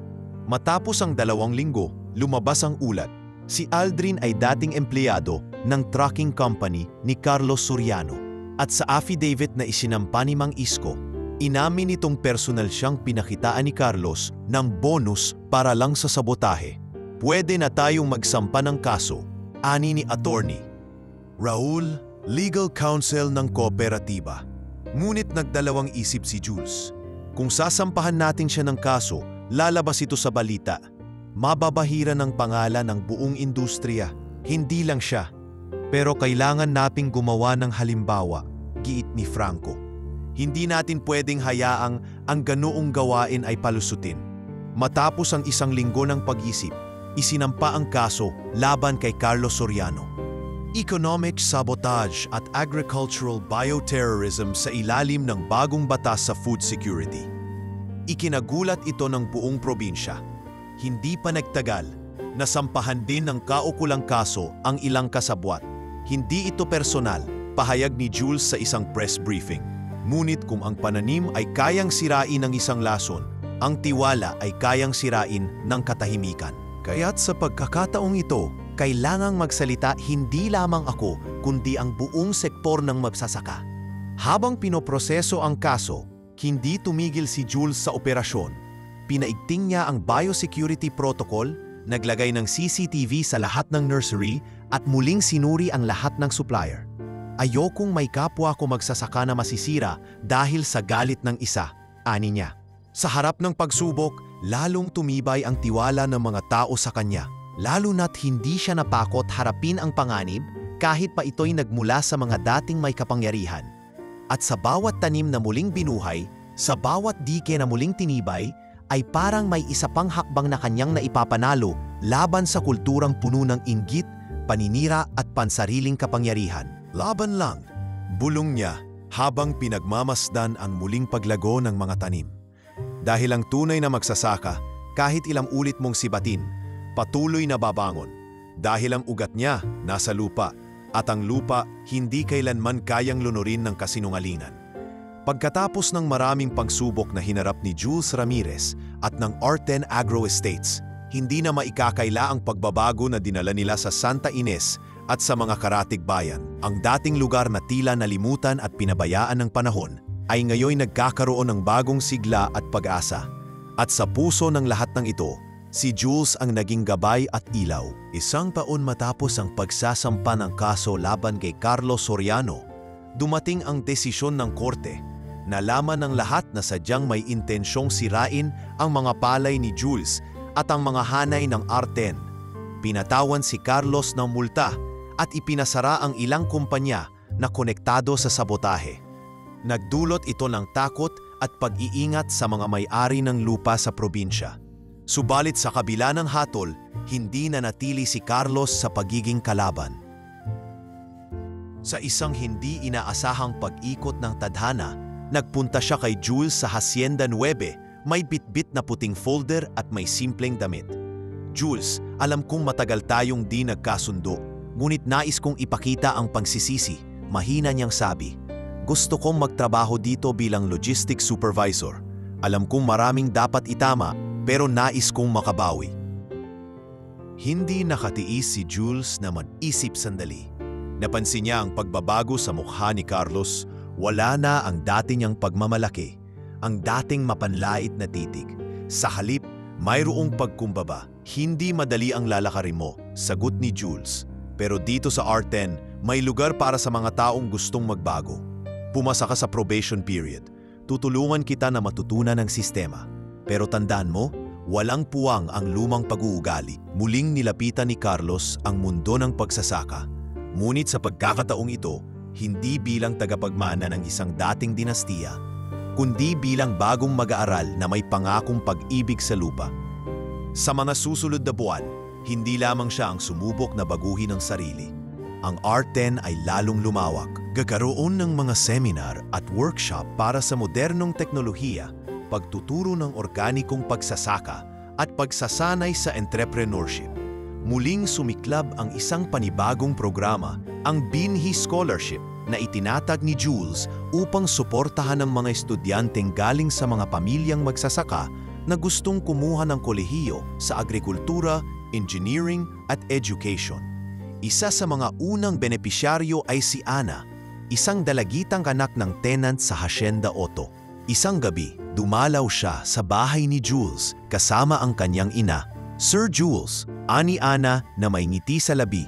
Matapos ang 2 linggo, lumabas ang ulat. Si Aldrin ay dating empleyado ng trucking company ni Carlos Soriano. At sa affidavit na isinampa ni Mang Isko, inamin nitong personal siyang pinakitaan ni Carlos ng bonus para lang sa sabotahe. "Pwede na tayong magsampa ng kaso," ani ni attorney Raul, legal counsel ng kooperatiba. Ngunit nagdalawang isip si Jules. Kung sasampahan natin siya ng kaso, lalabas ito sa balita. Mababahira ng pangalan ng buong industriya, hindi lang siya. "Pero kailangan nating gumawa ng halimbawa," giit ni Franco. "Hindi natin pwedeng hayaang ang ganoong gawain ay palusutin." Matapos ang 1 linggo ng pag-isip, isinampa ang kaso laban kay Carlos Soriano. Economic sabotage at agricultural bioterrorism sa ilalim ng bagong batas sa food security. Ikinagulat ito ng buong probinsya. Hindi pa nagtagal, nasampahan din ng kaukulang kaso ang ilang kasabwat. Hindi ito personal, pahayag ni Jules sa isang press briefing. Ngunit kung ang pananim ay kayang sirain ng isang lason, ang tiwala ay kayang sirain ng katahimikan. Kaya't sa pagkakataong ito, kailangang magsalita hindi lamang ako, kundi ang buong sektor ng magsasaka. Habang pinoproseso ang kaso, hindi tumigil si Jules sa operasyon. Pinaigting niya ang biosecurity protocol, naglagay ng CCTV sa lahat ng nursery at muling sinuri ang lahat ng supplier. "Ayokong may kapwa ko magsasaka na masisira dahil sa galit ng isa," ani niya. Sa harap ng pagsubok, lalong tumibay ang tiwala ng mga tao sa kanya, lalo na't hindi siya napakot harapin ang panganib kahit pa ito'y nagmula sa mga dating may kapangyarihan. At sa bawat tanim na muling binuhay, sa bawat dike na muling tinibay, ay parang may isa pang hakbang na kanyang naipapanalo laban sa kulturang puno ng inggit, paninira at pansariling kapangyarihan. "Laban lang," bulong niya habang pinagmamasdan ang muling paglago ng mga tanim. Dahil ang tunay na magsasaka, kahit ilang ulit mong sibatin, patuloy na babangon. Dahil ang ugat niya nasa lupa, at ang lupa hindi kailanman kayang lunurin ng kasinungalingan. Pagkatapos ng maraming pagsubok na hinarap ni Jules Ramirez at ng R10 Agro Estates, hindi na maikakaila ang pagbabago na dinala nila sa Santa Ines at sa mga karatig bayan. Ang dating lugar na tila nalimutan at pinabayaan ng panahon ay ngayon nagkakaroon ng bagong sigla at pag-asa. At sa puso ng lahat ng ito, si Jules ang naging gabay at ilaw. 1 taon matapos ang pagsasampa ng kaso laban kay Carlos Soriano, dumating ang desisyon ng korte. Nalaman ng lahat na sadyang may intensyong sirain ang mga palay ni Jules at ang mga hanay ng R10. Pinatawan si Carlos ng multa at ipinasara ang ilang kumpanya na konektado sa sabotahe. Nagdulot ito ng takot at pag-iingat sa mga may-ari ng lupa sa probinsya. Subalit sa kabila ng hatol, hindi na natili si Carlos sa pagiging kalaban. Sa isang hindi inaasahang pag-ikot ng tadhana, nagpunta siya kay Jules sa Hacienda 9, may bitbit na puting folder at may simpleng damit. Jules, alam kong matagal tayong di nagkasundo, ngunit nais kong ipakita ang pagsisisi, mahina niyang sabi. Gusto kong magtrabaho dito bilang logistics supervisor. Alam kong maraming dapat itama, pero nais kong makabawi. Hindi nakatiis si Jules na mag-isip sandali. Napansin niya ang pagbabago sa mukha ni Carlos. Wala na ang dati niyang pagmamalaki, ang dating mapanlait na titig. Sa halip, mayroong pagkumbaba. Hindi madali ang lalakarin mo, sagot ni Jules. Pero dito sa R10, may lugar para sa mga taong gustong magbago. Pumasa ka sa probation period. Tutulungan kita na matutunan ang sistema. Pero tandaan mo, walang puwang ang lumang pag-uugali. Muling nilapitan ni Carlos ang mundo ng pagsasaka. Ngunit sa pagkakataong ito, hindi bilang tagapagmana ng isang dating dinastiya, kundi bilang bagong mag-aaral na may pangakong pag-ibig sa lupa. Sa mga susunod na buwan, hindi lamang siya ang sumubok na baguhin ang sarili. Ang R10 ay lalong lumawak. Gagkaroon ng mga seminar at workshop para sa modernong teknolohiya, pagtuturo ng organikong pagsasaka at pagsasanay sa entrepreneurship. Muling sumiklab ang isang panibagong programa, ang Binhi Scholarship, na itinatag ni Jules upang suportahan ang mga estudyanteng galing sa mga pamilyang magsasaka na gustong kumuha ng kolehiyo sa agrikultura, engineering at education. Isa sa mga unang benepisyaryo ay si Ana, isang dalagitang anak ng tenant sa Hacienda 8. Isang gabi, dumalaw siya sa bahay ni Jules kasama ang kanyang ina. Sir Jules, ani Ana na may ngiti sa labi.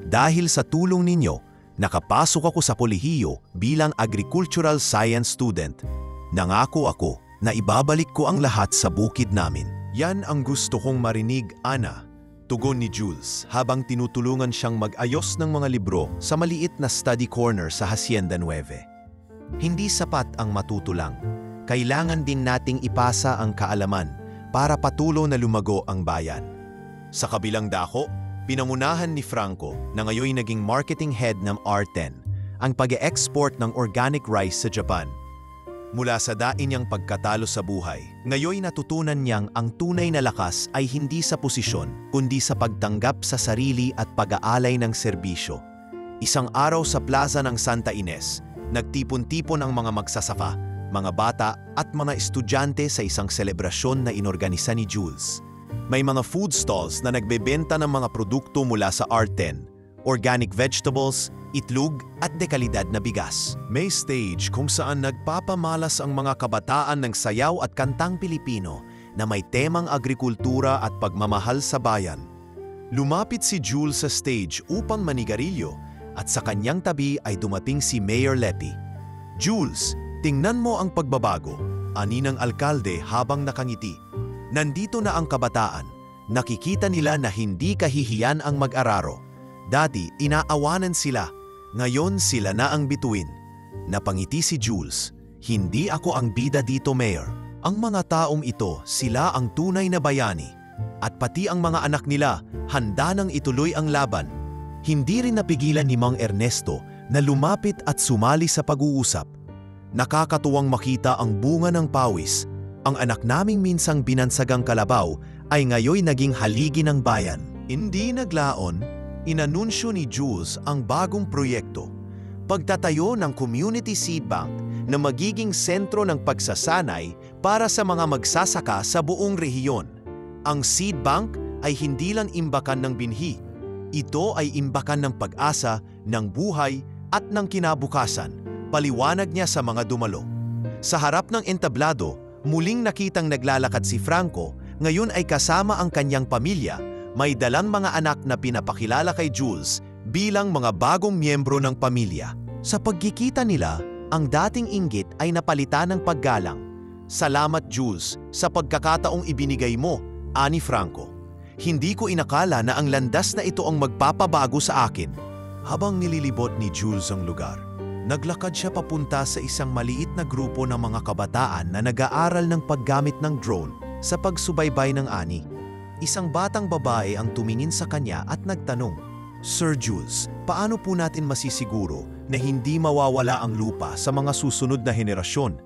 Dahil sa tulong ninyo, nakapasok ako sa kolehiyo bilang agricultural science student. Nangako ako na ibabalik ko ang lahat sa bukid namin. Yan ang gusto kong marinig, Ana. Tugon ni Jules habang tinutulungan siyang mag-ayos ng mga libro sa maliit na study corner sa Hacienda 9. Hindi sapat ang matuto lang. Kailangan din nating ipasa ang kaalaman para patuloy na lumago ang bayan. Sa kabilang dako, pinangunahan ni Franco na ngayon naging marketing head ng R10 ang pag-e-export ng organic rice sa Japan. Mula sa daing niyang pagkatalo sa buhay, ngayon natutunan niyang ang tunay na lakas ay hindi sa posisyon, kundi sa pagtanggap sa sarili at pag-aalay ng serbisyo. Isang araw sa plaza ng Santa Ines, nagtipon-tipon ang mga magsasaka, mga bata at mga estudyante sa isang selebrasyon na inorganisa ni Jules. May mga food stalls na nagbebenta ng mga produkto mula sa R10, organic vegetables, itlog at dekalidad na bigas. May stage kung saan nagpapamalas ang mga kabataan ng sayaw at kantang Pilipino na may temang agrikultura at pagmamahal sa bayan. Lumapit si Jules sa stage upang manigarilyo at sa kanyang tabi ay dumating si Mayor Leti. Jules, tingnan mo ang pagbabago, ani ng alkalde habang nakangiti. Nandito na ang kabataan. Nakikita nila na hindi kahihiyan ang mag-araro. Dati, inaawanan sila. Ngayon sila na ang bituin. Napangiti si Jules. Hindi ako ang bida dito, Mayor. Ang mga taong ito, sila ang tunay na bayani. At pati ang mga anak nila, handa nang ituloy ang laban. Hindi rin napigilan ni Mang Ernesto na lumapit at sumali sa pag-uusap. Nakakatuwang makita ang bunga ng pawis. Ang anak naming minsang binansagang kalabaw ay ngayoy naging haligi ng bayan. Hindi naglaon, inanunsyo ni Jules ang bagong proyekto, pagtatayo ng Community Seed Bank na magiging sentro ng pagsasanay para sa mga magsasaka sa buong rehiyon. Ang Seed Bank ay hindi lang imbakan ng binhi. Ito ay imbakan ng pag-asa, ng buhay at ng kinabukasan, paliwanag niya sa mga dumalo. Sa harap ng entablado, muling nakitang naglalakad si Franco, ngayon ay kasama ang kanyang pamilya. May dalang mga anak na pinapakilala kay Jules bilang mga bagong miyembro ng pamilya. Sa pagkikita nila, ang dating inggit ay napalitan ng paggalang. Salamat Jules sa pagkakataong ibinigay mo, ani Franco. Hindi ko inakala na ang landas na ito ang magpapabago sa akin. Habang nililibot ni Jules ang lugar, naglakad siya papunta sa isang maliit na grupo ng mga kabataan na nag-aaral ng paggamit ng drone sa pagsubaybay ng ani. Isang batang babae ang tumingin sa kanya at nagtanong, Sir Jules, paano po natin masisiguro na hindi mawawala ang lupa sa mga susunod na henerasyon?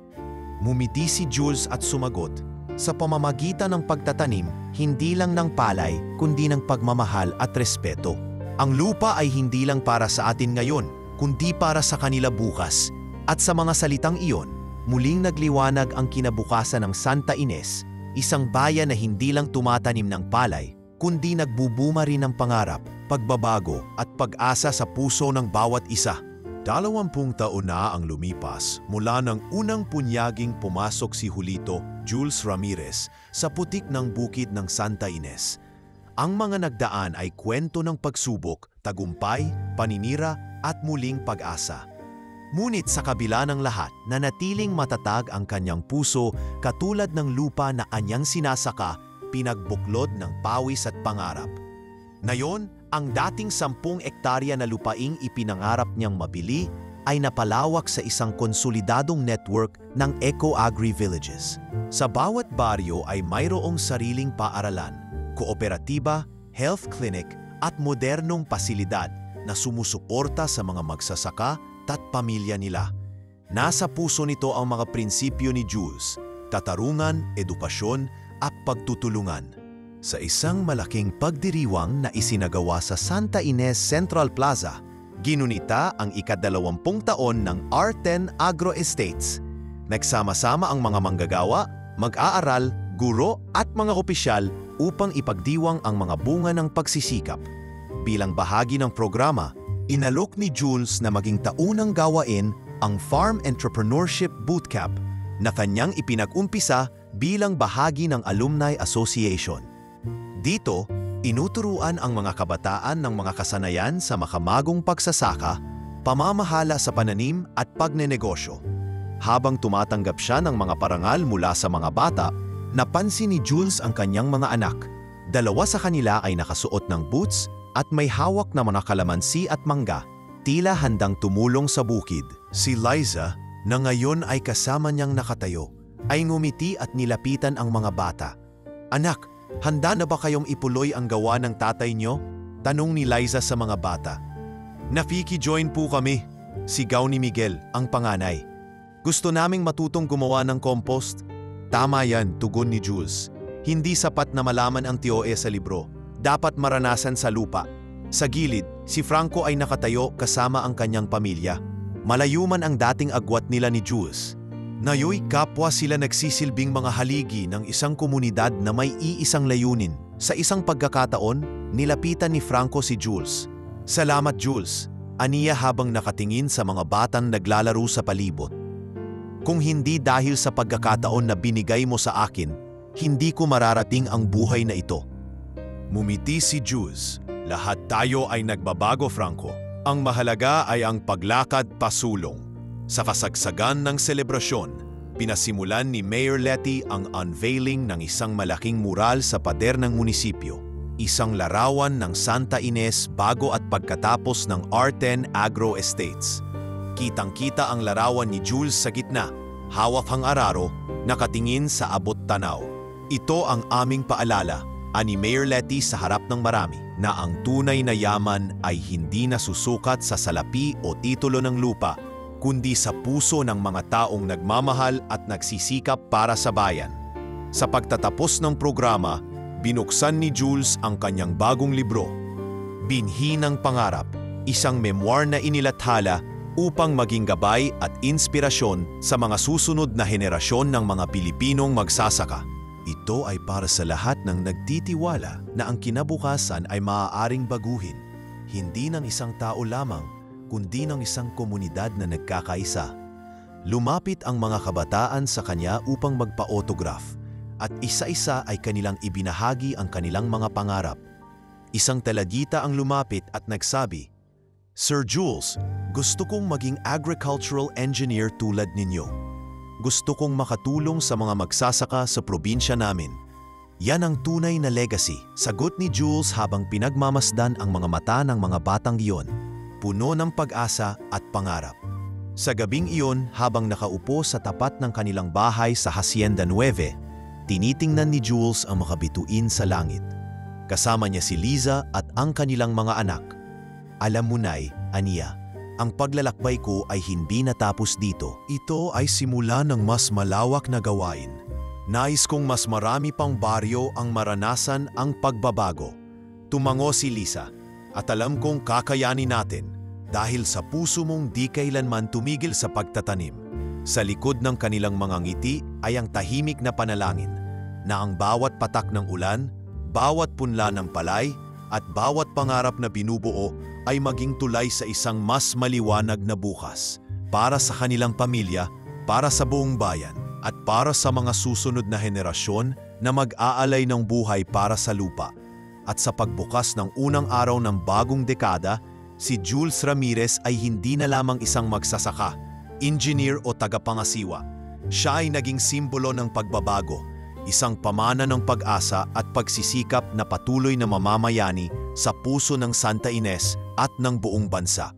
Ngumiti si Jules at sumagot, sa pamamagitan ng pagtatanim, hindi lang ng palay, kundi ng pagmamahal at respeto. Ang lupa ay hindi lang para sa atin ngayon, kundi para sa kanila bukas. At sa mga salitang iyon, muling nagliwanag ang kinabukasan ng Santa Ines, isang bayan na hindi lang tumatanim ng palay, kundi nagbubuma rin ng pangarap, pagbabago at pag-asa sa puso ng bawat isa. 20 taon na ang lumipas mula nang unang punyaging pumasok si Julito Jules Ramirez sa putik ng bukid ng Santa Ines. Ang mga nagdaan ay kwento ng pagsubok, tagumpay, paninira at muling pag-asa. Ngunit sa kabila ng lahat, nanatiling matatag ang kanyang puso katulad ng lupa na anyang sinasaka, pinagbuklod ng pawis at pangarap. Ngayon, ang dating 10 ektarya na lupaing ipinangarap niyang mabili ay napalawak sa isang konsolidadong network ng eco-agri-villages. Sa bawat baryo ay mayroong sariling paaralan, kooperatiba, health clinic at modernong pasilidad na sumusuporta sa mga magsasaka at pamilya nila. Nasa puso nito ang mga prinsipyo ni Jules, katarungan, edukasyon at pagtutulungan. Sa isang malaking pagdiriwang na isinagawa sa Santa Ines Central Plaza, ginunita ang ika-20 taon ng R10 Agro Estates. Nagsama-sama ang mga manggagawa, mag-aaral, guro at mga opisyal upang ipagdiwang ang mga bunga ng pagsisikap. Bilang bahagi ng programa, inalok ni Jules na maging taunang gawain ang Farm Entrepreneurship Bootcamp na kanyang ipinag-umpisa bilang bahagi ng Alumni Association. Dito, inuturuan ang mga kabataan ng mga kasanayan sa makamagong pagsasaka, pamamahala sa pananim at pagnenegosyo. Habang tumatanggap siya ng mga parangal mula sa mga bata, napansin ni Jules ang kanyang mga anak. 2 sa kanila ay nakasuot ng boots at may hawak na mga kalamansi at mangga, tila handang tumulong sa bukid. Si Liza, na ngayon ay kasama niyang nakatayo, ay ngumiti at nilapitan ang mga bata. "Anak, handa na ba kayong ipuloy ang gawa ng tatay niyo?" tanong ni Liza sa mga bata. "Nakiki-join po kami," sigaw ni Miguel, ang panganay. "Gusto naming matutong gumawa ng compost." "Tama yan," tugon ni Jules. "Hindi sapat na malaman ang teoye sa libro. Dapat maranasan sa lupa." Sa gilid, si Franco ay nakatayo kasama ang kanyang pamilya. Malayuman ang dating agwat nila ni Jules. Ngayoy kapwa sila nagsisilbing mga haligi ng isang komunidad na may iisang layunin. Sa isang pagkakataon, nilapitan ni Franco si Jules. "Salamat Jules," aniya habang nakatingin sa mga batang naglalaro sa palibot. "Kung hindi dahil sa pagkakataon na binigay mo sa akin, hindi ko mararating ang buhay na ito." Mumiti si Jules. "Lahat tayo ay nagbabago, Franco. Ang mahalaga ay ang paglakad pasulong." Sa kasagsagan ng selebrasyon, pinasimulan ni Mayor Leti ang unveiling ng isang malaking mural sa pader ng munisipyo. Isang larawan ng Santa Ines bago at pagkatapos ng R10 Agro Estates. Kitang-kita ang larawan ni Jules sa gitna, hawak ang araro, nakatingin sa abot tanaw. "Ito ang aming paalala," ani Mayor Leti sa harap ng marami, "na ang tunay na yaman ay hindi nasusukat sa salapi o titulo ng lupa, kundi sa puso ng mga taong nagmamahal at nagsisikap para sa bayan." Sa pagtatapos ng programa, binuksan ni Jules ang kanyang bagong libro, Binhi ng Pangarap, isang memoir na inilathala upang maging gabay at inspirasyon sa mga susunod na henerasyon ng mga Pilipinong magsasaka. Ito ay para sa lahat ng nagtitiwala na ang kinabukasan ay maaaring baguhin, hindi ng isang tao lamang, kundi ng isang komunidad na nagkakaisa. Lumapit ang mga kabataan sa kanya upang magpa-autograph at isa-isa ay kanilang ibinahagi ang kanilang mga pangarap. Isang talagita ang lumapit at nagsabi, "Sir Jules, gusto kong maging agricultural engineer tulad ninyo. Gusto kong makatulong sa mga magsasaka sa probinsya namin." "Yan ang tunay na legacy," sagot ni Jules habang pinagmamasdan ang mga mata ng mga batang iyon, puno ng pag-asa at pangarap. Sa gabing iyon, habang nakaupo sa tapat ng kanilang bahay sa Hacienda 9, tinitingnan ni Jules ang mga bituin sa langit. Kasama niya si Liza at ang kanilang mga anak. Alam mo nay, aniya, ang paglalakbay ko ay hindi natapos dito. Ito ay simula ng mas malawak na gawain. Nais kong mas marami pang baryo ang maranasan ang pagbabago. Tumango si Lisa, at alam kong kakayanin natin dahil sa puso mong di kailanman tumigil sa pagtatanim. Sa likod ng kanilang mga ngiti ay ang tahimik na panalangin na ang bawat patak ng ulan, bawat punla ng palay, at bawat pangarap na binubuo ay maging tulay sa isang mas maliwanag na bukas para sa kanilang pamilya, para sa buong bayan, at para sa mga susunod na henerasyon na mag-aalay ng buhay para sa lupa. At sa pagbukas ng unang araw ng bagong dekada, si Jules Ramirez ay hindi na lamang isang magsasaka, engineer o tagapangasiwa. Siya ay naging simbolo ng pagbabago, isang pamana ng pag-asa at pagsisikap na patuloy na mamamayani sa puso ng Santa Ines at ng buong bansa.